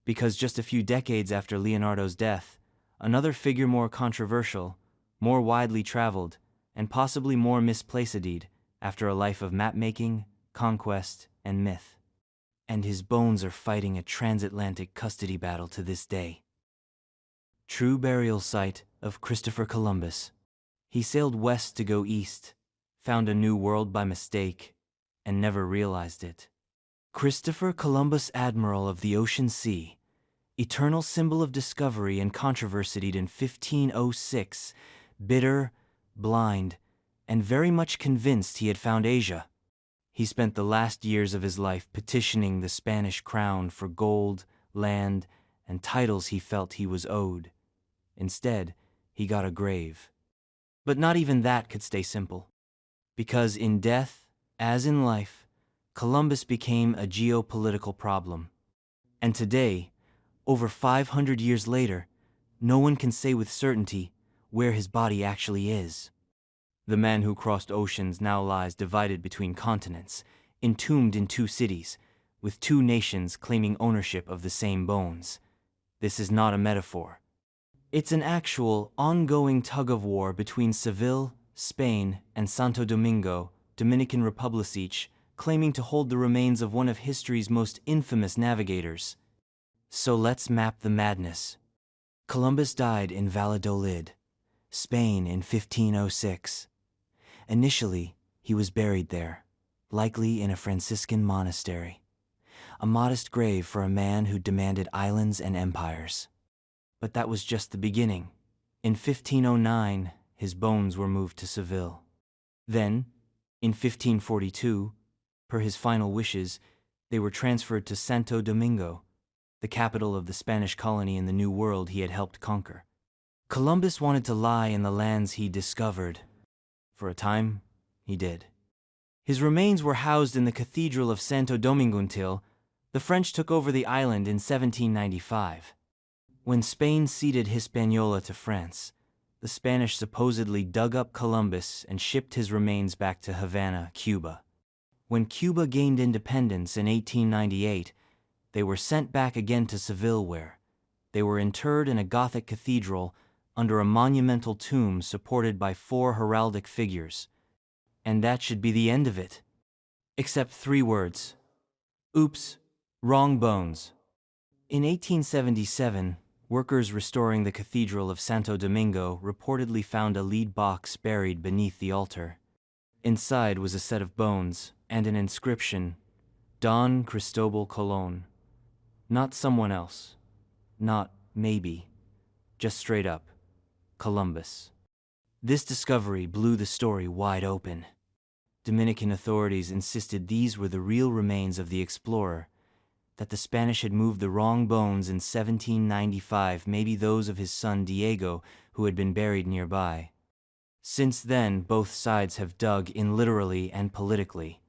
Because just a few decades after Leonardo's death, another figure more controversial, more widely traveled, and possibly more misplaced after a life of map-making, conquest, and myth. And his bones are fighting a transatlantic custody battle to this day. True burial site of Christopher Columbus. He sailed west to go east, found a new world by mistake, and never realized it. Christopher Columbus, Admiral of the Ocean Sea, eternal symbol of discovery and controversy in 1506, bitter, blind, and very much convinced he had found Asia. He spent the last years of his life petitioning the Spanish crown for gold, land, and titles he felt he was owed. Instead, he got a grave. But not even that could stay simple. Because in death, as in life, Columbus became a geopolitical problem. And today, over 500 years later, no one can say with certainty where his body actually is. The man who crossed oceans now lies divided between continents, entombed in two cities, with two nations claiming ownership of the same bones. This is not a metaphor. It's an actual, ongoing tug-of-war between Seville, Spain, and Santo Domingo, Dominican Republic, each claiming to hold the remains of one of history's most infamous navigators. So let's map the madness. Columbus died in Valladolid, Spain in 1506. Initially, he was buried there, likely in a Franciscan monastery. A modest grave for a man who demanded islands and empires. But that was just the beginning. In 1509, his bones were moved to Seville. Then, in 1542, per his final wishes, they were transferred to Santo Domingo, the capital of the Spanish colony in the New World he had helped conquer. Columbus wanted to lie in the lands he discovered. For a time, he did. His remains were housed in the Cathedral of Santo Domingo until the French took over the island in 1795. When Spain ceded Hispaniola to France, the Spanish supposedly dug up Columbus and shipped his remains back to Havana, Cuba. When Cuba gained independence in 1898, they were sent back again to Seville where they were interred in a Gothic cathedral under a monumental tomb supported by 4 heraldic figures. And that should be the end of it. Except 3 words. Oops, wrong bones. In 1877, workers restoring the Cathedral of Santo Domingo reportedly found a lead box buried beneath the altar. Inside was a set of bones and an inscription, Don Cristobal Colon. Not someone else. Not maybe. Just straight up, Columbus. This discovery blew the story wide open. Dominican authorities insisted these were the real remains of the explorer, that the Spanish had moved the wrong bones in 1795, maybe those of his son Diego, who had been buried nearby. Since then, both sides have dug in literally and politically.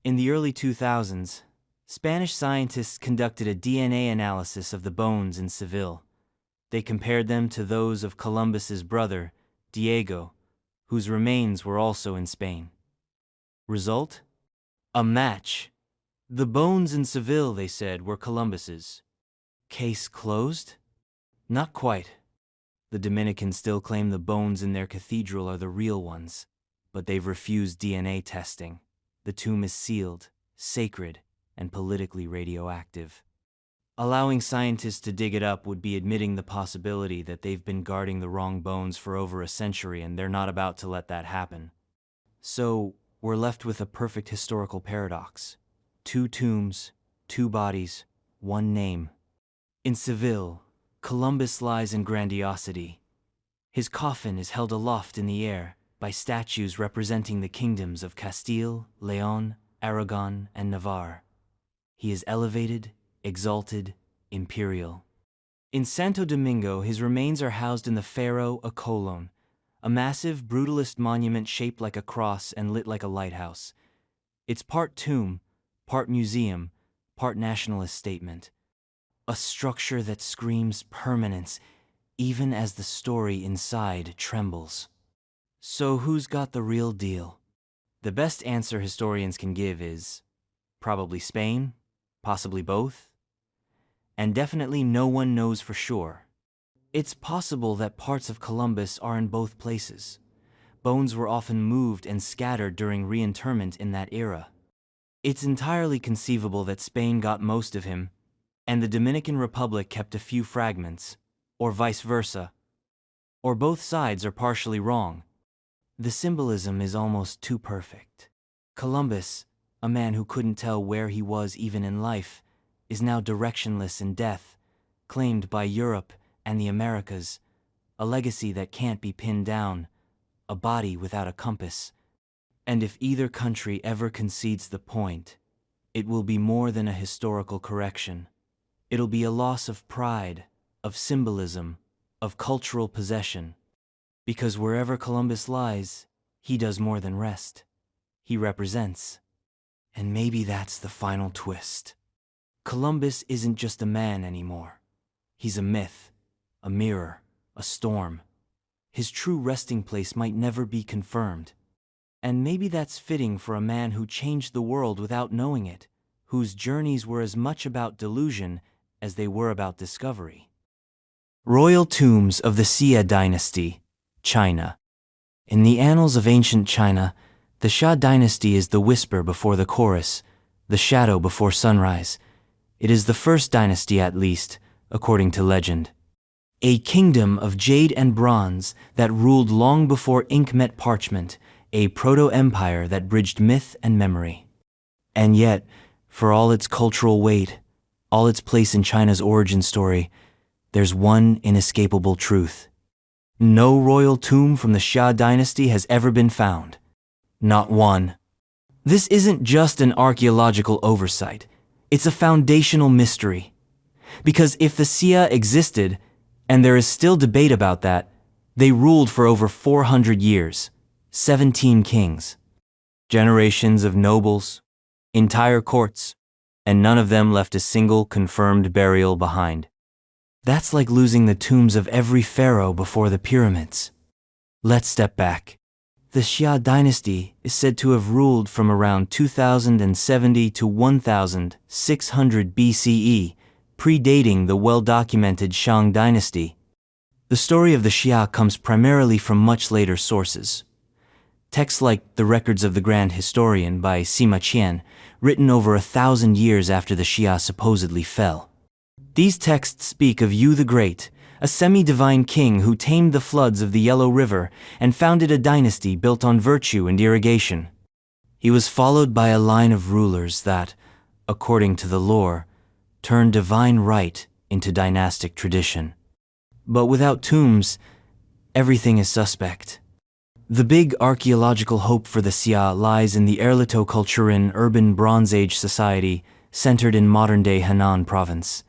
In the early 2000s, Spanish scientists conducted a DNA analysis of the bones in Seville. They compared them to those of Columbus's brother, Diego, whose remains were also in Spain. Result? A match. The bones in Seville, they said, were Columbus's. Case closed? Not quite. The Dominicans still claim the bones in their cathedral are the real ones, but they've refused DNA testing. The tomb is sealed, sacred, and politically radioactive. Allowing scientists to dig it up would be admitting the possibility that they've been guarding the wrong bones for over a century and they're not about to let that happen. So, we're left with a perfect historical paradox. 2 tombs, 2 bodies, 1 name. In Seville, Columbus lies in grandiosity. His coffin is held aloft in the air by statues representing the kingdoms of Castile, Leon, Aragon, and Navarre. He is elevated, exalted, imperial. In Santo Domingo, his remains are housed in the Faro a Colón, a massive, brutalist monument shaped like a cross and lit like a lighthouse. It's part tomb, part museum, part nationalist statement. A structure that screams permanence, even as the story inside trembles. So who's got the real deal? The best answer historians can give is probably Spain, possibly both, and definitely no one knows for sure. It's possible that parts of Columbus are in both places. Bones were often moved and scattered during reinterment in that era. It's entirely conceivable that Spain got most of him, and the Dominican Republic kept a few fragments, or vice versa. Or both sides are partially wrong. The symbolism is almost too perfect. Columbus, a man who couldn't tell where he was even in life, is now directionless in death, claimed by Europe and the Americas, a legacy that can't be pinned down, a body without a compass. And if either country ever concedes the point, it will be more than a historical correction. It'll be a loss of pride, of symbolism, of cultural possession. Because wherever Columbus lies, he does more than rest. He represents. And maybe that's the final twist. Columbus isn't just a man anymore. He's a myth, a mirror, a storm. His true resting place might never be confirmed. And maybe that's fitting for a man who changed the world without knowing it, whose journeys were as much about delusion as they were about discovery. Royal tombs of the Xia Dynasty, China. In the annals of ancient China, the Xia Dynasty is the whisper before the chorus, the shadow before sunrise. It is the first dynasty, at least, according to legend. A kingdom of jade and bronze that ruled long before ink met parchment, a proto-empire that bridged myth and memory. And yet, for all its cultural weight, all its place in China's origin story, there's one inescapable truth. No royal tomb from the Xia Dynasty has ever been found. Not one. This isn't just an archaeological oversight. It's a foundational mystery. Because if the Xia existed, and there is still debate about that, they ruled for over 400 years, 17 kings, generations of nobles, entire courts, and none of them left a single confirmed burial behind. That's like losing the tombs of every pharaoh before the pyramids. Let's step back. The Xia Dynasty is said to have ruled from around 2070 to 1600 BCE, predating the well-documented Shang Dynasty. The story of the Xia comes primarily from much later sources. Texts like the Records of the Grand Historian by Sima Qian, written over 1,000 years after the Xia supposedly fell. These texts speak of Yu the Great, a semi-divine king who tamed the floods of the Yellow River and founded a dynasty built on virtue and irrigation. He was followed by a line of rulers that, according to the lore, turned divine right into dynastic tradition. But without tombs, everything is suspect. The big archaeological hope for the Xia lies in the Erlito-Culturan urban Bronze Age society centered in modern-day Henan province.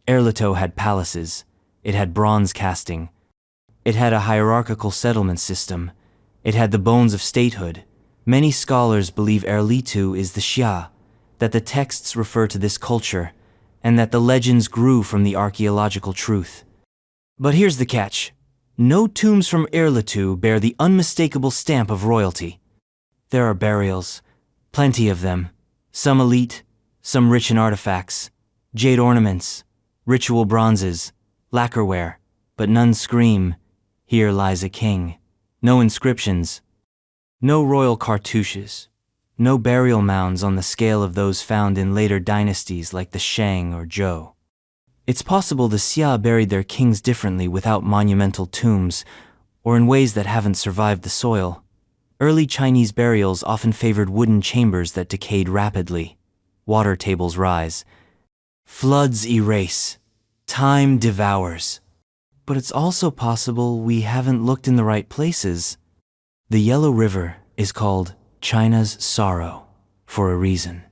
Erlito had palaces, it had bronze casting, it had a hierarchical settlement system, it had the bones of statehood, Many scholars believe Erlitu is the Xia, that the texts refer to this culture, and that the legends grew from the archaeological truth. But here's the catch. No tombs from Erlitu bear the unmistakable stamp of royalty. There are burials, plenty of them, some elite, some rich in artifacts, jade ornaments, ritual bronzes, lacquerware, but none scream, "Here lies a king." No inscriptions, no royal cartouches, no burial mounds on the scale of those found in later dynasties like the Shang or Zhou. It's possible the Xia buried their kings differently without monumental tombs, or in ways that haven't survived the soil. Early Chinese burials often favored wooden chambers that decayed rapidly. Water tables rise. Floods erase. Time devours. But it's also possible we haven't looked in the right places. The Yellow River is called China's sorrow for a reason.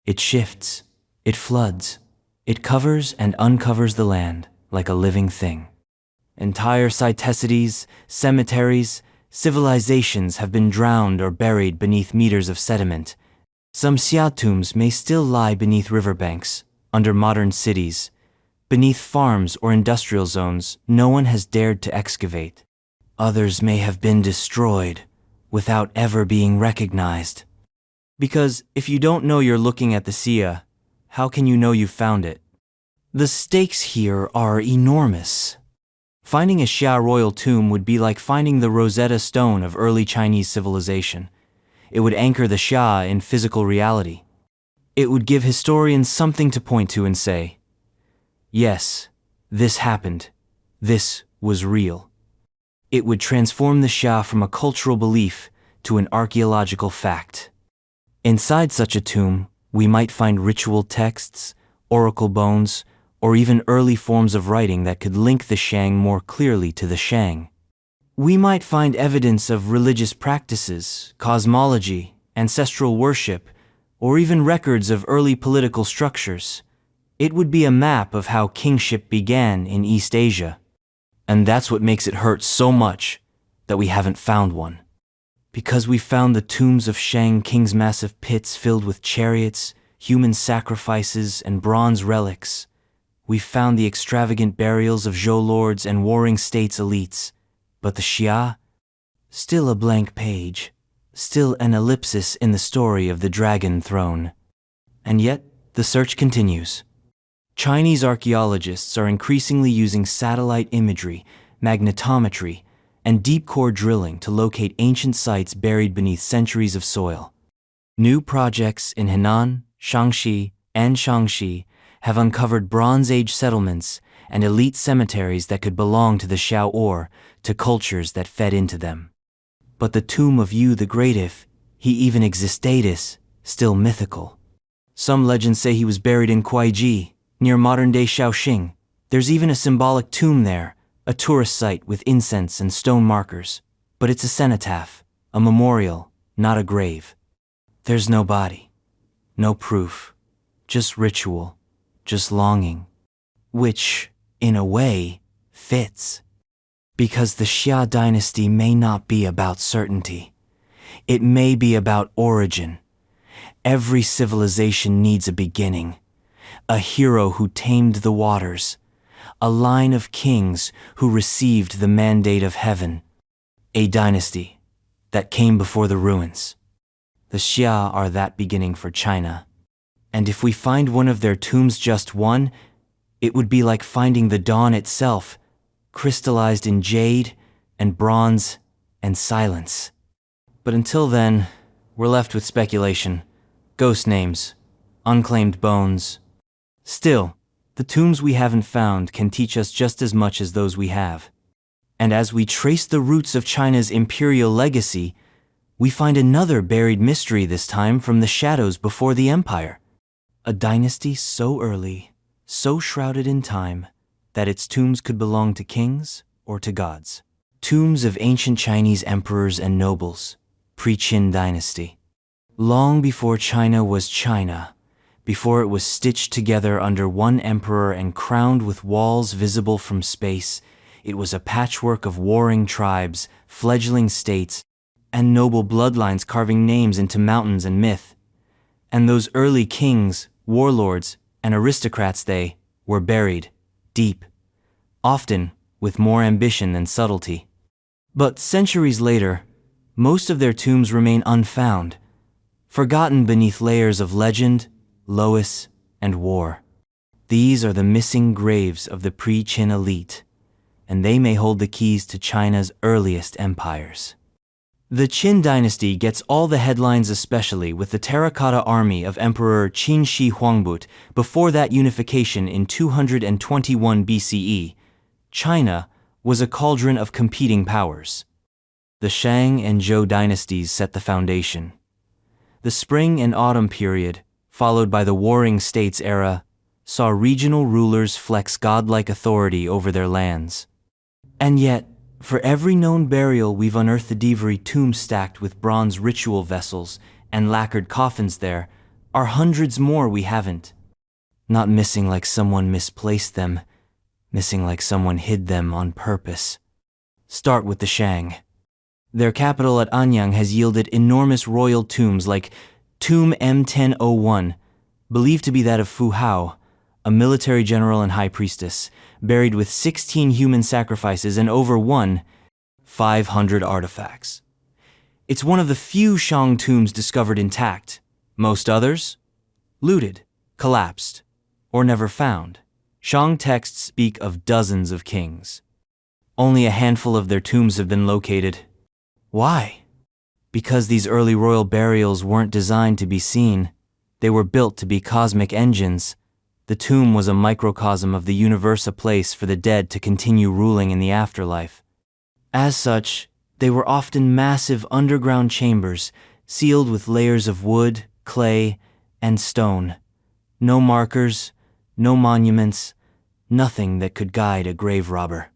It shifts, it floods, it covers and uncovers the land like a living thing. Entire cyticities, cemeteries, civilizations have been drowned or buried beneath meters of sediment. Some Xia tombs may still lie beneath riverbanks, under modern cities, beneath farms or industrial zones no one has dared to excavate. Others may have been destroyed without ever being recognized. Because if you don't know you're looking at the Xia, how can you know you found it? The stakes here are enormous. Finding a Xia royal tomb would be like finding the Rosetta Stone of early Chinese civilization. It would anchor the Xia in physical reality. It would give historians something to point to and say, yes, this happened. This was real. It would transform the Xia from a cultural belief to an archaeological fact. Inside such a tomb, we might find ritual texts, oracle bones, or even early forms of writing that could link the Shang more clearly to the Shang. We might find evidence of religious practices, cosmology, ancestral worship, or even records of early political structures. It would be a map of how kingship began in East Asia. And that's what makes it hurt so much that we haven't found one. Because we found the tombs of Shang kings' massive pits filled with chariots, human sacrifices, and bronze relics. We found the extravagant burials of Zhou lords and warring states elites. But the Xia? Still a blank page. Still an ellipsis in the story of the dragon throne. And yet, the search continues. Chinese archaeologists are increasingly using satellite imagery, magnetometry, and deep core drilling to locate ancient sites buried beneath centuries of soil. New projects in Henan, Shaanxi, and Shaanxi have uncovered Bronze Age settlements and elite cemeteries that could belong to the Xiao or to cultures that fed into them. But the tomb of Yu the Great, if he even existed, is still mythical. Some legends say he was buried in Kuaiji, near modern-day Shaoxing. There's even a symbolic tomb there, a tourist site with incense and stone markers. But it's a cenotaph, a memorial, not a grave. There's no body, no proof, just ritual, just longing. Which, in a way, fits. Because the Xia dynasty may not be about certainty. It may be about origin. Every civilization needs a beginning. A hero who tamed the waters, a line of kings who received the mandate of heaven, a dynasty that came before the ruins. The Xia are that beginning for China. And if we find one of their tombs, just one, it would be like finding the dawn itself, crystallized in jade and bronze and silence. But until then, we're left with speculation, ghost names, unclaimed bones. Still, the tombs we haven't found can teach us just as much as those we have. And as we trace the roots of China's imperial legacy, we find another buried mystery, this time from the shadows before the empire. A dynasty so early, so shrouded in time, that its tombs could belong to kings or to gods. Tombs of ancient Chinese emperors and nobles, pre-Qin dynasty. Long before China was China, before it was stitched together under one emperor and crowned with walls visible from space, it was a patchwork of warring tribes, fledgling states, and noble bloodlines carving names into mountains and myth. And those early kings, warlords, and aristocrats, they were buried deep, often with more ambition than subtlety. But centuries later, most of their tombs remain unfound, forgotten beneath layers of legend, loess, and war. These are the missing graves of the pre-Qin elite, and they may hold the keys to China's earliest empires. The Qin dynasty gets all the headlines, especially with the terracotta army of Emperor Qin Shi Huangdi. Before that unification in 221 BCE, China was a cauldron of competing powers. The Shang and Zhou dynasties set the foundation. The Spring and Autumn period, followed by the Warring States era, saw regional rulers flex godlike authority over their lands. And yet, for every known burial we've unearthed the Divari tombs stacked with bronze ritual vessels and lacquered coffins there are hundreds more we haven't. Not missing like someone misplaced them, missing like someone hid them on purpose. Start with the Shang. Their capital at Anyang has yielded enormous royal tombs like Tomb M1001, believed to be that of Fu Hao, a military general and high priestess, buried with 16 human sacrifices and over 500 artifacts. It's one of the few Shang tombs discovered intact. Most others? Looted, collapsed, or never found. Shang texts speak of dozens of kings. Only a handful of their tombs have been located. Why? Because these early royal burials weren't designed to be seen. They were built to be cosmic engines. The tomb was a microcosm of the universe, a place for the dead to continue ruling in the afterlife. As such, they were often massive underground chambers, sealed with layers of wood, clay, and stone. No markers, no monuments, nothing that could guide a grave robber.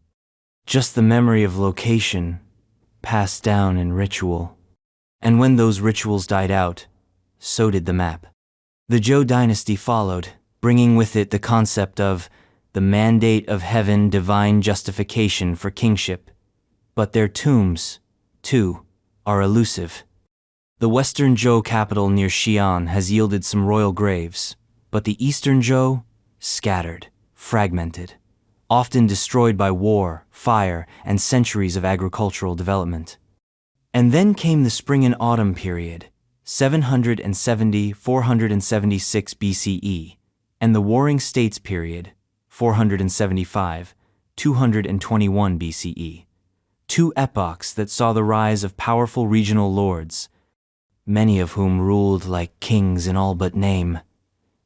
Just the memory of location, passed down in ritual. And when those rituals died out, so did the map. The Zhou dynasty followed, bringing with it the concept of the mandate of heaven, divine justification for kingship. But their tombs, too, are elusive. The western Zhou capital near Xi'an has yielded some royal graves, but the eastern Zhou, scattered, fragmented, often destroyed by war, fire, and centuries of agricultural development. And then came the Spring and Autumn period, 770–476 BCE, and the Warring States period, 475–221 BCE. Two epochs that saw the rise of powerful regional lords, many of whom ruled like kings in all but name.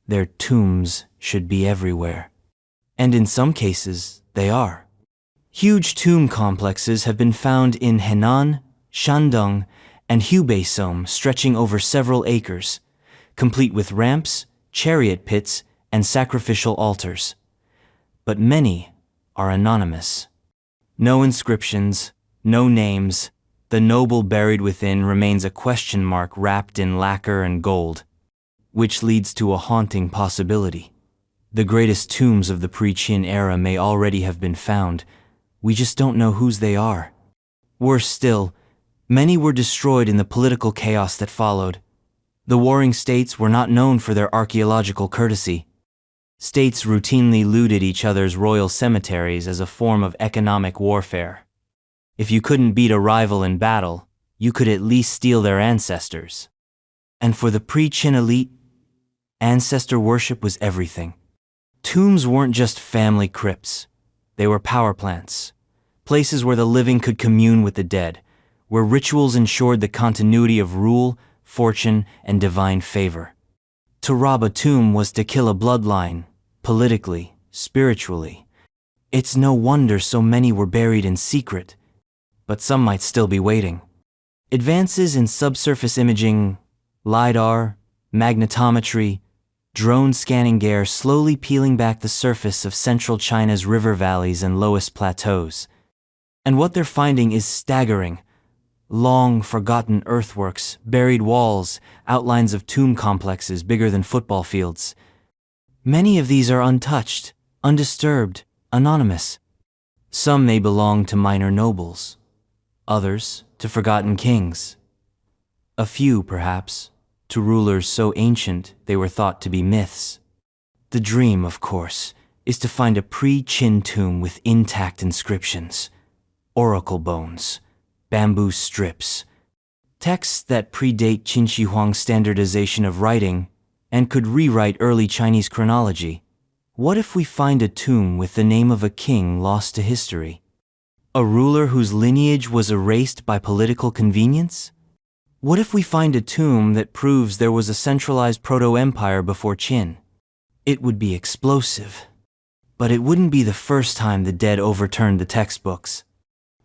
Their tombs should be everywhere. And in some cases, they are. Huge tomb complexes have been found in Henan, Shandong, and Hubei-som, stretching over several acres, complete with ramps, chariot pits, and sacrificial altars. But many are anonymous. No inscriptions, no names. The noble buried within remains a question mark wrapped in lacquer and gold, which leads to a haunting possibility. The greatest tombs of the pre-Qin era may already have been found. We just don't know whose they are. Worse still, many were destroyed in the political chaos that followed. The warring states were not known for their archaeological courtesy. States routinely looted each other's royal cemeteries as a form of economic warfare. If you couldn't beat a rival in battle, you could at least steal their ancestors. And for the pre-Qin elite, ancestor worship was everything. Tombs weren't just family crypts. They were power plants, places where the living could commune with the dead, where rituals ensured the continuity of rule, fortune, and divine favor. To rob a tomb was to kill a bloodline, politically, spiritually. It's no wonder so many were buried in secret, but some might still be waiting. Advances in subsurface imaging, LiDAR, magnetometry, drone scanning gear slowly peeling back the surface of central China's river valleys and lowest plateaus. And what they're finding is staggering. Long forgotten earthworks, buried walls, outlines of tomb complexes bigger than football fields. Many of these are untouched, undisturbed, anonymous. Some may belong to minor nobles, others to forgotten kings, A few, perhaps, to rulers so ancient they were thought to be myths. The dream, of course, is to find a pre-Qin tomb with intact inscriptions, oracle bones, bamboo strips, texts that predate Qin Shi Huang's standardization of writing and could rewrite early Chinese chronology. What if we find a tomb with the name of a king lost to history? A ruler whose lineage was erased by political convenience? What if we find a tomb that proves there was a centralized proto-empire before Qin? It would be explosive. But it wouldn't be the first time the dead overturned the textbooks.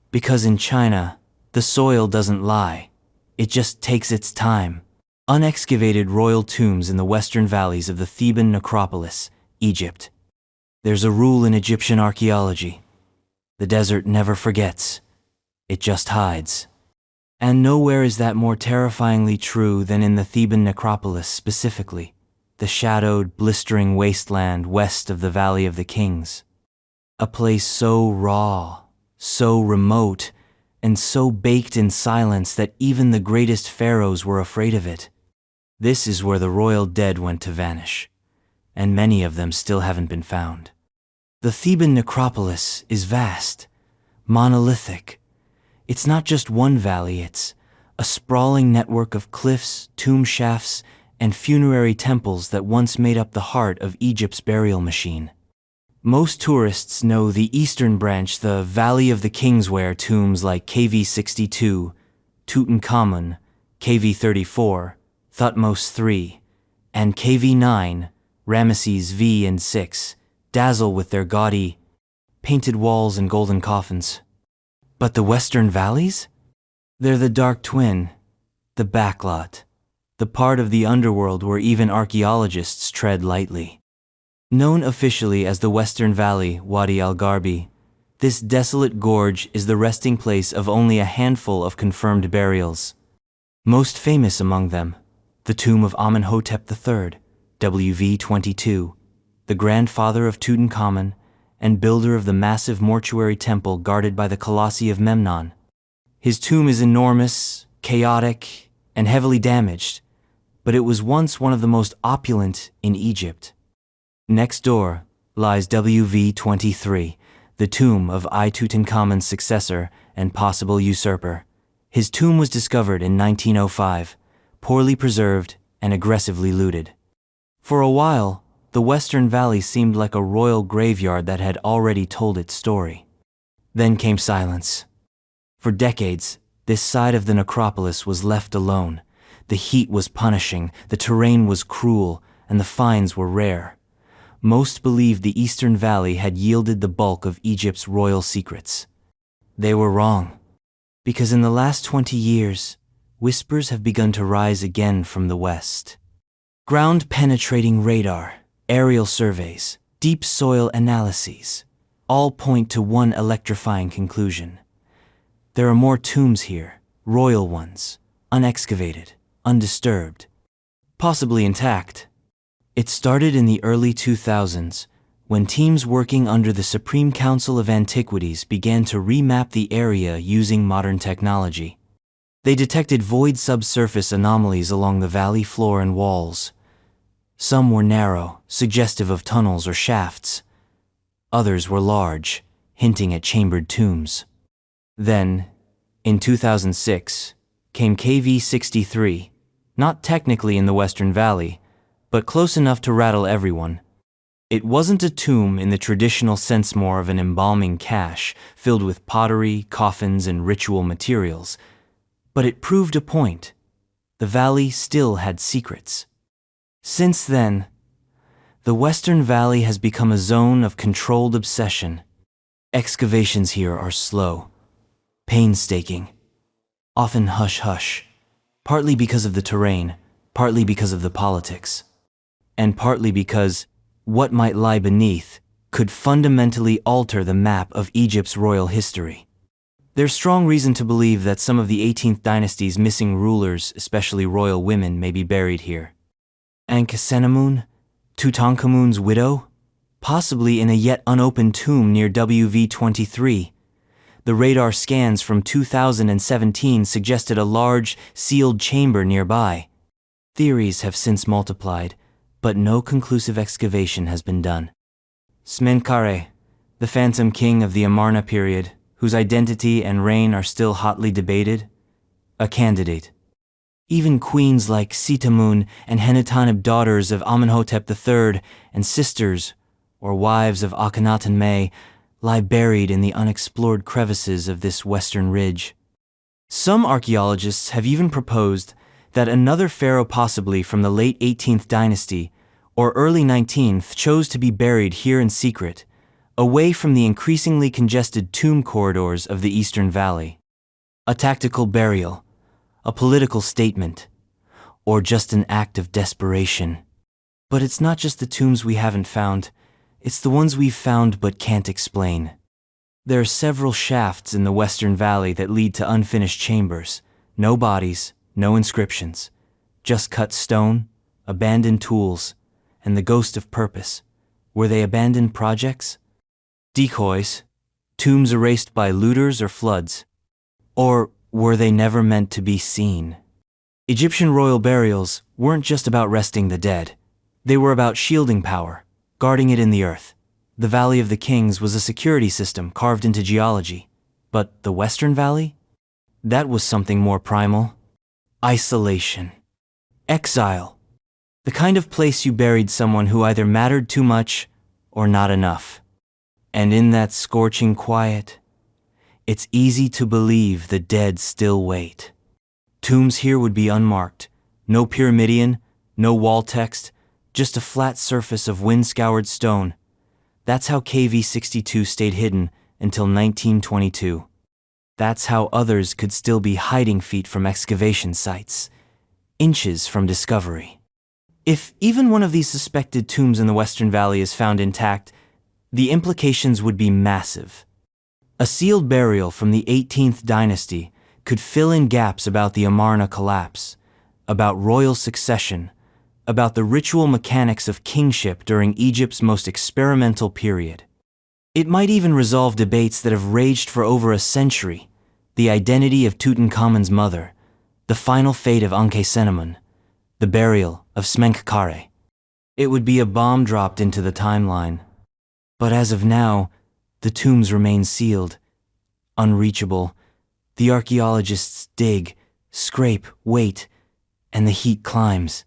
Because in China, the soil doesn't lie. It just takes its time. Unexcavated royal tombs in the western valleys of the Theban necropolis, Egypt. There's a rule in Egyptian archaeology. The desert never forgets. It just hides. And nowhere is that more terrifyingly true than in the Theban necropolis specifically, the shadowed, blistering wasteland west of the Valley of the Kings. A place so raw, so remote, and so baked in silence that even the greatest pharaohs were afraid of it. This is where the royal dead went to vanish, and many of them still haven't been found. The Theban necropolis is vast, monolithic. It's not just one valley, it's a sprawling network of cliffs, tomb shafts, and funerary temples that once made up the heart of Egypt's burial machine. Most tourists know the eastern branch, the Valley of the Kings, where tombs like KV62, Tutankhamun, KV34, Thutmose III, and KV9, Ramesses V and VI, dazzle with their gaudy, painted walls and golden coffins. But the western valleys? They're the dark twin, the backlot, the part of the underworld where even archaeologists tread lightly. Known officially as the Western Valley, Wadi al-Gharbi, this desolate gorge is the resting place of only a handful of confirmed burials. Most famous among them, the tomb of Amenhotep III, WV-22, the grandfather of Tutankhamun and builder of the massive mortuary temple guarded by the Colossi of Memnon. His tomb is enormous, chaotic, and heavily damaged, but it was once one of the most opulent in Egypt. Next door lies WV-23, the tomb of Tutankhamun's successor and possible usurper. His tomb was discovered in 1905, poorly preserved and aggressively looted. For a while, the Western Valley seemed like a royal graveyard that had already told its story. Then came silence. For decades, this side of the necropolis was left alone. The heat was punishing, the terrain was cruel, and the finds were rare. Most believed the Eastern Valley had yielded the bulk of Egypt's royal secrets. They were wrong, because in the last 20 years, whispers have begun to rise again from the West. Ground-penetrating radar, aerial surveys, deep soil analyses, all point to one electrifying conclusion. There are more tombs here, royal ones, unexcavated, undisturbed, possibly intact. It started in the early 2000s, when teams working under the Supreme Council of Antiquities began to remap the area using modern technology. They detected void subsurface anomalies along the valley floor and walls. Some were narrow, suggestive of tunnels or shafts. Others were large, hinting at chambered tombs. Then, in 2006, came KV63, not technically in the Western Valley, but close enough to rattle everyone. It wasn't a tomb in the traditional sense, more of an embalming cache filled with pottery, coffins, and ritual materials. But it proved a point. The valley still had secrets. Since then, the Western Valley has become a zone of controlled obsession. Excavations here are slow, painstaking, often hush-hush, partly because of the terrain, partly because of the politics, and partly because what might lie beneath could fundamentally alter the map of Egypt's royal history. There's strong reason to believe that some of the 18th dynasty's missing rulers, especially royal women, may be buried here. Ankhesenamun, Tutankhamun's widow, possibly in a yet unopened tomb near WV-23. the radar scans from 2017 suggested a large, sealed chamber nearby. Theories have since multiplied, but no conclusive excavation has been done. Smenkhare, the phantom king of the Amarna period, whose identity and reign are still hotly debated, a candidate. Even queens like Sitamun and Akhenaten, daughters of Amenhotep III, and sisters, or wives of Akhenaten I, lie buried in the unexplored crevices of this western ridge. Some archaeologists have even proposed that another pharaoh, possibly from the late 18th dynasty or early 19th, chose to be buried here in secret, away from the increasingly congested tomb corridors of the Eastern Valley. A tactical burial, a political statement, or just an act of desperation. But it's not just the tombs we haven't found, it's the ones we've found but can't explain. There are several shafts in the Western Valley that lead to unfinished chambers. No bodies, no inscriptions, just cut stone, abandoned tools, and the ghost of purpose. Were they abandoned projects? Decoys? Tombs erased by looters or floods? Or were they never meant to be seen? Egyptian royal burials weren't just about resting the dead. They were about shielding power, guarding it in the earth. The Valley of the Kings was a security system carved into geology. But the Western Valley? That was something more primal. Isolation. Exile. The kind of place you buried someone who either mattered too much or not enough. And in that scorching quiet, it's easy to believe the dead still wait. Tombs here would be unmarked. No pyramidion, no wall text, just a flat surface of wind-scoured stone. That's how KV-62 stayed hidden until 1922. That's how others could still be hiding feet from excavation sites, inches from discovery. If even one of these suspected tombs in the Western Valley is found intact, the implications would be massive. A sealed burial from the 18th dynasty could fill in gaps about the Amarna collapse, about royal succession, about the ritual mechanics of kingship during Egypt's most experimental period. It might even resolve debates that have raged for over a century: the identity of Tutankhamun's mother, the final fate of Ankhesenamun, the burial of Smenkhare. It would be a bomb dropped into the timeline. But as of now, the tombs remain sealed, unreachable. The archaeologists dig, scrape, wait, and the heat climbs.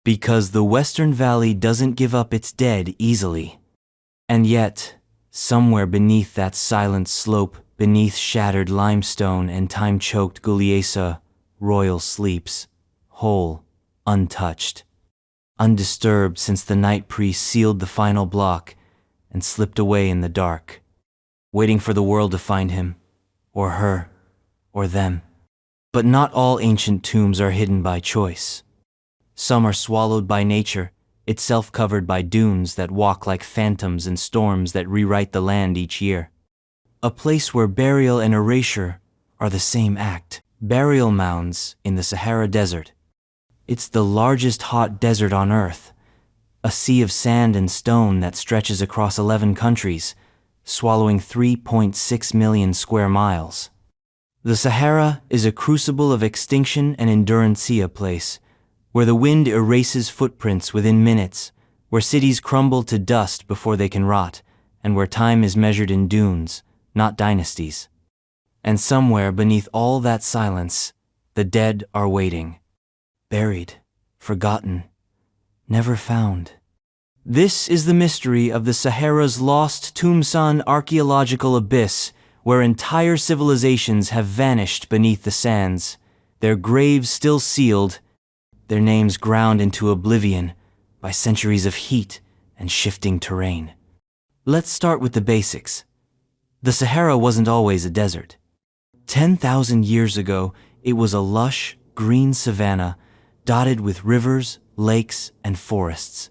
Because the Western Valley doesn't give up its dead easily. And yet, somewhere beneath that silent slope, beneath shattered limestone and time-choked Guliesa, royal sleeps, whole, untouched, undisturbed since the night priest sealed the final block and slipped away in the dark, waiting for the world to find him, or her, or them. But not all ancient tombs are hidden by choice. Some are swallowed by nature, itself covered by dunes that walk like phantoms and storms that rewrite the land each year. A place where burial and erasure are the same act. Burial mounds in the Sahara Desert. It's the largest hot desert on Earth, a sea of sand and stone that stretches across 11 countries, swallowing 3.6 million square miles. The Sahara is a crucible of extinction and endurancia place, where the wind erases footprints within minutes, where cities crumble to dust before they can rot, and where time is measured in dunes, not dynasties. And somewhere beneath all that silence, the dead are waiting. Buried, forgotten, never found. This is the mystery of the Sahara's lost Tumsan archaeological abyss, where entire civilizations have vanished beneath the sands, their graves still sealed, their names ground into oblivion by centuries of heat and shifting terrain. Let's start with the basics. The Sahara wasn't always a desert. 10,000 years ago, it was a lush, green savanna dotted with rivers, lakes, and forests.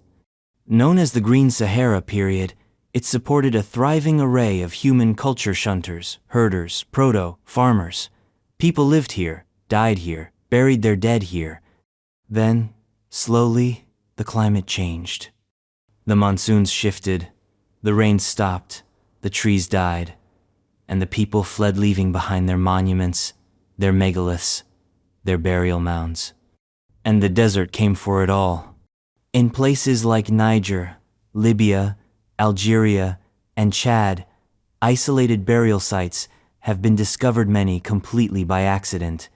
Known as the Green Sahara period, it supported a thriving array of human culture shunters, herders, proto-farmers. People lived here, died here, buried their dead here. Then, slowly, the climate changed. The monsoons shifted, the rain stopped, the trees died. and the people fled, leaving behind their monuments, their megaliths, their burial mounds. And the desert came for it all. In places like Niger, Libya, Algeria, and Chad, isolated burial sites have been discovered, many completely by accident.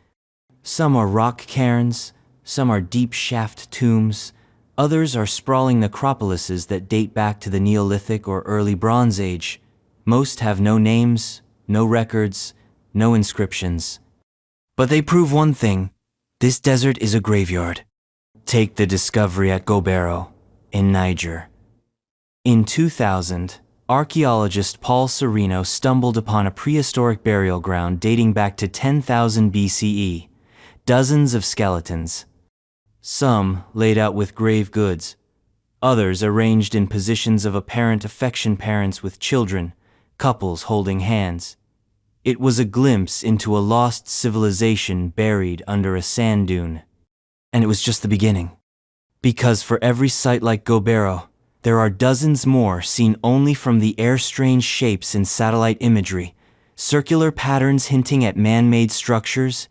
Some are rock cairns, some are deep shaft tombs, others are sprawling necropolises that date back to the Neolithic or early Bronze Age. Most have no names, no records, no inscriptions. But they prove one thing: this desert is a graveyard. Take the discovery at Gobero, in Niger. In 2000, archaeologist Paul Sereno stumbled upon a prehistoric burial ground dating back to 10,000 BCE. Dozens of skeletons. Some laid out with grave goods, others arranged in positions of apparent affection, parents with children, couples holding hands. It was a glimpse into a lost civilization buried under a sand dune. And it was just the beginning. Because for every site like Gobero, there are dozens more seen only from the air, strange shapes in satellite imagery, circular patterns hinting at man-made structures,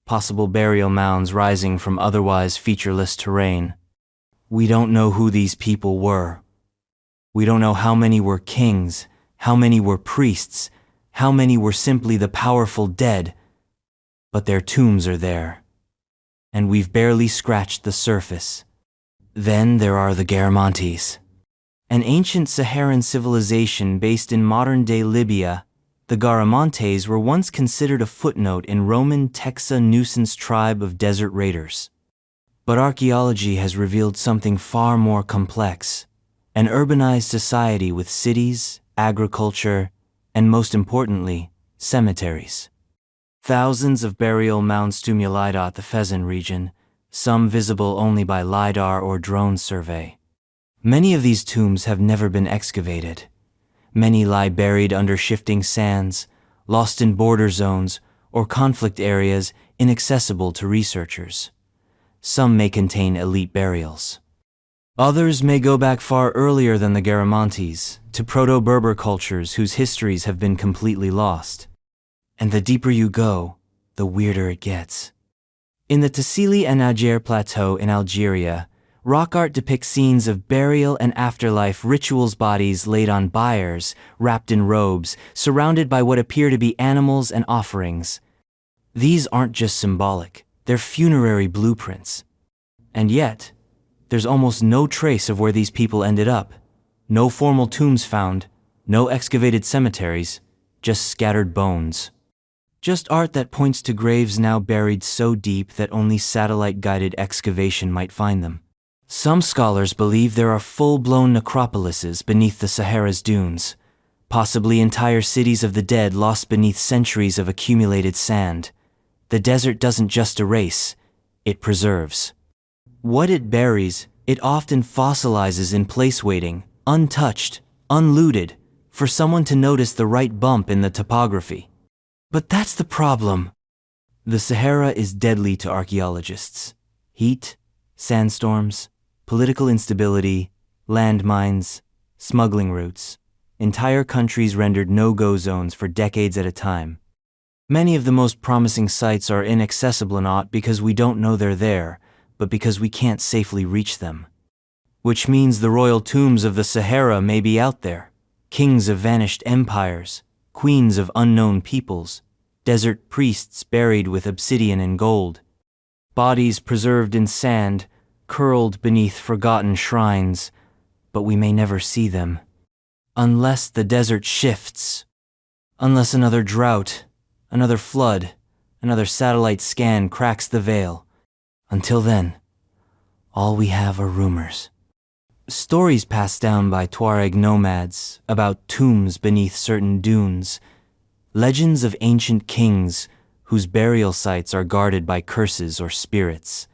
possible burial mounds rising from otherwise featureless terrain. We don't know who these people were. We don't know how many were kings, how many were priests, how many were simply the powerful dead. But their tombs are there, and we've barely scratched the surface. Then there are the Garamantes, an ancient Saharan civilization based in modern-day Libya. The Garamantes were once considered a footnote in Roman Texan nuisance tribe of desert raiders. But archaeology has revealed something far more complex: an urbanized society with cities, agriculture, and most importantly, cemeteries. Thousands of burial mounds tumuli dot the Fezzan region, some visible only by LiDAR or drone survey. Many of these tombs have never been excavated. Many lie buried under shifting sands, lost in border zones or conflict areas inaccessible to researchers. Some may contain elite burials. Others may go back far earlier than the Garamantes, to Proto-Berber cultures whose histories have been completely lost. And the deeper you go, the weirder it gets. In the Tassili and Ager Plateau in Algeria, rock art depicts scenes of burial and afterlife rituals, bodies laid on biers, wrapped in robes, surrounded by what appear to be animals and offerings. These aren't just symbolic, they're funerary blueprints. And yet, there's almost no trace of where these people ended up. No formal tombs found, no excavated cemeteries, just scattered bones. Just art that points to graves now buried so deep that only satellite-guided excavation might find them. Some scholars believe there are full-blown necropolises beneath the Sahara's dunes, possibly entire cities of the dead lost beneath centuries of accumulated sand. The desert doesn't just erase, it preserves. What it buries, it often fossilizes in place, waiting, untouched, unlooted, for someone to notice the right bump in the topography. But that's the problem. The Sahara is deadly to archaeologists. Heat, sandstorms, political instability, landmines, smuggling routes, entire countries rendered no-go zones for decades at a time. Many of the most promising sites are inaccessible, not because we don't know they're there, but because we can't safely reach them. Which means the royal tombs of the Sahara may be out there, kings of vanished empires, queens of unknown peoples, desert priests buried with obsidian and gold, bodies preserved in sand, curled beneath forgotten shrines, but we may never see them. Unless the desert shifts. Unless another drought, another flood, another satellite scan cracks the veil. Until then, all we have are rumors. Stories passed down by Tuareg nomads about tombs beneath certain dunes, legends of ancient kings whose burial sites are guarded by curses or spirits,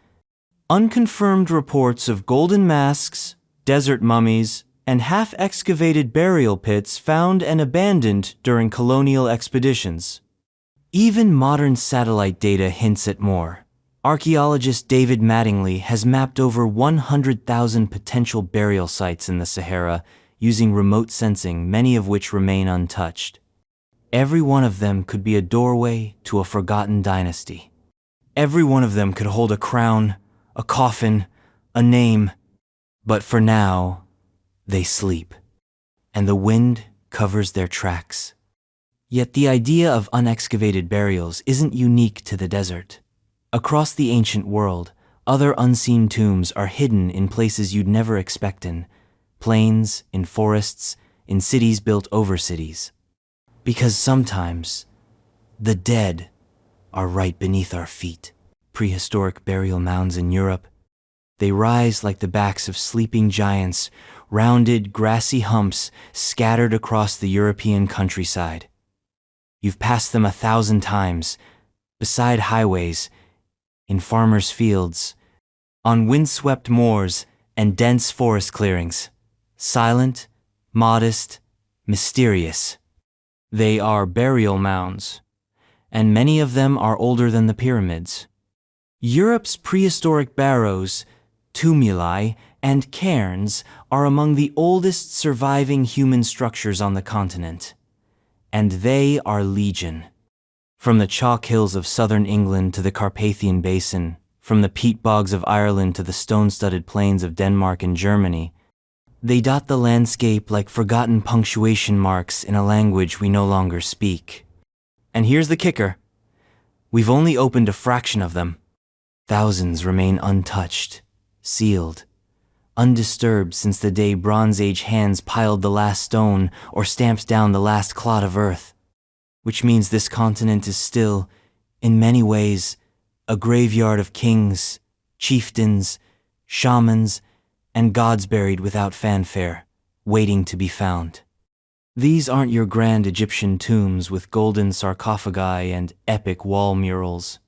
unconfirmed reports of golden masks, desert mummies, and half-excavated burial pits found and abandoned during colonial expeditions. Even modern satellite data hints at more. Archaeologist David Mattingly has mapped over 100,000 potential burial sites in the Sahara using remote sensing, many of which remain untouched. Every one of them could be a doorway to a forgotten dynasty. Every one of them could hold a crown, a coffin, a name. But for now, they sleep, and the wind covers their tracks. Yet the idea of unexcavated burials isn't unique to the desert. Across the ancient world, other unseen tombs are hidden in places you'd never expect in plains, in forests, in cities built over cities. Because sometimes, the dead are right beneath our feet. Prehistoric burial mounds in Europe, they rise like the backs of sleeping giants, rounded, grassy humps scattered across the European countryside. You've passed them 1,000 times, beside highways, in farmers' fields, on windswept moors and dense forest clearings. Silent, modest, mysterious. They are burial mounds, and many of them are older than the pyramids. Europe's prehistoric barrows, tumuli, and cairns are among the oldest surviving human structures on the continent. And they are legion. From the chalk hills of southern England to the Carpathian Basin, from the peat bogs of Ireland to the stone-studded plains of Denmark and Germany, they dot the landscape like forgotten punctuation marks in a language we no longer speak. And here's the kicker. We've only opened a fraction of them. Thousands remain untouched, sealed, undisturbed since the day Bronze Age hands piled the last stone or stamped down the last clod of earth. Which means this continent is still, in many ways, a graveyard of kings, chieftains, shamans, and gods buried without fanfare, waiting to be found. These aren't your grand Egyptian tombs with golden sarcophagi and epic wall murals.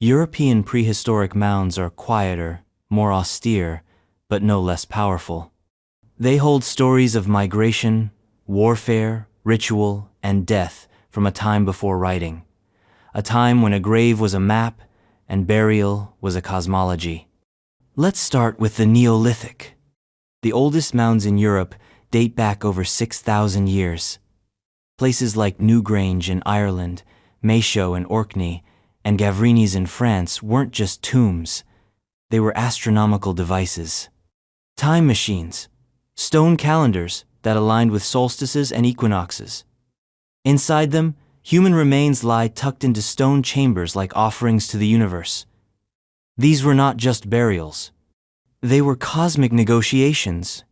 European prehistoric mounds are quieter, more austere, but no less powerful. They hold stories of migration, warfare, ritual, and death from a time before writing, a time when a grave was a map and burial was a cosmology. Let's start with the Neolithic. The oldest mounds in Europe date back over 6,000 years. Places like Newgrange in Ireland, Machaut in Orkney, and Gavrinis in France weren't just tombs. They were astronomical devices. Time machines, stone calendars that aligned with solstices and equinoxes. Inside them, human remains lie tucked into stone chambers like offerings to the universe. These were not just burials. They were cosmic negotiations.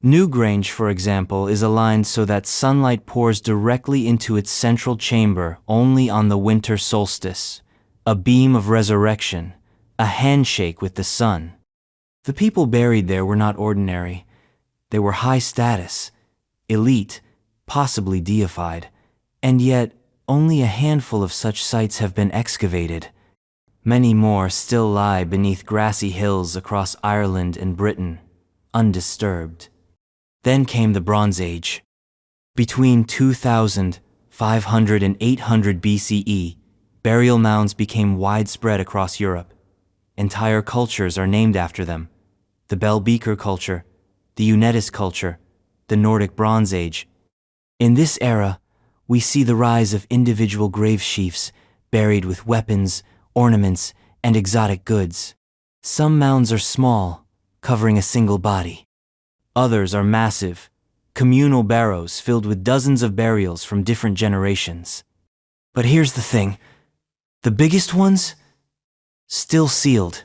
Newgrange, for example, is aligned so that sunlight pours directly into its central chamber only on the winter solstice, a beam of resurrection, a handshake with the sun. The people buried there were not ordinary. They were high status, elite, possibly deified, and yet only a handful of such sites have been excavated. Many more still lie beneath grassy hills across Ireland and Britain, undisturbed. Then came the Bronze Age. Between 2500 and 800 BCE, burial mounds became widespread across Europe. Entire cultures are named after them. The Bell Beaker culture, the Unitas culture, the Nordic Bronze Age. In this era, we see the rise of individual grave sheafs buried with weapons, ornaments, and exotic goods. Some mounds are small, covering a single body. Others are massive, communal barrows filled with dozens of burials from different generations. But here's the thing. The biggest ones? Still sealed.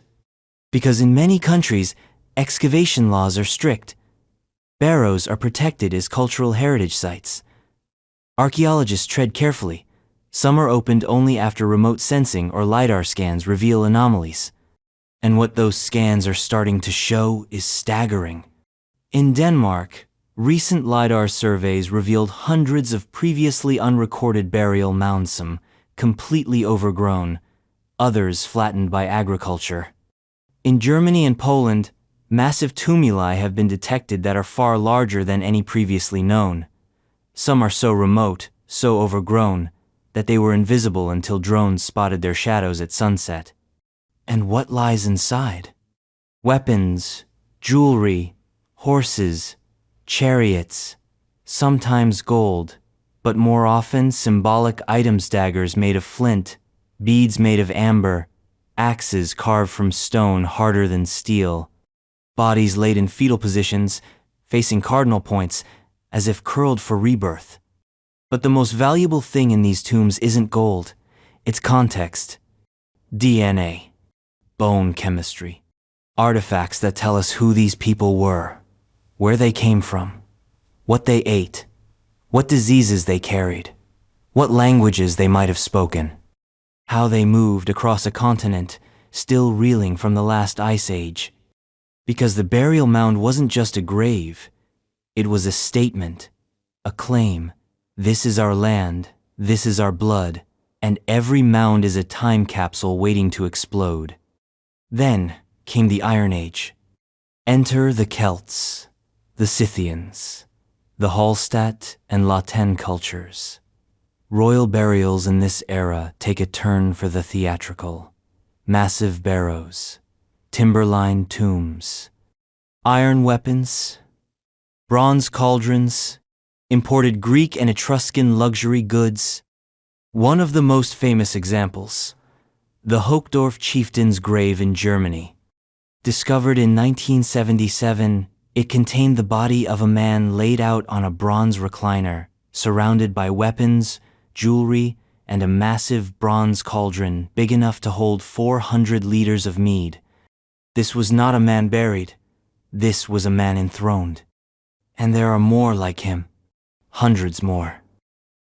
Because in many countries, excavation laws are strict. Barrows are protected as cultural heritage sites. Archaeologists tread carefully. Some are opened only after remote sensing or LiDAR scans reveal anomalies. And what those scans are starting to show is staggering. In Denmark, recent LiDAR surveys revealed hundreds of previously unrecorded burial mounds, completely overgrown, others flattened by agriculture. In Germany and Poland, massive tumuli have been detected that are far larger than any previously known. Some are so remote, so overgrown, that they were invisible until drones spotted their shadows at sunset. And what lies inside? Weapons, jewelry, horses, chariots, sometimes gold, but more often symbolic items: daggers made of flint, beads made of amber, axes carved from stone harder than steel, bodies laid in fetal positions, facing cardinal points, as if curled for rebirth. But the most valuable thing in these tombs isn't gold, it's context. DNA, bone chemistry, artifacts that tell us who these people were, where they came from, what they ate, what diseases they carried, what languages they might have spoken, how they moved across a continent still reeling from the last ice age. Because the burial mound wasn't just a grave, it was a statement, a claim. This is our land, this is our blood, and every mound is a time capsule waiting to explode. Then came the Iron Age. Enter the Celts, the Scythians, the Hallstatt and La Tène cultures. Royal burials in this era take a turn for the theatrical. Massive barrows, timber-lined tombs, iron weapons, bronze cauldrons, imported Greek and Etruscan luxury goods. One of the most famous examples, the Hochdorf chieftain's grave in Germany. Discovered in 1977, it contained the body of a man laid out on a bronze recliner, surrounded by weapons, jewelry, and a massive bronze cauldron big enough to hold 400 liters of mead. This was not a man buried. This was a man enthroned. And there are more like him. Hundreds more.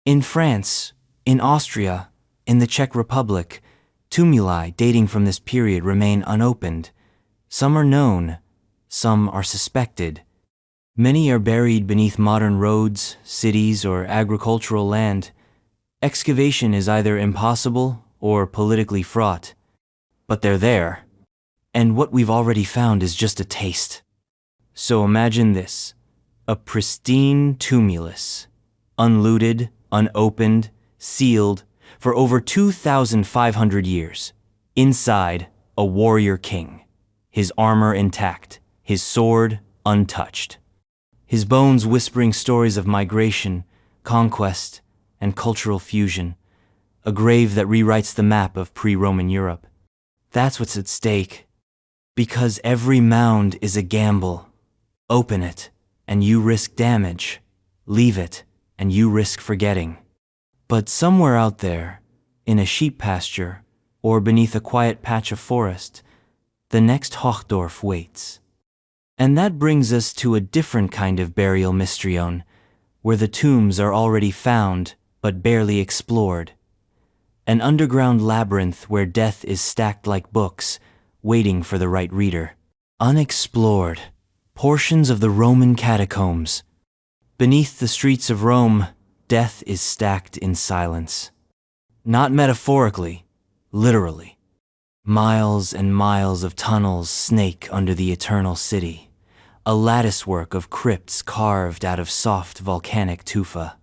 In France, in Austria, in the Czech Republic, tumuli dating from this period remain unopened. Some are known, some are suspected. Many are buried beneath modern roads, cities, or agricultural land. Excavation is either impossible or politically fraught. But they're there, and what we've already found is just a taste. So imagine this, a pristine tumulus, unlooted, unopened, sealed, for over 2,500 years. Inside, a warrior king, his armor intact, his sword untouched. His bones whispering stories of migration, conquest, and cultural fusion, a grave that rewrites the map of pre-Roman Europe. That's what's at stake. Because every mound is a gamble. Open it, and you risk damage. Leave it, and you risk forgetting. But somewhere out there, in a sheep pasture, or beneath a quiet patch of forest, the next Hochdorf waits. And that brings us to a different kind of burial mysteryon, where the tombs are already found, but barely explored. An underground labyrinth where death is stacked like books, waiting for the right reader. Unexplored, portions of the Roman catacombs. Beneath the streets of Rome, death is stacked in silence. Not metaphorically, literally. Miles and miles of tunnels snake under the eternal city, a latticework of crypts carved out of soft volcanic tufa.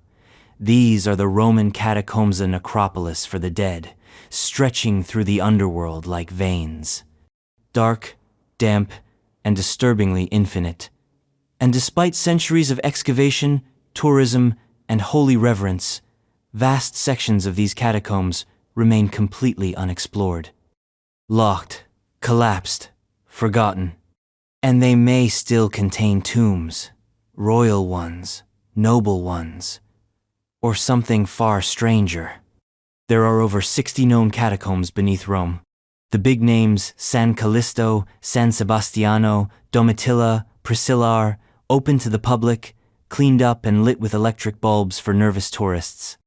These are the Roman catacombs, a necropolis for the dead, stretching through the underworld like veins. Dark, damp, and disturbingly infinite. And despite centuries of excavation, tourism, and holy reverence, vast sections of these catacombs remain completely unexplored. Locked, collapsed, forgotten. And they may still contain tombs, royal ones, noble ones, or something far stranger. There are over 60 known catacombs beneath Rome. The big names San Callisto, San Sebastiano, Domitilla, Priscilla are open to the public, cleaned up and lit with electric bulbs for nervous tourists.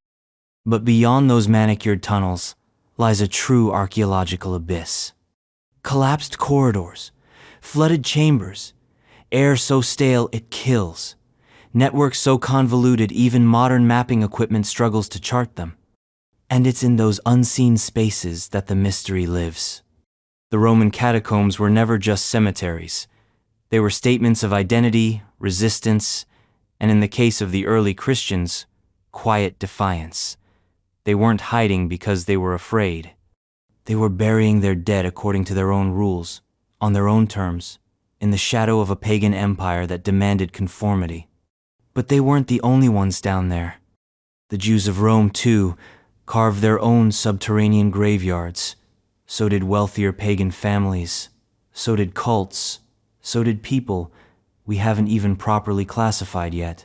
But beyond those manicured tunnels lies a true archaeological abyss. Collapsed corridors, flooded chambers, air so stale it kills, networks so convoluted even modern mapping equipment struggles to chart them. And it's in those unseen spaces that the mystery lives. The Roman catacombs were never just cemeteries. They were statements of identity, resistance, and in the case of the early Christians, quiet defiance. They weren't hiding because they were afraid. They were burying their dead according to their own rules, on their own terms, in the shadow of a pagan empire that demanded conformity. But they weren't the only ones down there. The Jews of Rome, too, carved their own subterranean graveyards. So did wealthier pagan families. So did cults. So did people we haven't even properly classified yet.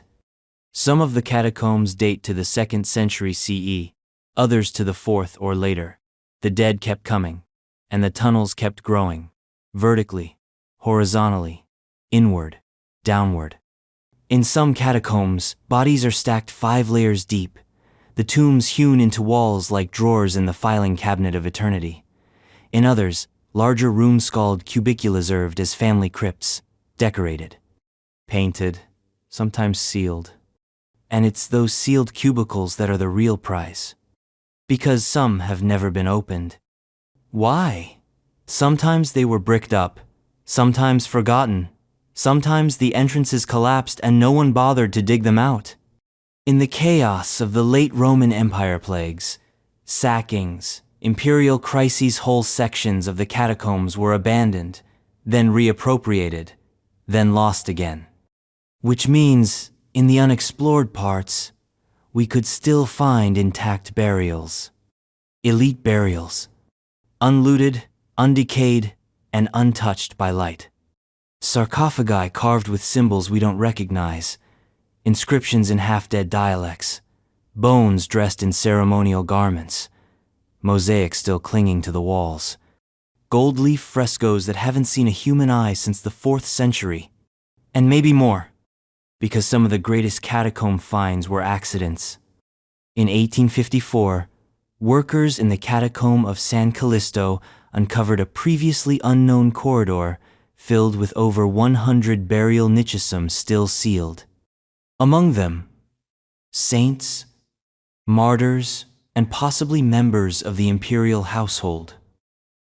Some of the catacombs date to the 2nd century CE, others to the 4th or later. The dead kept coming, and the tunnels kept growing, vertically, horizontally, inward, downward. In some catacombs, bodies are stacked 5 layers deep, the tombs hewn into walls like drawers in the filing cabinet of eternity. In others, larger room-scalled cubiculas served as family crypts, decorated, painted, sometimes sealed. And it's those sealed cubicles that are the real prize. Because some have never been opened. Why? Sometimes they were bricked up, sometimes forgotten, sometimes the entrances collapsed and no one bothered to dig them out. In the chaos of the late Roman Empire plagues, sackings, imperial crises, whole sections of the catacombs were abandoned, then reappropriated, then lost again. Which means, in the unexplored parts, we could still find intact burials. Elite burials. Unlooted, undecayed, and untouched by light. Sarcophagi carved with symbols we don't recognize. Inscriptions in half-dead dialects. Bones dressed in ceremonial garments. Mosaics still clinging to the walls. Gold leaf frescoes that haven't seen a human eye since the 4th century. And maybe more. Because some of the greatest catacomb finds were accidents. In 1854, workers in the catacomb of San Callisto uncovered a previously unknown corridor filled with over 100 burial niches still sealed. Among them, saints, martyrs, and possibly members of the imperial household.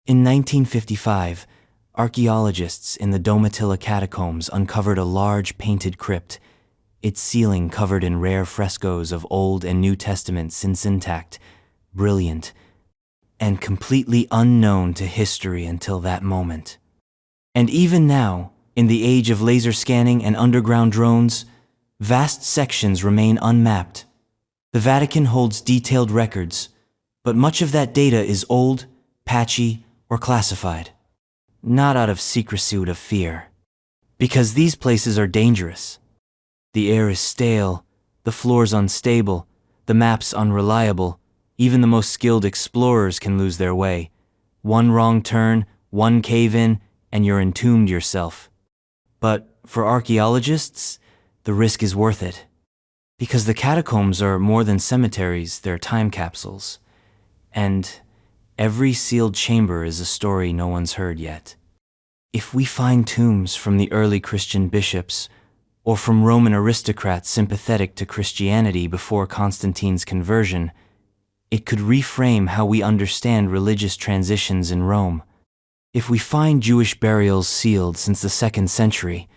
In 1955, archaeologists in the Domitilla catacombs uncovered a large painted crypt, its ceiling covered in rare frescoes of Old and New Testament since intact, brilliant, and completely unknown to history until that moment. And even now, in the age of laser scanning and underground drones, vast sections remain unmapped. The Vatican holds detailed records, but much of that data is old, patchy, or classified. Not out of secrecy, out of fear. Because these places are dangerous. The air is stale, the floors unstable, the maps unreliable. Even the most skilled explorers can lose their way. One wrong turn, one cave-in, and you're entombed yourself. But for archaeologists, the risk is worth it. Because the catacombs are more than cemeteries, they're time capsules. And every sealed chamber is a story no one's heard yet. If we find tombs from the early Christian bishops, or from Roman aristocrats sympathetic to Christianity before Constantine's conversion, it could reframe how we understand religious transitions in Rome. If we find Jewish burials sealed since the 2nd century,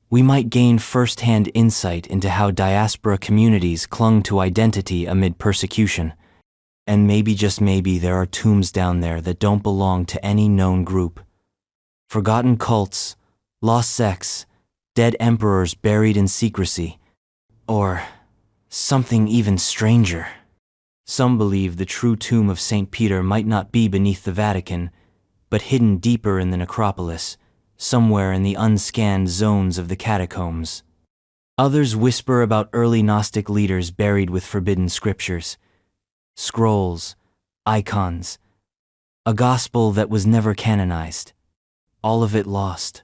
we might gain first-hand insight into how diaspora communities clung to identity amid persecution. And maybe, just maybe, there are tombs down there that don't belong to any known group. Forgotten cults, lost sects, dead emperors buried in secrecy, or something even stranger. Some believe the true tomb of St. Peter might not be beneath the Vatican, but hidden deeper in the necropolis, somewhere in the unscanned zones of the catacombs. Others whisper about early Gnostic leaders buried with forbidden scriptures, scrolls, icons, a gospel that was never canonized. All of it lost.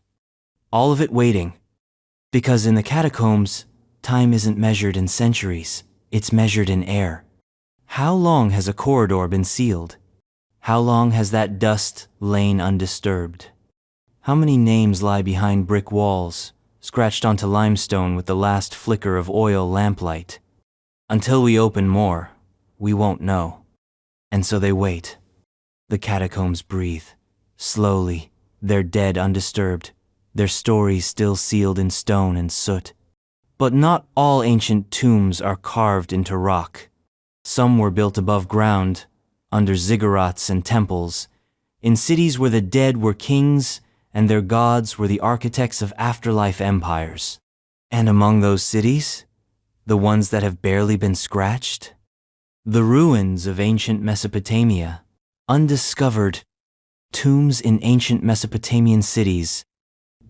All of it waiting. Because in the catacombs, time isn't measured in centuries, it's measured in air. How long has a corridor been sealed? How long has that dust lain undisturbed? How many names lie behind brick walls, scratched onto limestone with the last flicker of oil lamplight? Until we open more, we won't know. And so they wait. The catacombs breathe, slowly, their dead undisturbed, their stories still sealed in stone and soot. But not all ancient tombs are carved into rock. Some were built above ground, under ziggurats and temples, in cities where the dead were kings and their gods were the architects of afterlife empires. And among those cities, the ones that have barely been scratched, The ruins of ancient Mesopotamia. Undiscovered tombs in ancient Mesopotamian cities.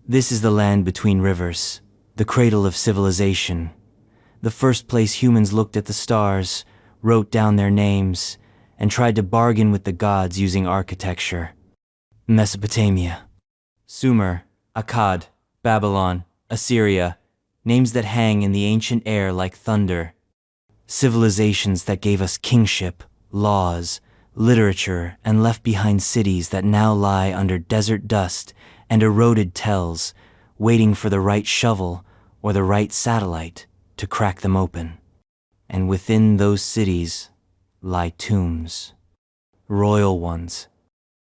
This is the land between rivers, the cradle of civilization, the first place humans looked at the stars, wrote down their names, and tried to bargain with the gods using architecture. Mesopotamia. Sumer, Akkad, Babylon, Assyria, names that hang in the ancient air like thunder. Civilizations that gave us kingship, laws, literature, and left behind cities that now lie under desert dust and eroded tells, waiting for the right shovel or the right satellite to crack them open. And within those cities lie tombs. Royal ones.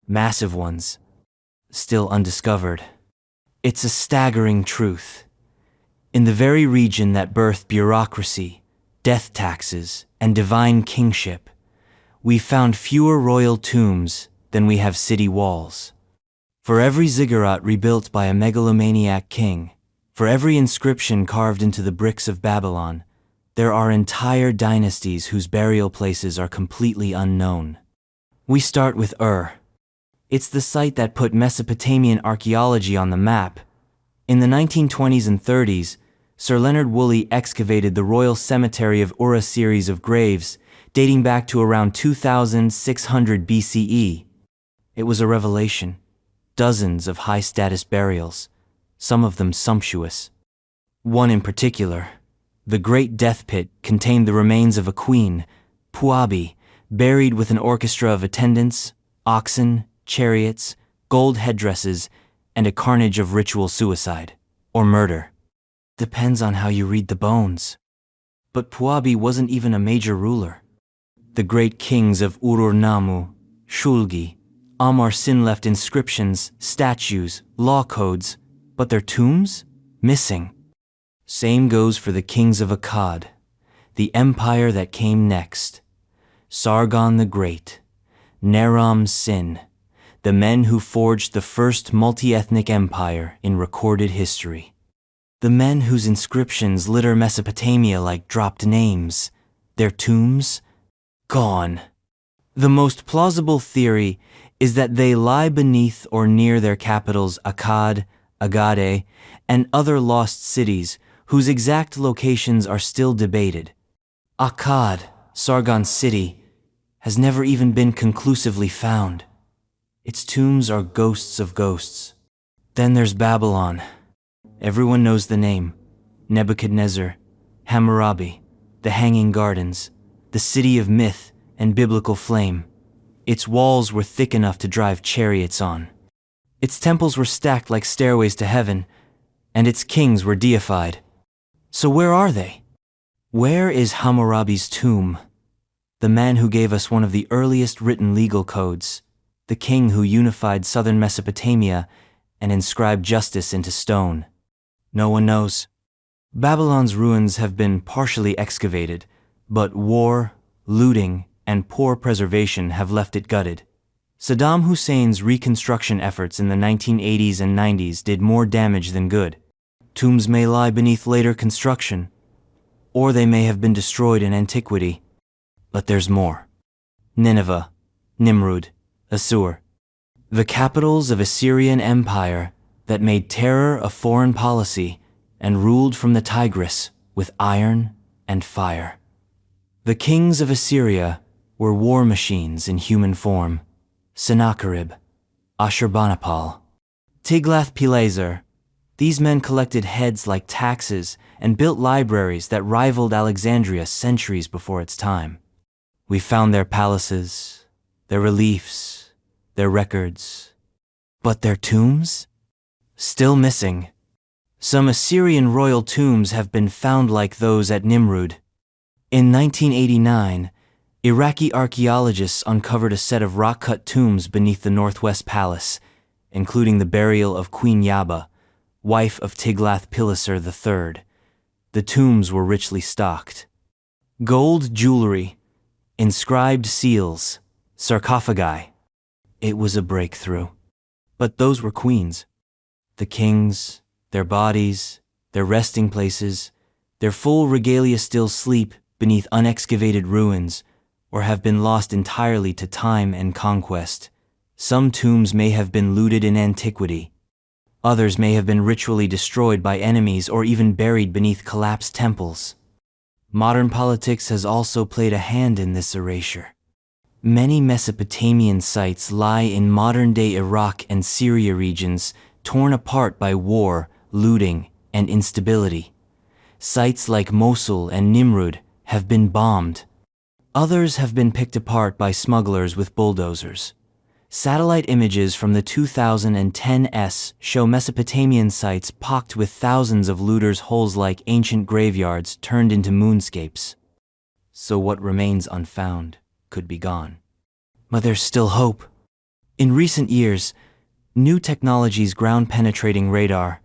Massive ones. Still undiscovered. It's a staggering truth. In the very region that birthed bureaucracy, death taxes, and divine kingship, we found fewer royal tombs than we have city walls. For every ziggurat rebuilt by a megalomaniac king, for every inscription carved into the bricks of Babylon, there are entire dynasties whose burial places are completely unknown. We start with Ur. It's the site that put Mesopotamian archaeology on the map. In the 1920s and 30s, Sir Leonard Woolley excavated the Royal Cemetery of Ur, a series of graves dating back to around 2600 BCE. It was a revelation. Dozens of high-status burials, some of them sumptuous. One in particular, the Great Death Pit, contained the remains of a queen, Puabi, buried with an orchestra of attendants, oxen, chariots, gold headdresses, and a carnage of ritual suicide, or murder. Depends on how you read the bones. But Puabi wasn't even a major ruler. The great kings of Urur-Nammu, Shulgi, Amar-Sin left inscriptions, statues, law codes, but their tombs? Missing. Same goes for the kings of Akkad, the empire that came next. Sargon the Great, Naram-Sin, the men who forged the first multi-ethnic empire in recorded history. The men whose inscriptions litter Mesopotamia like dropped names, their tombs? Gone. The most plausible theory is that they lie beneath or near their capitals Akkad, Agade, and other lost cities whose exact locations are still debated. Akkad, Sargon's city, has never even been conclusively found. Its tombs are ghosts of ghosts. Then there's Babylon. Everyone knows the name. Nebuchadnezzar, Hammurabi, the Hanging Gardens, the city of myth and biblical flame. Its walls were thick enough to drive chariots on. Its temples were stacked like stairways to heaven, and its kings were deified. So where are they? Where is Hammurabi's tomb? The man who gave us one of the earliest written legal codes, the king who unified southern Mesopotamia and inscribed justice into stone. No one knows. Babylon's ruins have been partially excavated, but war, looting, and poor preservation have left it gutted. Saddam Hussein's reconstruction efforts in the 1980s and 90s did more damage than good. Tombs may lie beneath later construction, or they may have been destroyed in antiquity. But there's more. Nineveh, Nimrud, Assur, the capitals of Assyrian Empire that made terror a foreign policy and ruled from the Tigris with iron and fire. The kings of Assyria were war machines in human form. Sennacherib, Ashurbanipal, Tiglath-Pileser. These men collected heads like taxes and built libraries that rivaled Alexandria centuries before its time. We found their palaces, their reliefs, their records. But their tombs? Still missing. Some Assyrian royal tombs have been found like those at Nimrud. In 1989, Iraqi archaeologists uncovered a set of rock-cut tombs beneath the Northwest Palace, including the burial of Queen Yaba, wife of Tiglath-Pileser III. The tombs were richly stocked. Gold jewelry, inscribed seals, sarcophagi. It was a breakthrough. But those were queens. The kings, their bodies, their resting places, their full regalia still sleep beneath unexcavated ruins, or have been lost entirely to time and conquest. Some tombs may have been looted in antiquity. Others may have been ritually destroyed by enemies or even buried beneath collapsed temples. Modern politics has also played a hand in this erasure. Many Mesopotamian sites lie in modern-day Iraq and Syria regions, torn apart by war, looting, and instability. Sites like Mosul and Nimrud have been bombed. Others have been picked apart by smugglers with bulldozers. Satellite images from the 2010s show Mesopotamian sites pocked with thousands of looters' holes like ancient graveyards turned into moonscapes. So what remains unfound could be gone. But there's still hope. In recent years, new technologies, ground-penetrating radar,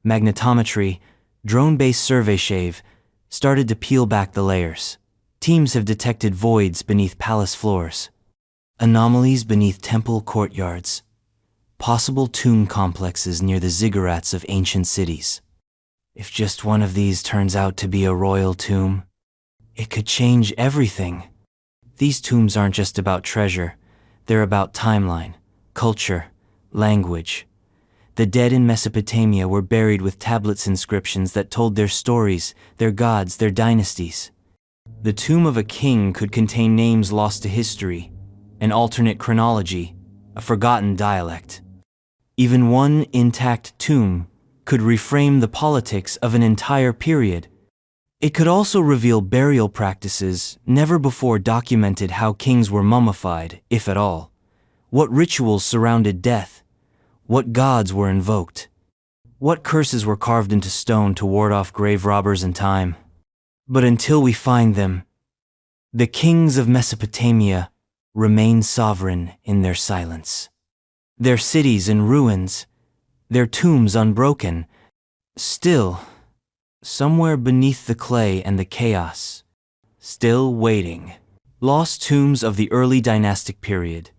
magnetometry, drone-based survey shave, started to peel back the layers. Teams have detected voids beneath palace floors, anomalies beneath temple courtyards, possible tomb complexes near the ziggurats of ancient cities. If just one of these turns out to be a royal tomb, it could change everything. These tombs aren't just about treasure, they're about timeline, culture, language. The dead in Mesopotamia were buried with tablets inscriptions that told their stories, their gods, their dynasties. The tomb of a king could contain names lost to history, an alternate chronology, a forgotten dialect. Even one intact tomb could reframe the politics of an entire period. It could also reveal burial practices never before documented, how kings were mummified, if at all, what rituals surrounded death, what gods were invoked, what curses were carved into stone to ward off grave robbers and time. But until we find them, the kings of Mesopotamia remain sovereign in their silence. Their cities in ruins, their tombs unbroken. Still, somewhere beneath the clay and the chaos, still waiting. Lost tombs of the early dynastic period,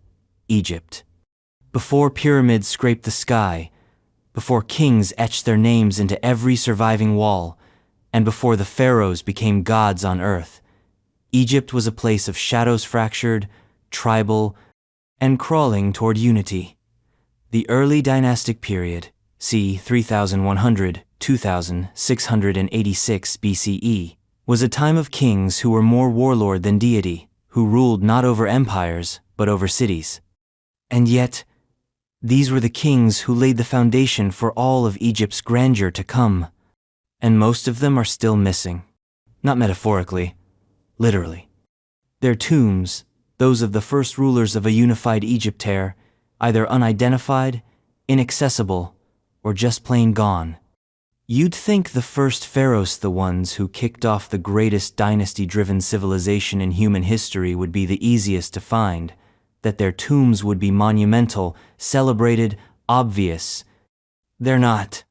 Egypt. Before pyramids scraped the sky, before kings etched their names into every surviving wall, and before the pharaohs became gods on earth, Egypt was a place of shadows, fractured, tribal, and crawling toward unity. The early dynastic period, c. 3100–2686 BCE, was a time of kings who were more warlord than deity, who ruled not over empires, but over cities. And yet, these were the kings who laid the foundation for all of Egypt's grandeur to come. And most of them are still missing. Not metaphorically, literally. Their tombs, those of the first rulers of a unified Egypt, are either unidentified, inaccessible, or just plain gone. You'd think the first pharaohs, the ones who kicked off the greatest dynasty-driven civilization in human history, would be the easiest to find, that their tombs would be monumental, celebrated, obvious. They're not.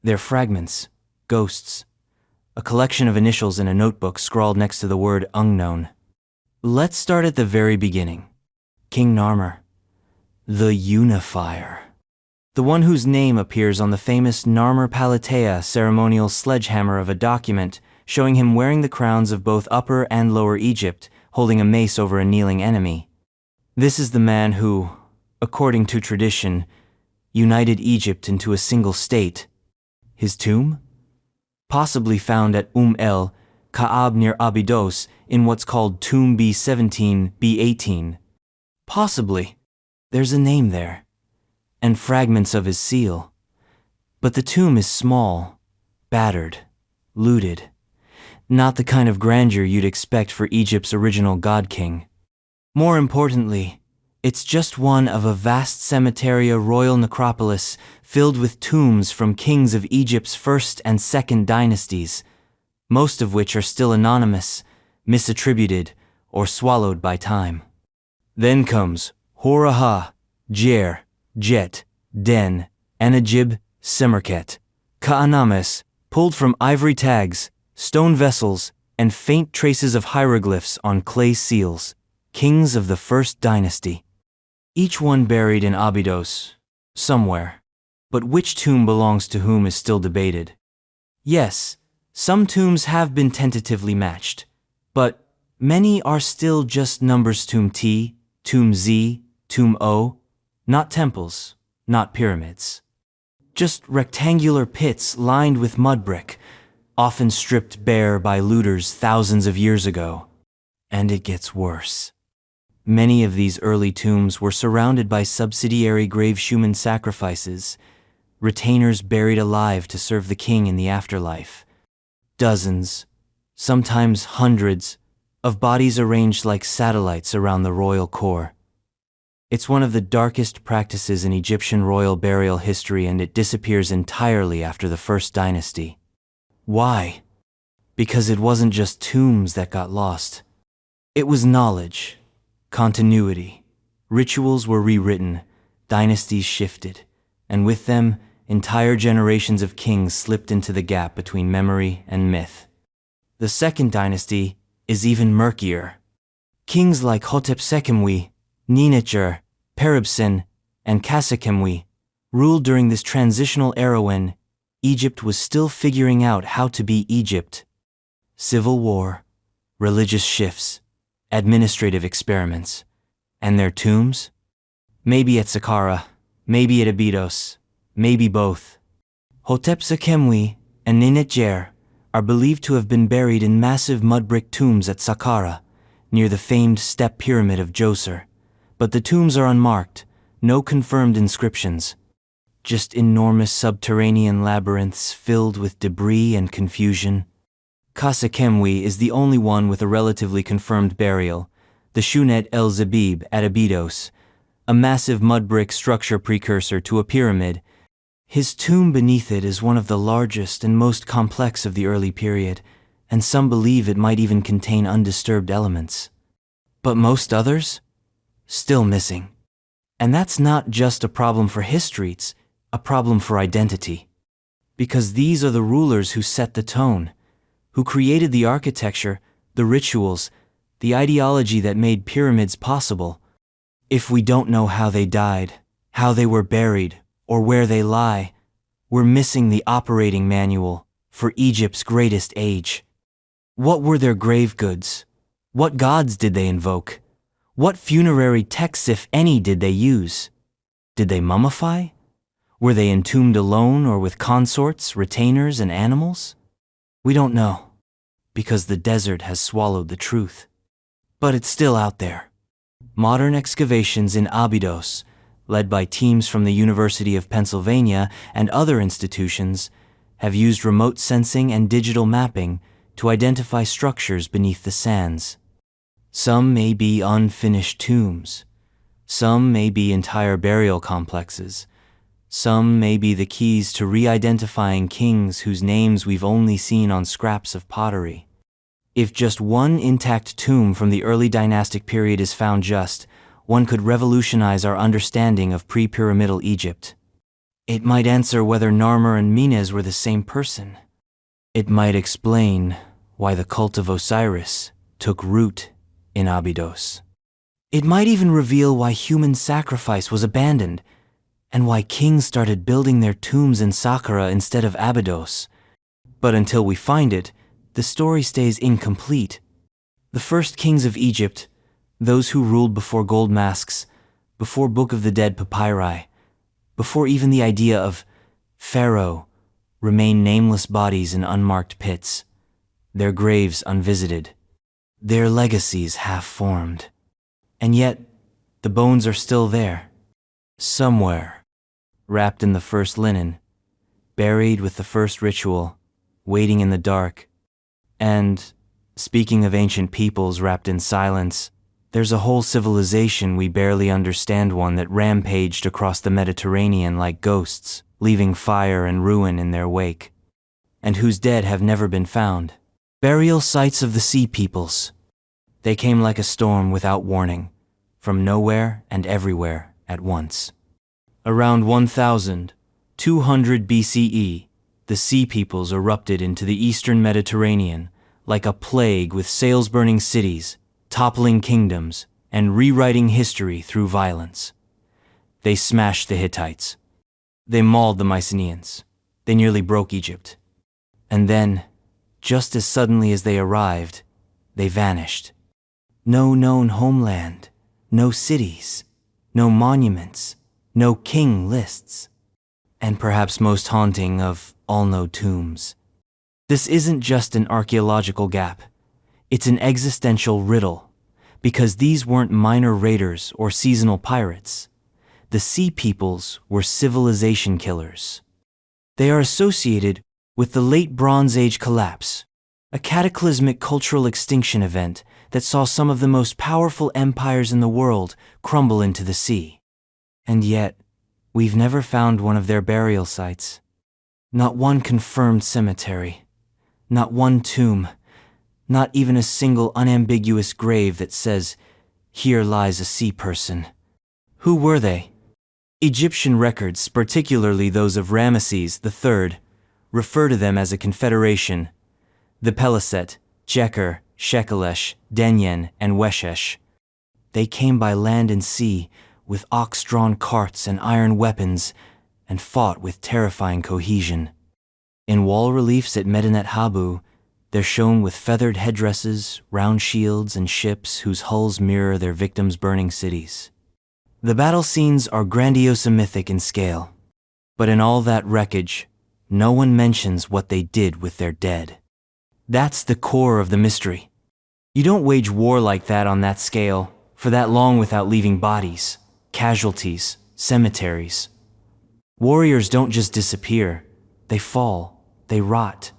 They're fragments, ghosts, a collection of initials in a notebook scrawled next to the word unknown. Let's start at the very beginning. King Narmer, the unifier. The one whose name appears on the famous Narmer Palatea ceremonial sledgehammer of a document showing him wearing the crowns of both Upper and Lower Egypt, holding a mace over a kneeling enemy. This is the man who, according to tradition, united Egypt into a single state. His tomb? Possibly found at el-Ka'ab near Abydos in what's called Tomb B17, B18. Possibly. There's a name there, and fragments of his seal. But the tomb is small, battered, looted. Not the kind of grandeur you'd expect for Egypt's original god-king. More importantly, it's just one of a vast cemetery, a royal necropolis filled with tombs from kings of Egypt's first and second dynasties, most of which are still anonymous, misattributed, or swallowed by time. Then comes Horaha, Jer, Jet, Den, Anagib, Semerket, Ka'anames, pulled from ivory tags, stone vessels, and faint traces of hieroglyphs on clay seals, kings of the first dynasty. Each one buried in Abydos, somewhere. But which tomb belongs to whom is still debated. Yes, some tombs have been tentatively matched, but Many are still just numbers: Tomb T, Tomb Z, Tomb O, not temples, not pyramids. Just rectangular pits lined with mud brick, often stripped bare by looters thousands of years ago. And it gets worse. Many of these early tombs were surrounded by subsidiary grave human sacrifices, retainers buried alive to serve the king in the afterlife. Dozens, sometimes hundreds, of bodies arranged like satellites around the royal core. It's one of the darkest practices in Egyptian royal burial history, and it disappears entirely after the First Dynasty. Why? Because it wasn't just tombs that got lost. It was knowledge, continuity. Rituals were rewritten, dynasties shifted, and with them, entire generations of kings slipped into the gap between memory and myth. The Second Dynasty is even murkier. Kings like Hotep II, Nefertiti, Peribsen, and Catacombs ruled during this transitional era when Egypt was still figuring out how to be Egypt. Civil war, religious shifts, administrative experiments. And their tombs? Maybe at Saqqara, maybe at Abydos, maybe both. Hotep II and Nefertiti are believed to have been buried in massive mud brick tombs at Saqqara, near the famed step pyramid of Djoser. But the tombs are unmarked, no confirmed inscriptions. Just enormous subterranean labyrinths filled with debris and confusion. Catacombs is the only one with a relatively confirmed burial, the Shunet el Zabib at Abydos, a massive mud brick structure precursor to a pyramid. His tomb beneath it is one of the largest and most complex of the early period, and some believe it might even contain undisturbed elements. But most others? Still missing. And that's not just a problem for history, it's a problem for identity. Because these are the rulers who set the tone, who created the architecture, the rituals, the ideology that made pyramids possible. If we don't know how they died, how they were buried, or where they lie, we're missing the operating manual for Egypt's greatest age. What were their grave goods? What gods did they invoke? What funerary texts, if any, did they use? Did they mummify? Were they entombed alone or with consorts, retainers, and animals? We don't know, because the desert has swallowed the truth. But it's still out there. Modern excavations in Abydos, led by teams from the University of Pennsylvania and other institutions, have used remote sensing and digital mapping to identify structures beneath the sands. Some may be unfinished tombs. Some may be entire burial complexes. Some may be the keys to re-identifying kings whose names we've only seen on scraps of pottery. If just one intact tomb from the early dynastic period is found, one could revolutionize our understanding of pre-pyramidal Egypt. It might answer whether Narmer and Menes were the same person. It might explain why the cult of Osiris took root in Abydos. It might even reveal why human sacrifice was abandoned and why kings started building their tombs in Saqqara instead of Abydos. But until we find it, the story stays incomplete. The first kings of Egypt, those who ruled before gold masks, before Book of the Dead papyri, before even the idea of pharaoh, remain nameless bodies in unmarked pits, their graves unvisited, their legacies half-formed. And yet, the bones are still there, somewhere, wrapped in the first linen, buried with the first ritual, waiting in the dark. And, speaking of ancient peoples wrapped in silence, there's a whole civilization we barely understand, one that rampaged across the Mediterranean like ghosts, leaving fire and ruin in their wake, and whose dead have never been found. Burial sites of the sea peoples. They came like a storm without warning, from nowhere and everywhere at once. Around 1200 BCE, the sea peoples erupted into the eastern Mediterranean like a plague, with sails-burning cities, toppling kingdoms, and rewriting history through violence. They smashed the Hittites. They mauled the Mycenaeans. They nearly broke Egypt. And then, just as suddenly as they arrived, they vanished. No known homeland, no cities, no monuments, no king lists, and perhaps most haunting of all, no tombs. This isn't just an archaeological gap, it's an existential riddle, because these weren't minor raiders or seasonal pirates. The Sea Peoples were civilization killers. They are associated with the Late Bronze Age collapse, a cataclysmic cultural extinction event that saw some of the most powerful empires in the world crumble into the sea. And yet, we've never found one of their burial sites. Not one confirmed cemetery, not one tomb, not even a single unambiguous grave that says, "Here lies a sea person." Who were they? Egyptian records, particularly those of Ramesses III, refer to them as a confederation: the Peliset, Jeker, Shekelesh, Denyen, and Weshesh. They came by land and sea, with ox-drawn carts and iron weapons, and fought with terrifying cohesion. In wall reliefs at Medinet Habu, they're shown with feathered headdresses, round shields, and ships whose hulls mirror their victims' burning cities. The battle scenes are grandiose and mythic in scale, but in all that wreckage, no one mentions what they did with their dead. That's the core of the mystery. You don't wage war like that on that scale, for that long without leaving bodies, casualties, cemeteries. Warriors don't just disappear, they fall, they rot,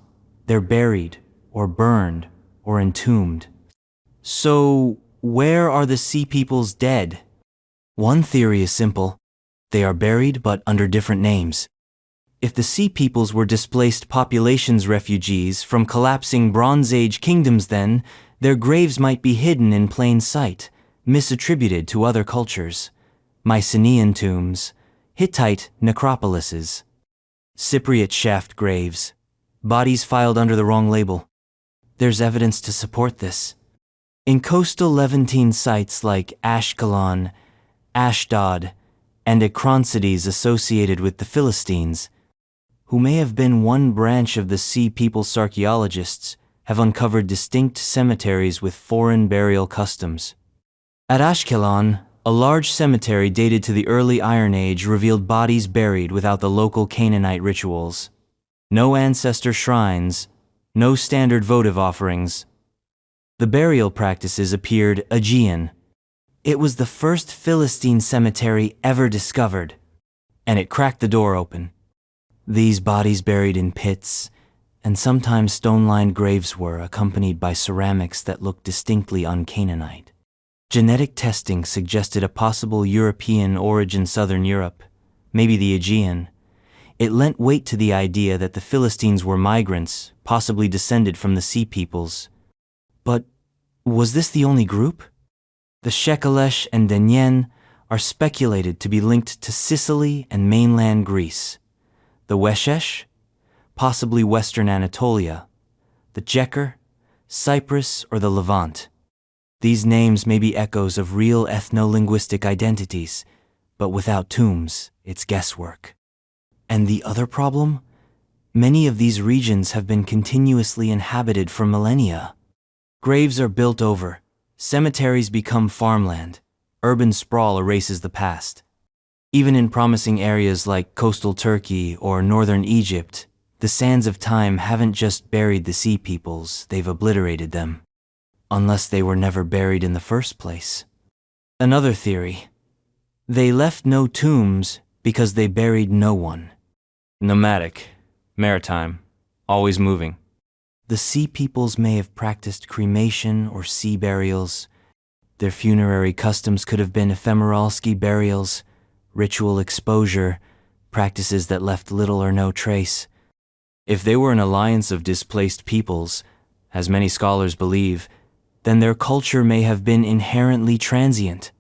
they're buried, or burned, or entombed. So, where are the Sea Peoples dead? One theory is simple: they are buried but under different names. If the Sea Peoples were displaced populations refugees from collapsing Bronze Age kingdoms, then their graves might be hidden in plain sight, misattributed to other cultures. Mycenaean tombs, Hittite necropolises, Cypriot shaft graves, bodies filed under the wrong label. There's evidence to support this. In coastal Levantine sites like Ashkelon, Ashdod, and Akhenaten associated with the Philistines, who may have been one branch of the Sea Peoples archaeologists, have uncovered distinct cemeteries with foreign burial customs. At Ashkelon, a large cemetery dated to the early Iron Age revealed bodies buried without the local Canaanite rituals. No ancestor shrines, no standard votive offerings. The burial practices appeared Aegean. It was the first Philistine cemetery ever discovered, and it cracked the door open. These bodies buried in pits, and sometimes stone-lined graves were accompanied by ceramics that looked distinctly un-Canaanite. Genetic testing suggested a possible European origin, Southern Europe, maybe the Aegean. It lent weight to the idea that the Philistines were migrants, possibly descended from the Sea Peoples. But was this the only group? The Shekelesh and Denyen are speculated to be linked to Sicily and mainland Greece. The Weshesh, possibly Western Anatolia. The Jeker, Cyprus, or the Levant. These names may be echoes of real ethno-linguistic identities, but without tombs, it's guesswork. And the other problem? Many of these regions have been continuously inhabited for millennia. Graves are built over, cemeteries become farmland, urban sprawl erases the past. Even in promising areas like coastal Turkey or northern Egypt, the sands of time haven't just buried the Sea Peoples, they've obliterated them. Unless they were never buried in the first place. Another theory: they left no tombs because they buried no one. Nomadic, maritime, always moving. The Sea Peoples may have practiced cremation or sea burials. Their funerary customs could have been ephemeralski burials, ritual exposure, practices that left little or no trace. If they were an alliance of displaced peoples, as many scholars believe, then their culture may have been inherently transient.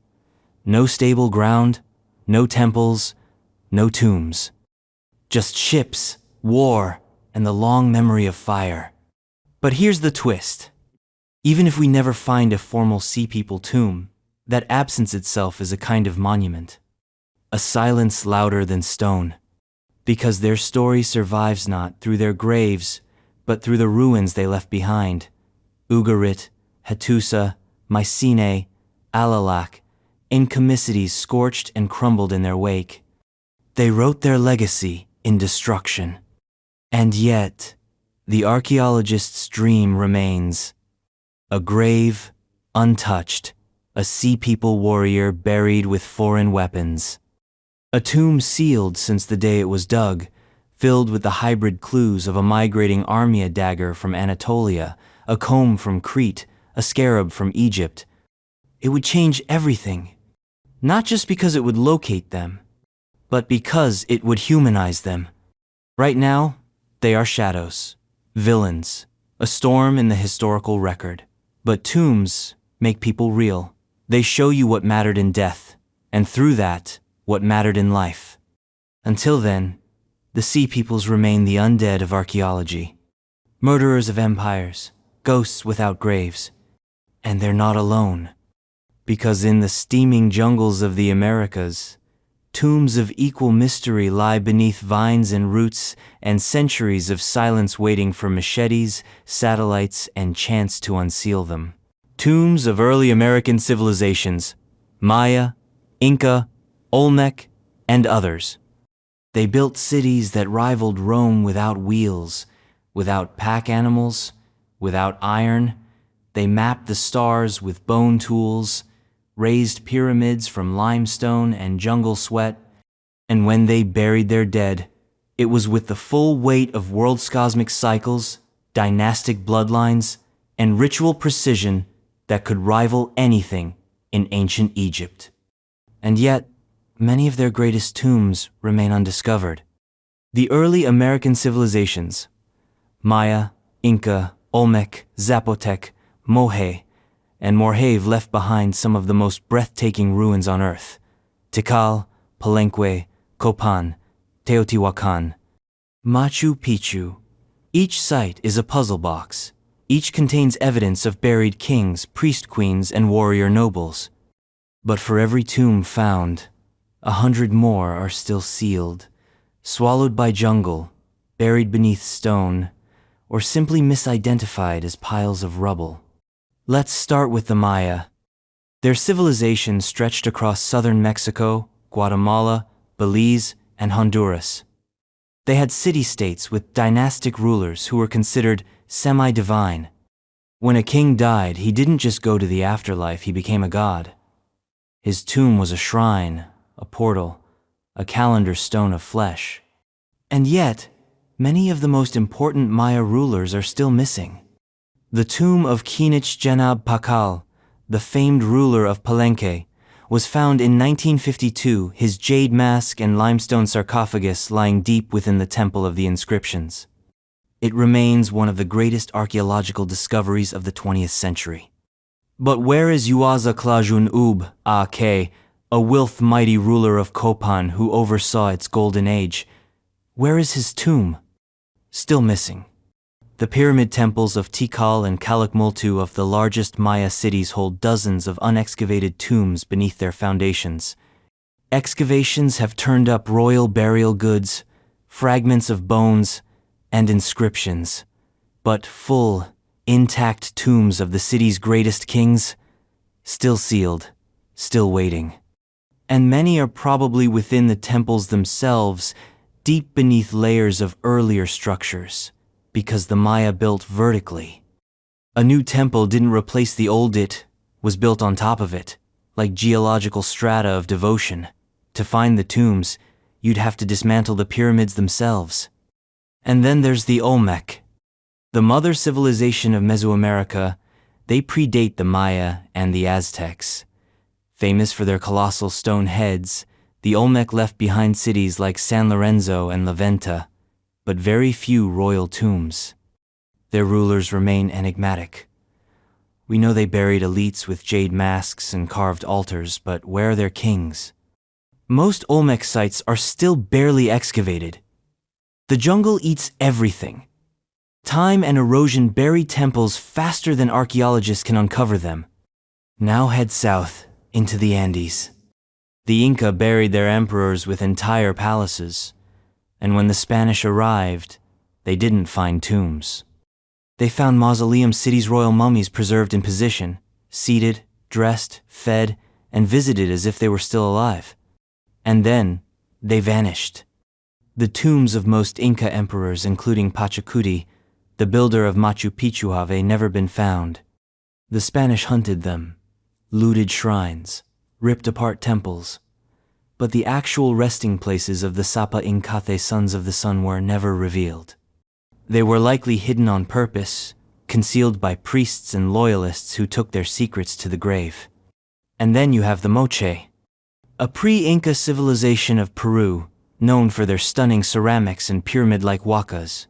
No stable ground, no temples, no tombs. Just ships, war, and the long memory of fire. But here's the twist. Even if we never find a formal Sea People tomb, that absence itself is a kind of monument. A silence louder than stone. Because their story survives not through their graves, but through the ruins they left behind. Ugarit, Hattusa, Mycenae, Alalak, Enchemicides scorched and crumbled in their wake. They wrote their legacy in destruction. And yet, the archaeologist's dream remains. A grave, untouched, a Sea People warrior buried with foreign weapons. A tomb sealed since the day it was dug, filled with the hybrid clues of a migrating Armia dagger from Anatolia, a comb from Crete, a scarab from Egypt. It would change everything, not just because it would locate them, but because it would humanize them. Right now, they are shadows, villains, a storm in the historical record. But tombs make people real. They show you what mattered in death, and through that, what mattered in life. Until then, the Sea Peoples remain the undead of archaeology, murderers of empires, ghosts without graves. And they're not alone, because in the steaming jungles of the Americas, tombs of equal mystery lie beneath vines and roots and centuries of silence waiting for machetes, satellites, and chance to unseal them. Tombs of early American civilizations, Maya, Inca, Olmec, and others. They built cities that rivaled Rome without wheels, without pack animals, without iron. They mapped the stars with bone tools, raised pyramids from limestone and jungle sweat, and when they buried their dead, it was with the full weight of world's cosmic cycles, dynastic bloodlines, and ritual precision that could rival anything in ancient Egypt. And yet, many of their greatest tombs remain undiscovered. The early American civilizations, Maya, Inca, Olmec, Zapotec, Mohe, and Morhave left behind some of the most breathtaking ruins on Earth. Tikal, Palenque, Copan, Teotihuacan, Machu Picchu. Each site is a puzzle box. Each contains evidence of buried kings, priest queens, and warrior nobles. But for every tomb found, 100 more are still sealed, swallowed by jungle, buried beneath stone, or simply misidentified as piles of rubble. Let's start with the Maya. Their civilization stretched across southern Mexico, Guatemala, Belize, and Honduras. They had city-states with dynastic rulers who were considered semi-divine. When a king died, he didn't just go to the afterlife, he became a god. His tomb was a shrine, a portal, a calendar stone of flesh. And yet, many of the most important Maya rulers are still missing. The tomb of Kinich Jenab Pakal, the famed ruler of Palenque, was found in 1952, his jade mask and limestone sarcophagus lying deep within the Temple of the Inscriptions. It remains one of the greatest archaeological discoveries of the 20th century. But where is Uaza Klajun Ub A.K., a whilth mighty ruler of Copan who oversaw its golden age? Where is his tomb? Still missing. The pyramid temples of Tikal and Calakmultu of the largest Maya cities hold dozens of unexcavated tombs beneath their foundations. Excavations have turned up royal burial goods, fragments of bones, and inscriptions. But full, intact tombs of the city's greatest kings, still sealed, still waiting. And many are probably within the temples themselves, deep beneath layers of earlier structures. Because the Maya built vertically. A new temple didn't replace the old, it was built on top of it, like geological strata of devotion. To find the tombs, you'd have to dismantle the pyramids themselves. And then there's the Olmec. The mother civilization of Mesoamerica, they predate the Maya and the Aztecs. Famous for their colossal stone heads, the Olmec left behind cities like San Lorenzo and La Venta, but very few royal tombs. Their rulers remain enigmatic. We know they buried elites with jade masks and carved altars, but where are their kings? Most Olmec sites are still barely excavated. The jungle eats everything. Time and erosion bury temples faster than archaeologists can uncover them. Now head south into the Andes. The Inca buried their emperors with entire palaces. And when the Spanish arrived, they didn't find tombs. They found mausoleum cities' royal mummies preserved in position, seated, dressed, fed, and visited as if they were still alive. And then, they vanished. The tombs of most Inca emperors, including Pachacuti, the builder of Machu Picchu, have never been found. The Spanish hunted them, looted shrines, ripped apart temples, but the actual resting places of the Sapa Inkathe Sons of the Sun were never revealed. They were likely hidden on purpose, concealed by priests and loyalists who took their secrets to the grave. And then you have the Moche, a pre-Inca civilization of Peru, known for their stunning ceramics and pyramid-like huacas.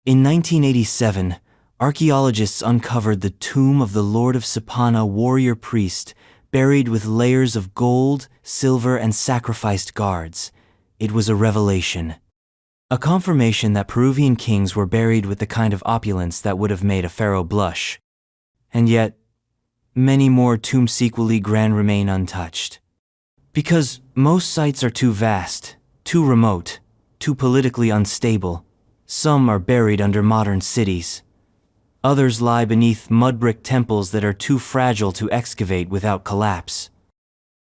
In 1987, archaeologists uncovered the tomb of the Lord of Sipana warrior priest, buried with layers of gold, silver, and sacrificed guards. It was a revelation. A confirmation that Peruvian kings were buried with the kind of opulence that would have made a pharaoh blush. And yet, many more tombs equally grand remain untouched. Because most sites are too vast, too remote, too politically unstable. Some are buried under modern cities. Others lie beneath mud-brick temples that are too fragile to excavate without collapse.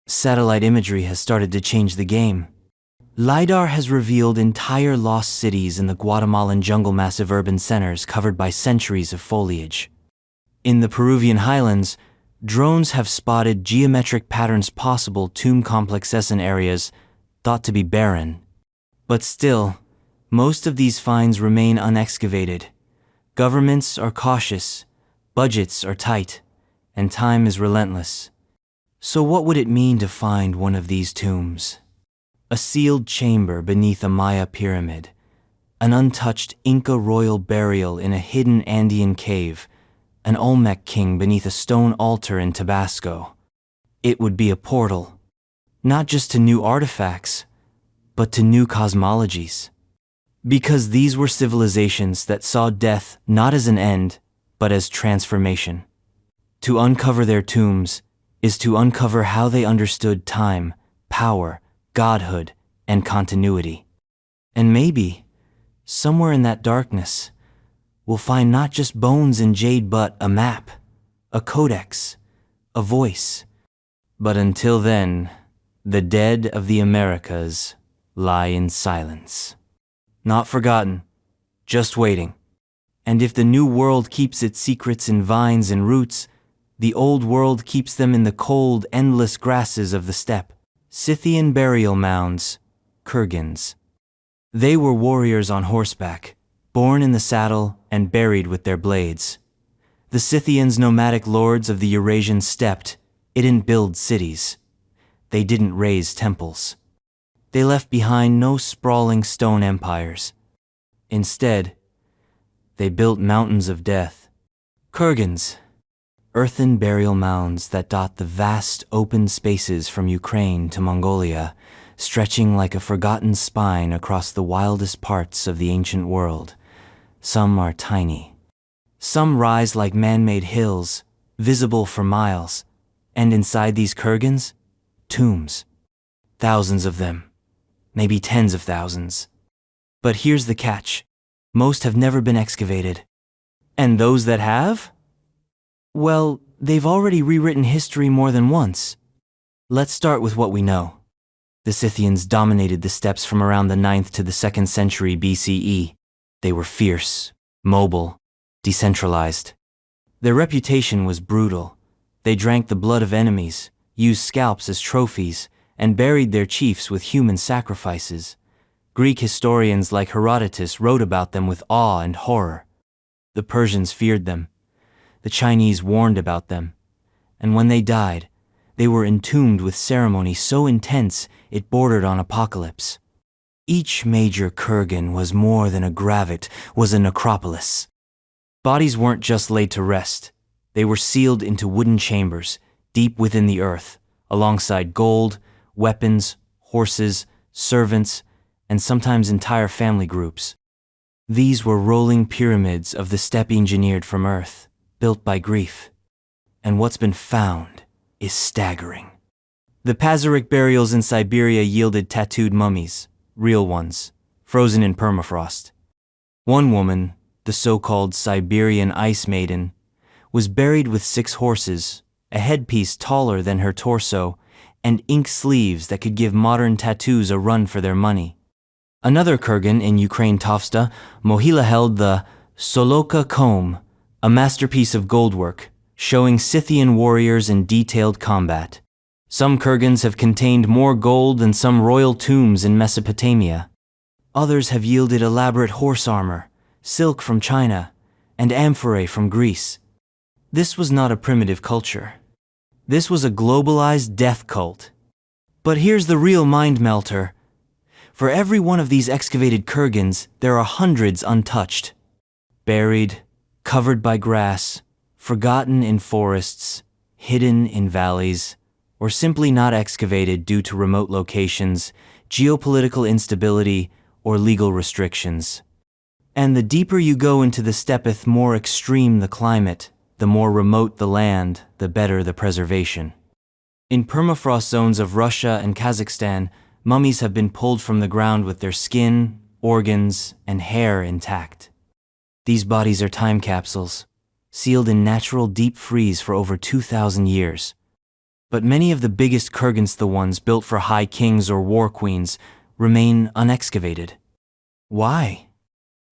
Satellite imagery has started to change the game. LiDAR has revealed entire lost cities in the Guatemalan jungle massive urban centers covered by centuries of foliage. In the Peruvian highlands, drones have spotted geometric patterns possible tomb complexes in areas thought to be barren. But still, most of these finds remain unexcavated. Governments are cautious, budgets are tight, and time is relentless. So what would it mean to find one of these tombs? A sealed chamber beneath a Maya pyramid, an untouched Inca royal burial in a hidden Andean cave, an Olmec king beneath a stone altar in Tabasco. It would be a portal, not just to new artifacts, but to new cosmologies. Because these were civilizations that saw death not as an end, but as transformation. To uncover their tombs is to uncover how they understood time, power, godhood, and continuity. And maybe, somewhere in that darkness, we'll find not just bones and jade but a map, a codex, a voice. But until then, the dead of the Americas lie in silence. Not forgotten, just waiting. And if the new world keeps its secrets in vines and roots, the old world keeps them in the cold, endless grasses of the steppe. Scythian burial mounds, kurgans. They were warriors on horseback, born in the saddle and buried with their blades. The Scythians, nomadic lords of the Eurasian steppe, didn't build cities. They didn't raise temples. They left behind no sprawling stone empires. Instead, they built mountains of death. Kurgans, earthen burial mounds that dot the vast open spaces from Ukraine to Mongolia, stretching like a forgotten spine across the wildest parts of the ancient world. Some are tiny. Some rise like man-made hills, visible for miles. And inside these kurgans, tombs. Thousands of them. Maybe tens of thousands. But here's the catch. Most have never been excavated. And those that have? Well, they've already rewritten history more than once. Let's start with what we know. The Scythians dominated the steppes from around the 9th to the 2nd century BCE. They were fierce, mobile, decentralized. Their reputation was brutal. They drank the blood of enemies, used scalps as trophies, and buried their chiefs with human sacrifices. Greek historians like Herodotus wrote about them with awe and horror. The Persians feared them. The Chinese warned about them. And when they died, they were entombed with ceremony so intense it bordered on apocalypse. Each major kurgan was more than a gravit, was a necropolis. Bodies weren't just laid to rest. They were sealed into wooden chambers, deep within the earth, alongside gold, weapons, horses, servants, and sometimes entire family groups. These were rolling pyramids of the steppe engineered from earth, built by grief. And what's been found is staggering. The Pazyryk burials in Siberia yielded tattooed mummies, real ones, frozen in permafrost. One woman, the so-called Siberian Ice Maiden, was buried with 6 horses, a headpiece taller than her torso, and ink sleeves that could give modern tattoos a run for their money. Another kurgan in Ukraine Tofsta, Mohila held the Soloka comb, a masterpiece of goldwork, showing Scythian warriors in detailed combat. Some kurgans have contained more gold than some royal tombs in Mesopotamia. Others have yielded elaborate horse armor, silk from China, and amphorae from Greece. This was not a primitive culture. This was a globalized death cult. But here's the real mind melter. For every one of these excavated kurgans, there are hundreds untouched. Buried, covered by grass, forgotten in forests, hidden in valleys, or simply not excavated due to remote locations, geopolitical instability, or legal restrictions. And the deeper you go into the steppe, more extreme the climate, the more remote the land, the better the preservation. In permafrost zones of Russia and Kazakhstan, mummies have been pulled from the ground with their skin, organs, and hair intact. These bodies are time capsules, sealed in natural deep freeze for over 2,000 years. But many of the biggest kurgans, the ones built for high kings or war queens, remain unexcavated. Why?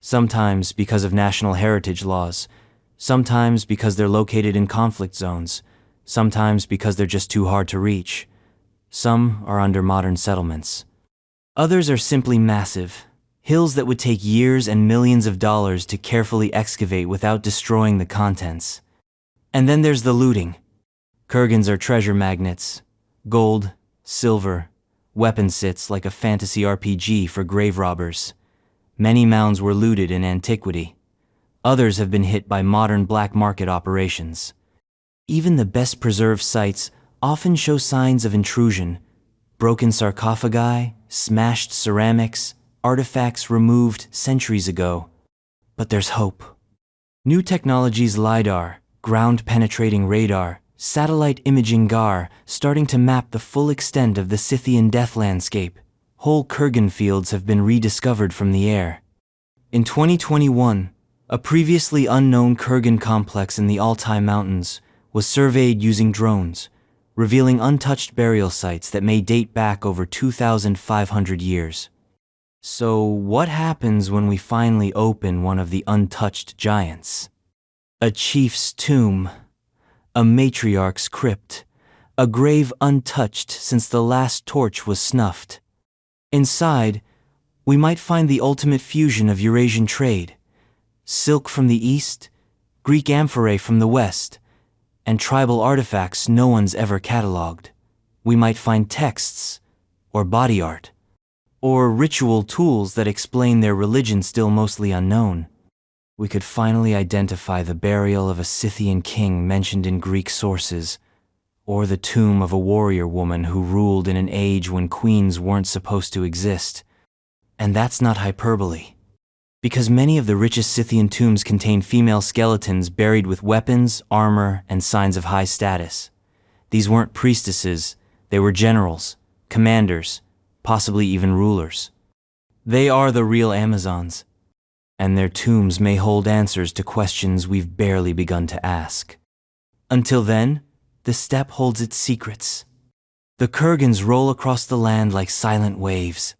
Sometimes because of national heritage laws, sometimes because they're located in conflict zones, sometimes because they're just too hard to reach. Some are under modern settlements. Others are simply massive, hills that would take years and millions of dollars to carefully excavate without destroying the contents. And then there's the looting. Kurgans are treasure magnets. Gold, silver, weapon sits like a fantasy RPG for grave robbers. Many mounds were looted in antiquity. Others have been hit by modern black market operations. Even the best preserved sites often show signs of intrusion. Broken sarcophagi, smashed ceramics, artifacts removed centuries ago. But there's hope. New technologies, LiDAR, ground-penetrating radar, satellite imaging GAR, starting to map the full extent of the Scythian death landscape. Whole kurgan fields have been rediscovered from the air. In 2021, a previously unknown kurgan complex in the Altai Mountains was surveyed using drones, revealing untouched burial sites that may date back over 2,500 years. So what happens when we finally open one of the untouched giants? A chief's tomb, a matriarch's crypt, a grave untouched since the last torch was snuffed. Inside, we might find the ultimate fusion of Eurasian trade, silk from the east, Greek amphorae from the west, and tribal artifacts no one's ever cataloged. We might find texts, or body art, or ritual tools that explain their religion still mostly unknown. We could finally identify the burial of a Scythian king mentioned in Greek sources, or the tomb of a warrior woman who ruled in an age when queens weren't supposed to exist. And that's not hyperbole. Because many of the richest Scythian tombs contain female skeletons buried with weapons, armor, and signs of high status. These weren't priestesses, they were generals, commanders, possibly even rulers. They are the real Amazons, and their tombs may hold answers to questions we've barely begun to ask. Until then, the steppe holds its secrets. The kurgans roll across the land like silent waves,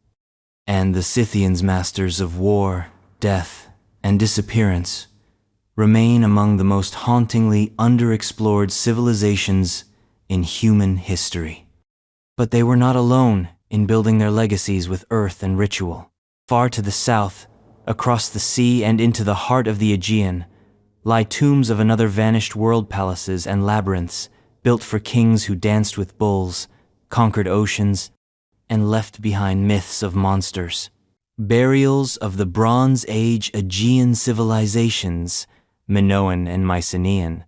and the Scythians, masters of war, death, and disappearance, remain among the most hauntingly underexplored civilizations in human history. But they were not alone in building their legacies with earth and ritual. Far to the south, across the sea and into the heart of the Aegean, lie tombs of another vanished world, palaces and labyrinths built for kings who danced with bulls, conquered oceans, and left behind myths of monsters. Burials of the Bronze Age Aegean civilizations, Minoan and Mycenaean.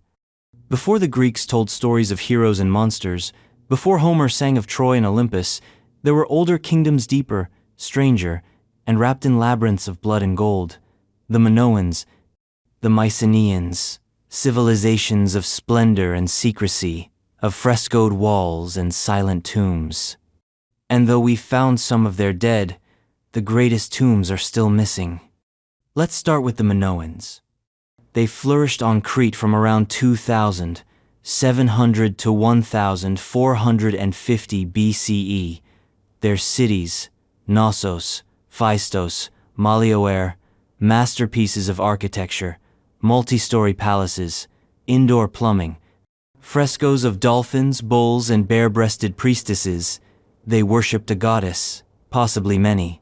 Before the Greeks told stories of heroes and monsters, before Homer sang of Troy and Olympus, there were older kingdoms, deeper, stranger, and wrapped in labyrinths of blood and gold. The Minoans, the Mycenaeans, civilizations of splendor and secrecy, of frescoed walls and silent tombs. And though we found some of their dead, the greatest tombs are still missing. Let's start with the Minoans. They flourished on Crete from around 2000, 700 to 1450 BCE. Their cities, Knossos, Phaistos, Malioer, masterpieces of architecture, multi-story palaces, indoor plumbing, frescoes of dolphins, bulls, and bare-breasted priestesses. They worshipped a goddess, possibly many.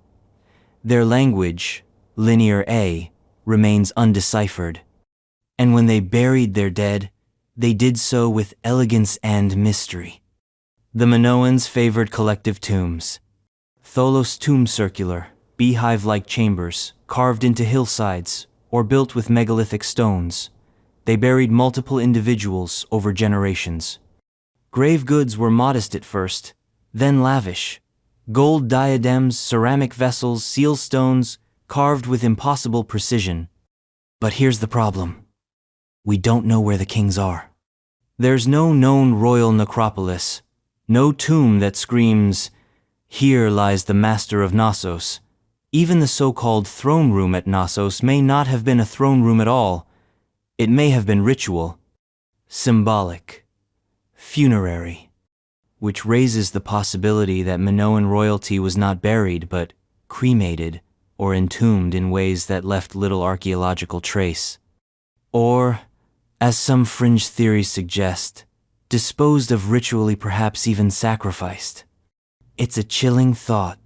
Their language, Linear A, remains undeciphered. And when they buried their dead, they did so with elegance and mystery. The Minoans favored collective tombs. Tholos tomb circular, beehive-like chambers, carved into hillsides, or built with megalithic stones. They buried multiple individuals over generations. Grave goods were modest at first, then lavish. Gold diadems, ceramic vessels, seal stones, carved with impossible precision. But here's the problem. We don't know where the kings are. There's no known royal necropolis, no tomb that screams, "Here lies the master of Knossos." Even the so-called throne room at Knossos may not have been a throne room at all. It may have been ritual, symbolic, funerary, which raises the possibility that Minoan royalty was not buried but cremated or entombed in ways that left little archaeological trace. Or, as some fringe theories suggest, disposed of ritually, perhaps even sacrificed. It's a chilling thought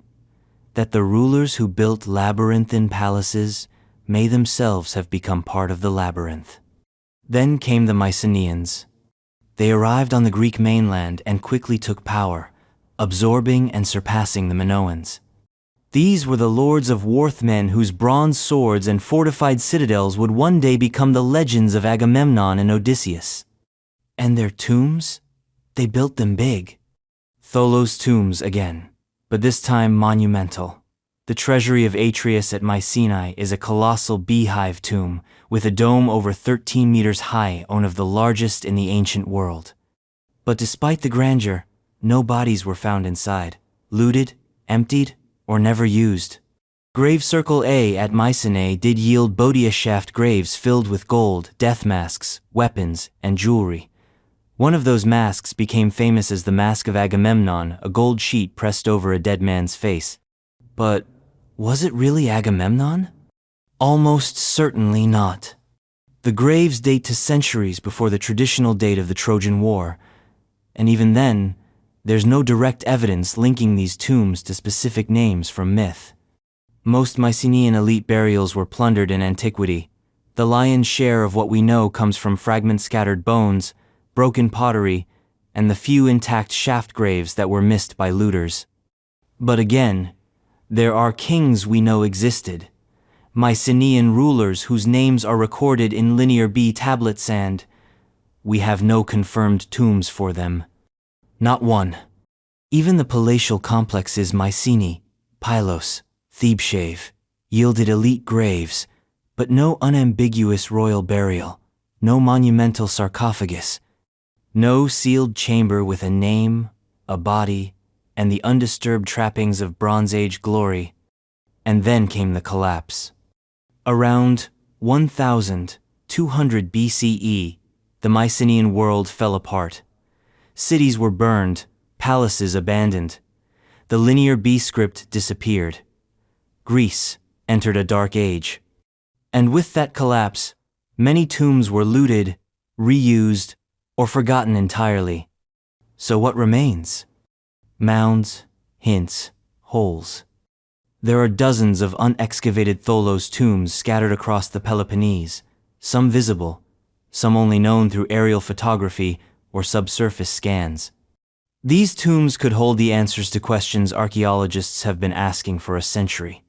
that the rulers who built labyrinthine palaces may themselves have become part of the labyrinth. Then came the Mycenaeans. They arrived on the Greek mainland and quickly took power, absorbing and surpassing the Minoans. These were the lords of Warthmen whose bronze swords and fortified citadels would one day become the legends of Agamemnon and Odysseus. And their tombs? They built them big. Tholos tombs again, but this time monumental. The treasury of Atreus at Mycenae is a colossal beehive tomb with a dome over 13 meters high, one of the largest in the ancient world. But despite the grandeur, no bodies were found inside, looted, emptied, or never used. Grave Circle A at Mycenae did yield Bodia shaft graves filled with gold, death masks, weapons, and jewelry. One of those masks became famous as the Mask of Agamemnon, a gold sheet pressed over a dead man's face. But was it really Agamemnon? Almost certainly not. The graves date to centuries before the traditional date of the Trojan War, and even then, there's no direct evidence linking these tombs to specific names from myth. Most Mycenaean elite burials were plundered in antiquity. The lion's share of what we know comes from fragment-scattered bones, broken pottery, and the few intact shaft graves that were missed by looters. But again, there are kings we know existed, Mycenaean rulers whose names are recorded in Linear B tablets, and we have no confirmed tombs for them. Not one. Even the palatial complexes Mycenae, Pylos, Thebeshave yielded elite graves, but no unambiguous royal burial, no monumental sarcophagus, no sealed chamber with a name, a body, and the undisturbed trappings of Bronze Age glory. And then came the collapse. Around 1200 BCE, the Mycenaean world fell apart. Cities were burned, palaces abandoned. The Linear B script disappeared. Greece entered a dark age. And with that collapse, many tombs were looted, reused, or forgotten entirely. So what remains? Mounds, hints, holes. There are dozens of unexcavated Tholos tombs scattered across the Peloponnese, some visible, some only known through aerial photography or subsurface scans. These tombs could hold the answers to questions archaeologists have been asking for a century.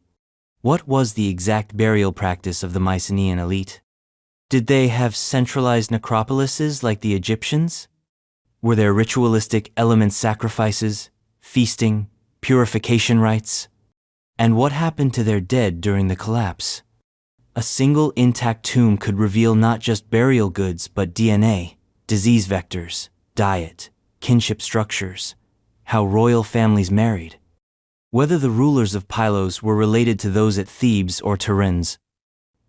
What was the exact burial practice of the Mycenaean elite? Did they have centralized necropolises like the Egyptians? Were there ritualistic element sacrifices, feasting, purification rites? And what happened to their dead during the collapse? A single intact tomb could reveal not just burial goods but DNA, disease vectors, diet, kinship structures, how royal families married. Whether the rulers of Pylos were related to those at Thebes or Tiryns,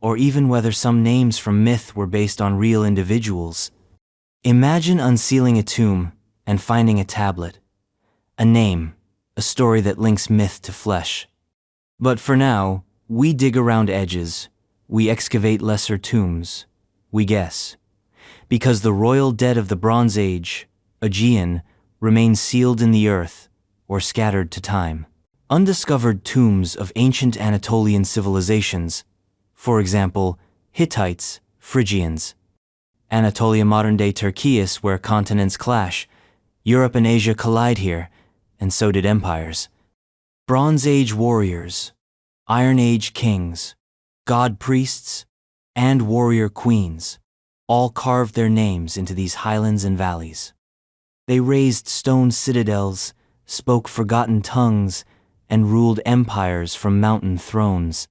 or even whether some names from myth were based on real individuals. Imagine unsealing a tomb and finding a tablet, a name, a story that links myth to flesh. But for now, we dig around edges, we excavate lesser tombs, we guess. Because the royal dead of the Bronze Age, Aegean, remain sealed in the earth or scattered to time. Undiscovered tombs of ancient Anatolian civilizations, for example, Hittites, Phrygians. Anatolia, modern-day Turkey, where continents clash. Europe and Asia collide here, and so did empires. Bronze Age warriors, Iron Age kings, god priests, and warrior queens all carved their names into these highlands and valleys. They raised stone citadels, spoke forgotten tongues, and ruled empires from mountain thrones.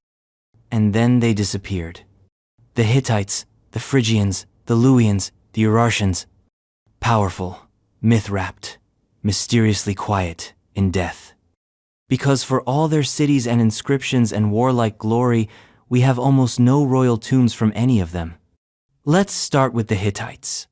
And then they disappeared. The Hittites, the Phrygians, the Luwians, the Urartians. Powerful, myth-wrapped, mysteriously quiet in death. Because for all their cities and inscriptions and warlike glory, we have almost no royal tombs from any of them. Let's start with the Hittites.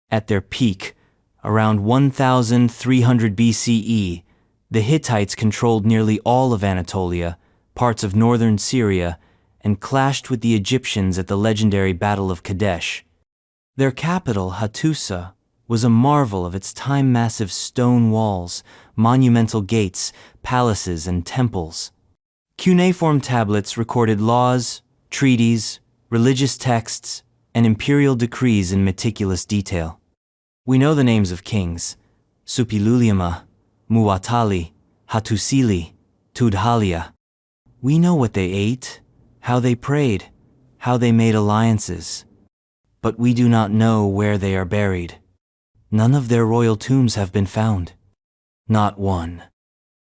At their peak, around 1300 BCE, the Hittites controlled nearly all of Anatolia, parts of northern Syria, and clashed with the Egyptians at the legendary Battle of Kadesh. Their capital, Hattusa, was a marvel of its time, massive stone walls, monumental gates, palaces, and temples. Cuneiform tablets recorded laws, treaties, religious texts, and imperial decrees in meticulous detail. We know the names of kings: Suppiluliuma, Muwatalli, Hattusili, Tudhaliya. We know what they ate, how they prayed, how they made alliances. But we do not know where they are buried. None of their royal tombs have been found. Not one.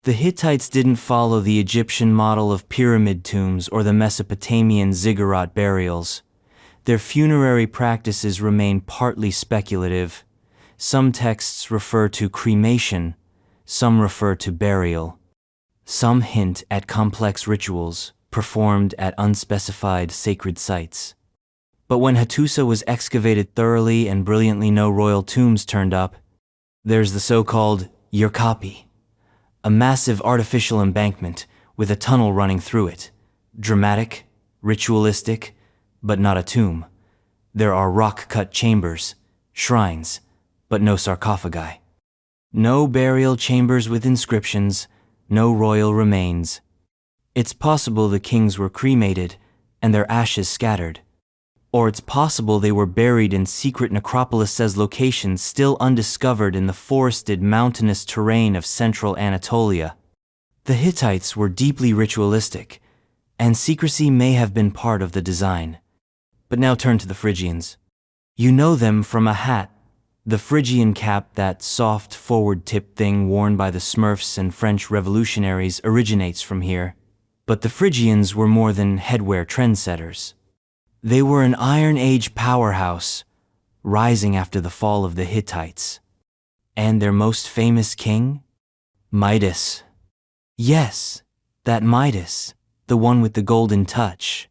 The Hittites didn't follow the Egyptian model of pyramid tombs or the Mesopotamian ziggurat burials. Their funerary practices remain partly speculative. Some texts refer to cremation, some refer to burial. Some hint at complex rituals performed at unspecified sacred sites. But when Hattusa was excavated thoroughly and brilliantly, no royal tombs turned up. There's the so-called Yerkapi, a massive artificial embankment with a tunnel running through it. Dramatic, ritualistic, but not a tomb. There are rock-cut chambers, shrines, but no sarcophagi. No burial chambers with inscriptions, no royal remains. It's possible the kings were cremated and their ashes scattered. Or it's possible they were buried in secret necropolises locations still undiscovered in the forested mountainous terrain of central Anatolia. The Hittites were deeply ritualistic, and secrecy may have been part of the design. But now turn to the Phrygians. You know them from a hat. The Phrygian cap, that soft forward-tip thing worn by the Smurfs and French revolutionaries, originates from here. But the Phrygians were more than headwear trendsetters. They were an Iron Age powerhouse, rising after the fall of the Hittites. And their most famous king? Midas. Yes, that Midas, the one with the golden touch.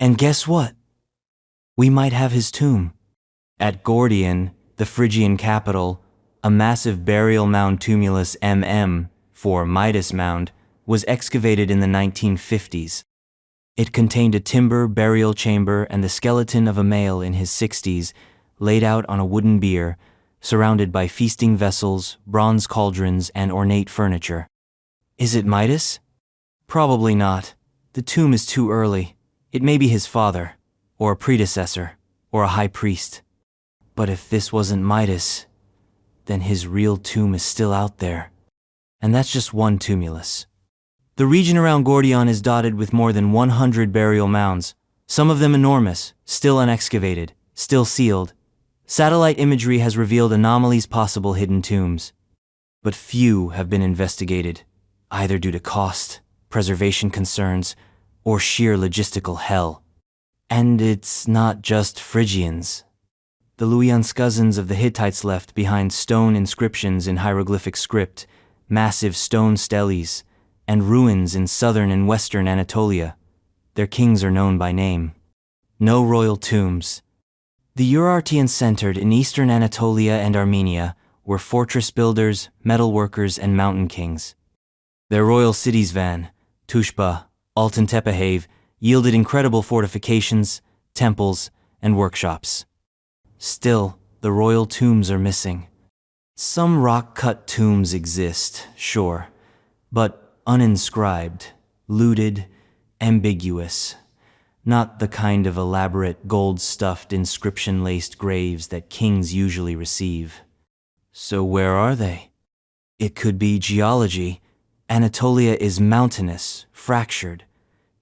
And guess what? We might have his tomb. At Gordion, the Phrygian capital, a massive burial mound, tumulus for Midas Mound, was excavated in the 1950s. It contained a timber burial chamber and the skeleton of a male in his 60s, laid out on a wooden bier, surrounded by feasting vessels, bronze cauldrons, and ornate furniture. Is it Midas? Probably not. The tomb is too early. It may be his father, or a predecessor, or a high priest. But if this wasn't Midas, then his real tomb is still out there. And that's just one tumulus. The region around Gordion is dotted with more than 100 burial mounds, some of them enormous, still unexcavated, still sealed. Satellite imagery has revealed anomalies, possible hidden tombs. But few have been investigated, either due to cost, preservation concerns, or sheer logistical hell. And it's not just Phrygians. The Luwians, cousins of the Hittites, left behind stone inscriptions in hieroglyphic script, massive stone steles, and ruins in southern and western Anatolia. Their kings are known by name. No royal tombs. The Urartians centered in eastern Anatolia and Armenia were fortress builders, metalworkers, and mountain kings. Their royal cities Van, Tushba, Altan-Tepehav yielded incredible fortifications, temples, and workshops. Still, the royal tombs are missing. Some rock-cut tombs exist, sure, but uninscribed, looted, ambiguous. Not the kind of elaborate, gold-stuffed, inscription-laced graves that kings usually receive. So where are they? It could be geology. Anatolia is mountainous, fractured.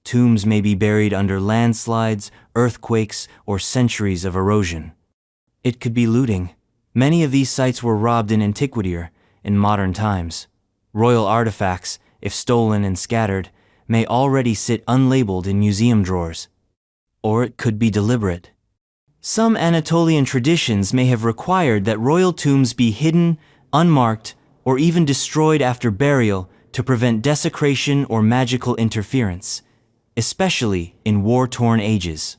Tombs may be buried under landslides, earthquakes, or centuries of erosion. It could be looting. Many of these sites were robbed in antiquity or in modern times. Royal artifacts, if stolen and scattered, may already sit unlabeled in museum drawers. Or it could be deliberate. Some Anatolian traditions may have required that royal tombs be hidden, unmarked, or even destroyed after burial to prevent desecration or magical interference, especially in war-torn ages.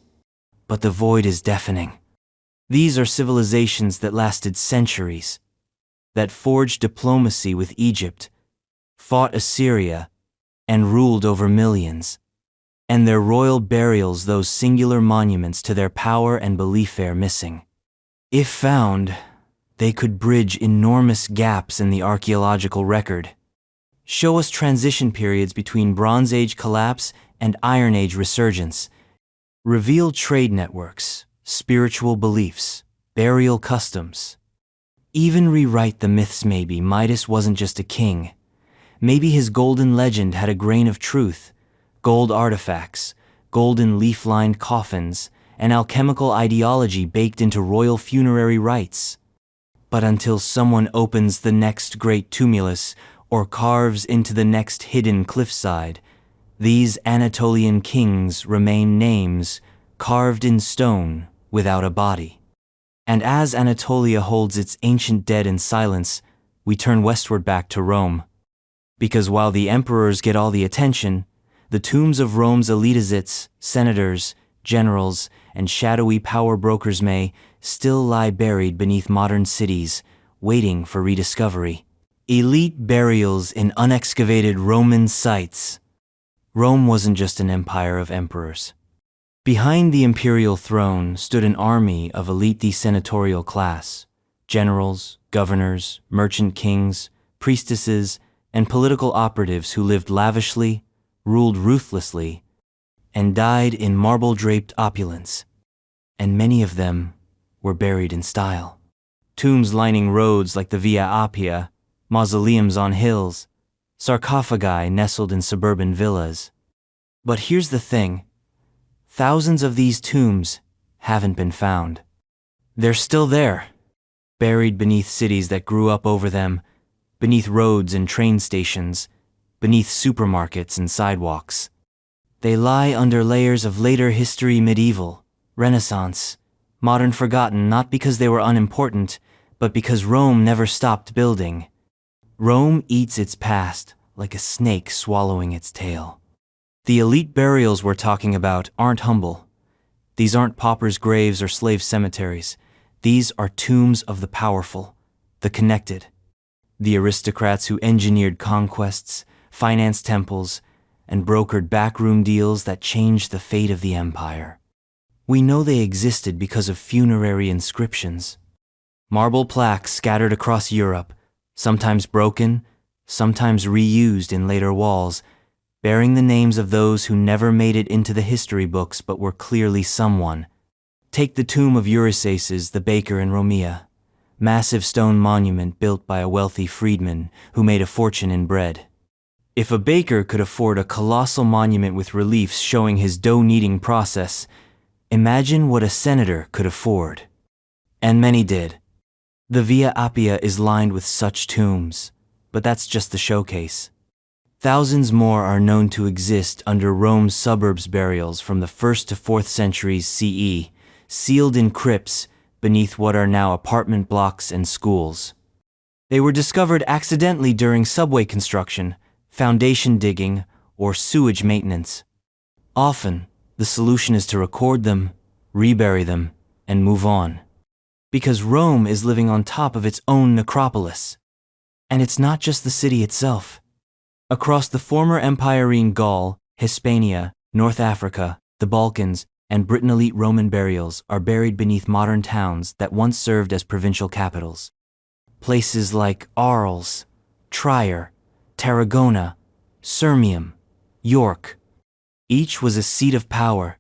But the void is deafening. These are civilizations that lasted centuries, that forged diplomacy with Egypt, fought Assyria, and ruled over millions. And their royal burials, those singular monuments to their power and belief, are missing. If found, they could bridge enormous gaps in the archaeological record. Show us transition periods between Bronze Age collapse and Iron Age resurgence. Reveal trade networks, spiritual beliefs, burial customs. Even rewrite the myths. Maybe Midas wasn't just a king. Maybe his golden legend had a grain of truth. Gold artifacts, golden leaf-lined coffins, and alchemical ideology baked into royal funerary rites. But until someone opens the next great tumulus or carves into the next hidden cliffside, these Anatolian kings remain names carved in stone without a body. And as Anatolia holds its ancient dead in silence, we turn westward back to Rome. Because while the emperors get all the attention, the tombs of Rome's elitizates, senators, generals, and shadowy power brokers may still lie buried beneath modern cities, waiting for rediscovery. Elite burials in unexcavated Roman sites. Rome wasn't just an empire of emperors. Behind the imperial throne stood an army of elite senatorial class, generals, governors, merchant kings, priestesses, and political operatives who lived lavishly, ruled ruthlessly, and died in marble-draped opulence. And many of them were buried in style. Tombs lining roads like the Via Appia, mausoleums on hills, sarcophagi nestled in suburban villas. But here's the thing. Thousands of these tombs haven't been found. They're still there, buried beneath cities that grew up over them, beneath roads and train stations, beneath supermarkets and sidewalks. They lie under layers of later history, medieval, Renaissance, modern, forgotten, not because they were unimportant, but because Rome never stopped building. Rome eats its past like a snake swallowing its tail. The elite burials we're talking about aren't humble. These aren't paupers' graves or slave cemeteries. These are tombs of the powerful, the connected, the aristocrats who engineered conquests, financed temples, and brokered backroom deals that changed the fate of the empire. We know they existed because of funerary inscriptions. Marble plaques scattered across Europe, sometimes broken, sometimes reused in later walls, bearing the names of those who never made it into the history books but were clearly someone. Take the tomb of Eurysaces, the baker in Romea, massive stone monument built by a wealthy freedman who made a fortune in bread. If a baker could afford a colossal monument with reliefs showing his dough-kneading process, imagine what a senator could afford. And many did. The Via Appia is lined with such tombs, but that's just the showcase. Thousands more are known to exist under Rome's suburbs burials from the 1st to 4th centuries CE, sealed in crypts beneath what are now apartment blocks and schools. They were discovered accidentally during subway construction, foundation digging, or sewage maintenance. Often, the solution is to record them, rebury them, and move on. Because Rome is living on top of its own necropolis. And it's not just the city itself. Across the former empirine Gaul, Hispania, North Africa, the Balkans, and Britain, elite Roman burials are buried beneath modern towns that once served as provincial capitals. Places like Arles, Trier, Tarragona, Sirmium, York. Each was a seat of power.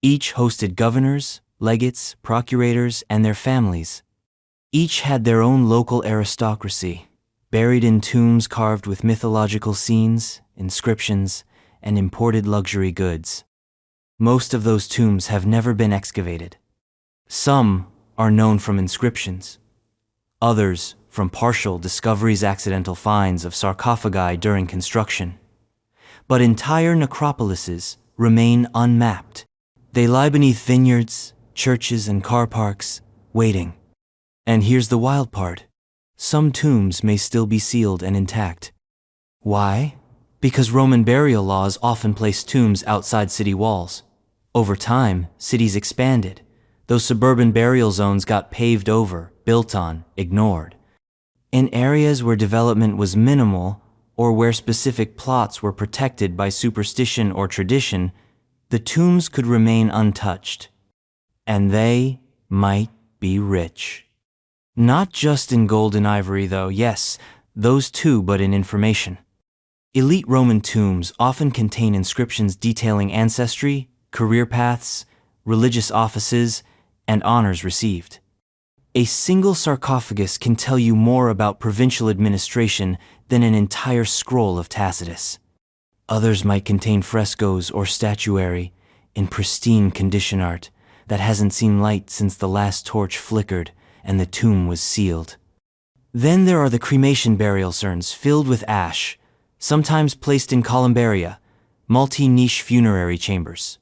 Each hosted governors, legates, procurators, and their families. Each had their own local aristocracy, buried in tombs carved with mythological scenes, inscriptions, and imported luxury goods. Most of those tombs have never been excavated. Some are known from inscriptions. Others from partial discoveries, accidental finds of sarcophagi during construction. But entire necropolises remain unmapped. They lie beneath vineyards, churches, and car parks, waiting. And here's the wild part. Some tombs may still be sealed and intact. Why? Because Roman burial laws often placed tombs outside city walls. Over time, cities expanded. Those suburban burial zones got paved over, built on, ignored. In areas where development was minimal, or where specific plots were protected by superstition or tradition, the tombs could remain untouched. And they might be rich. Not just in gold and ivory, though, yes, those too, but in information. Elite Roman tombs often contain inscriptions detailing ancestry, career paths, religious offices, and honors received. A single sarcophagus can tell you more about provincial administration than an entire scroll of Tacitus. Others might contain frescoes or statuary in pristine condition, art that hasn't seen light since the last torch flickered and the tomb was sealed. Then there are the cremation burial urns filled with ash, sometimes placed in columbaria, multi-niche funerary chambers.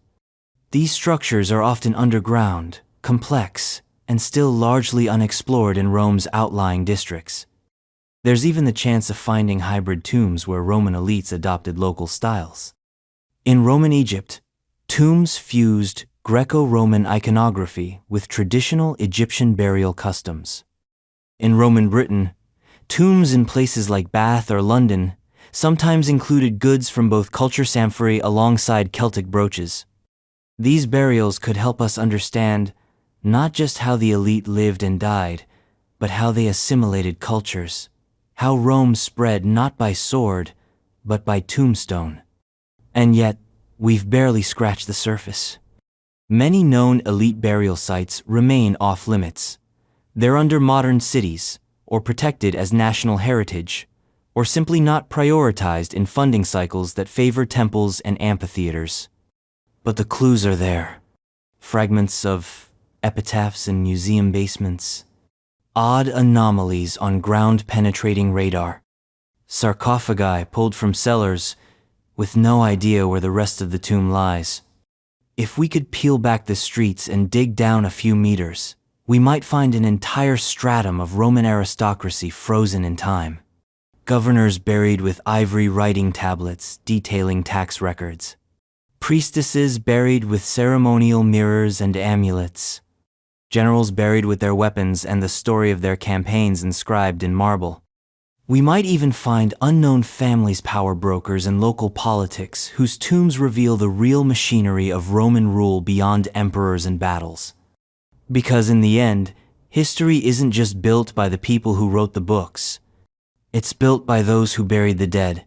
These structures are often underground, complex, and still largely unexplored in Rome's outlying districts. There's even the chance of finding hybrid tombs where Roman elites adopted local styles. In Roman Egypt, tombs fused Greco-Roman iconography with traditional Egyptian burial customs. In Roman Britain, tombs in places like Bath or London sometimes included goods from both culture samphire alongside Celtic brooches. These burials could help us understand not just how the elite lived and died, but how they assimilated cultures, how Rome spread not by sword, but by tombstone. And yet, we've barely scratched the surface. Many known elite burial sites remain off-limits. They're under modern cities, or protected as national heritage, or simply not prioritized in funding cycles that favor temples and amphitheaters. But the clues are there. Fragments of epitaphs in museum basements, odd anomalies on ground-penetrating radar, sarcophagi pulled from cellars with no idea where the rest of the tomb lies. If we could peel back the streets and dig down a few meters, we might find an entire stratum of Roman aristocracy frozen in time. Governors buried with ivory writing tablets detailing tax records. Priestesses buried with ceremonial mirrors and amulets. Generals buried with their weapons and the story of their campaigns inscribed in marble. We might even find unknown families, power brokers, and local politics whose tombs reveal the real machinery of Roman rule beyond emperors and battles. Because in the end, history isn't just built by the people who wrote the books. It's built by those who buried the dead.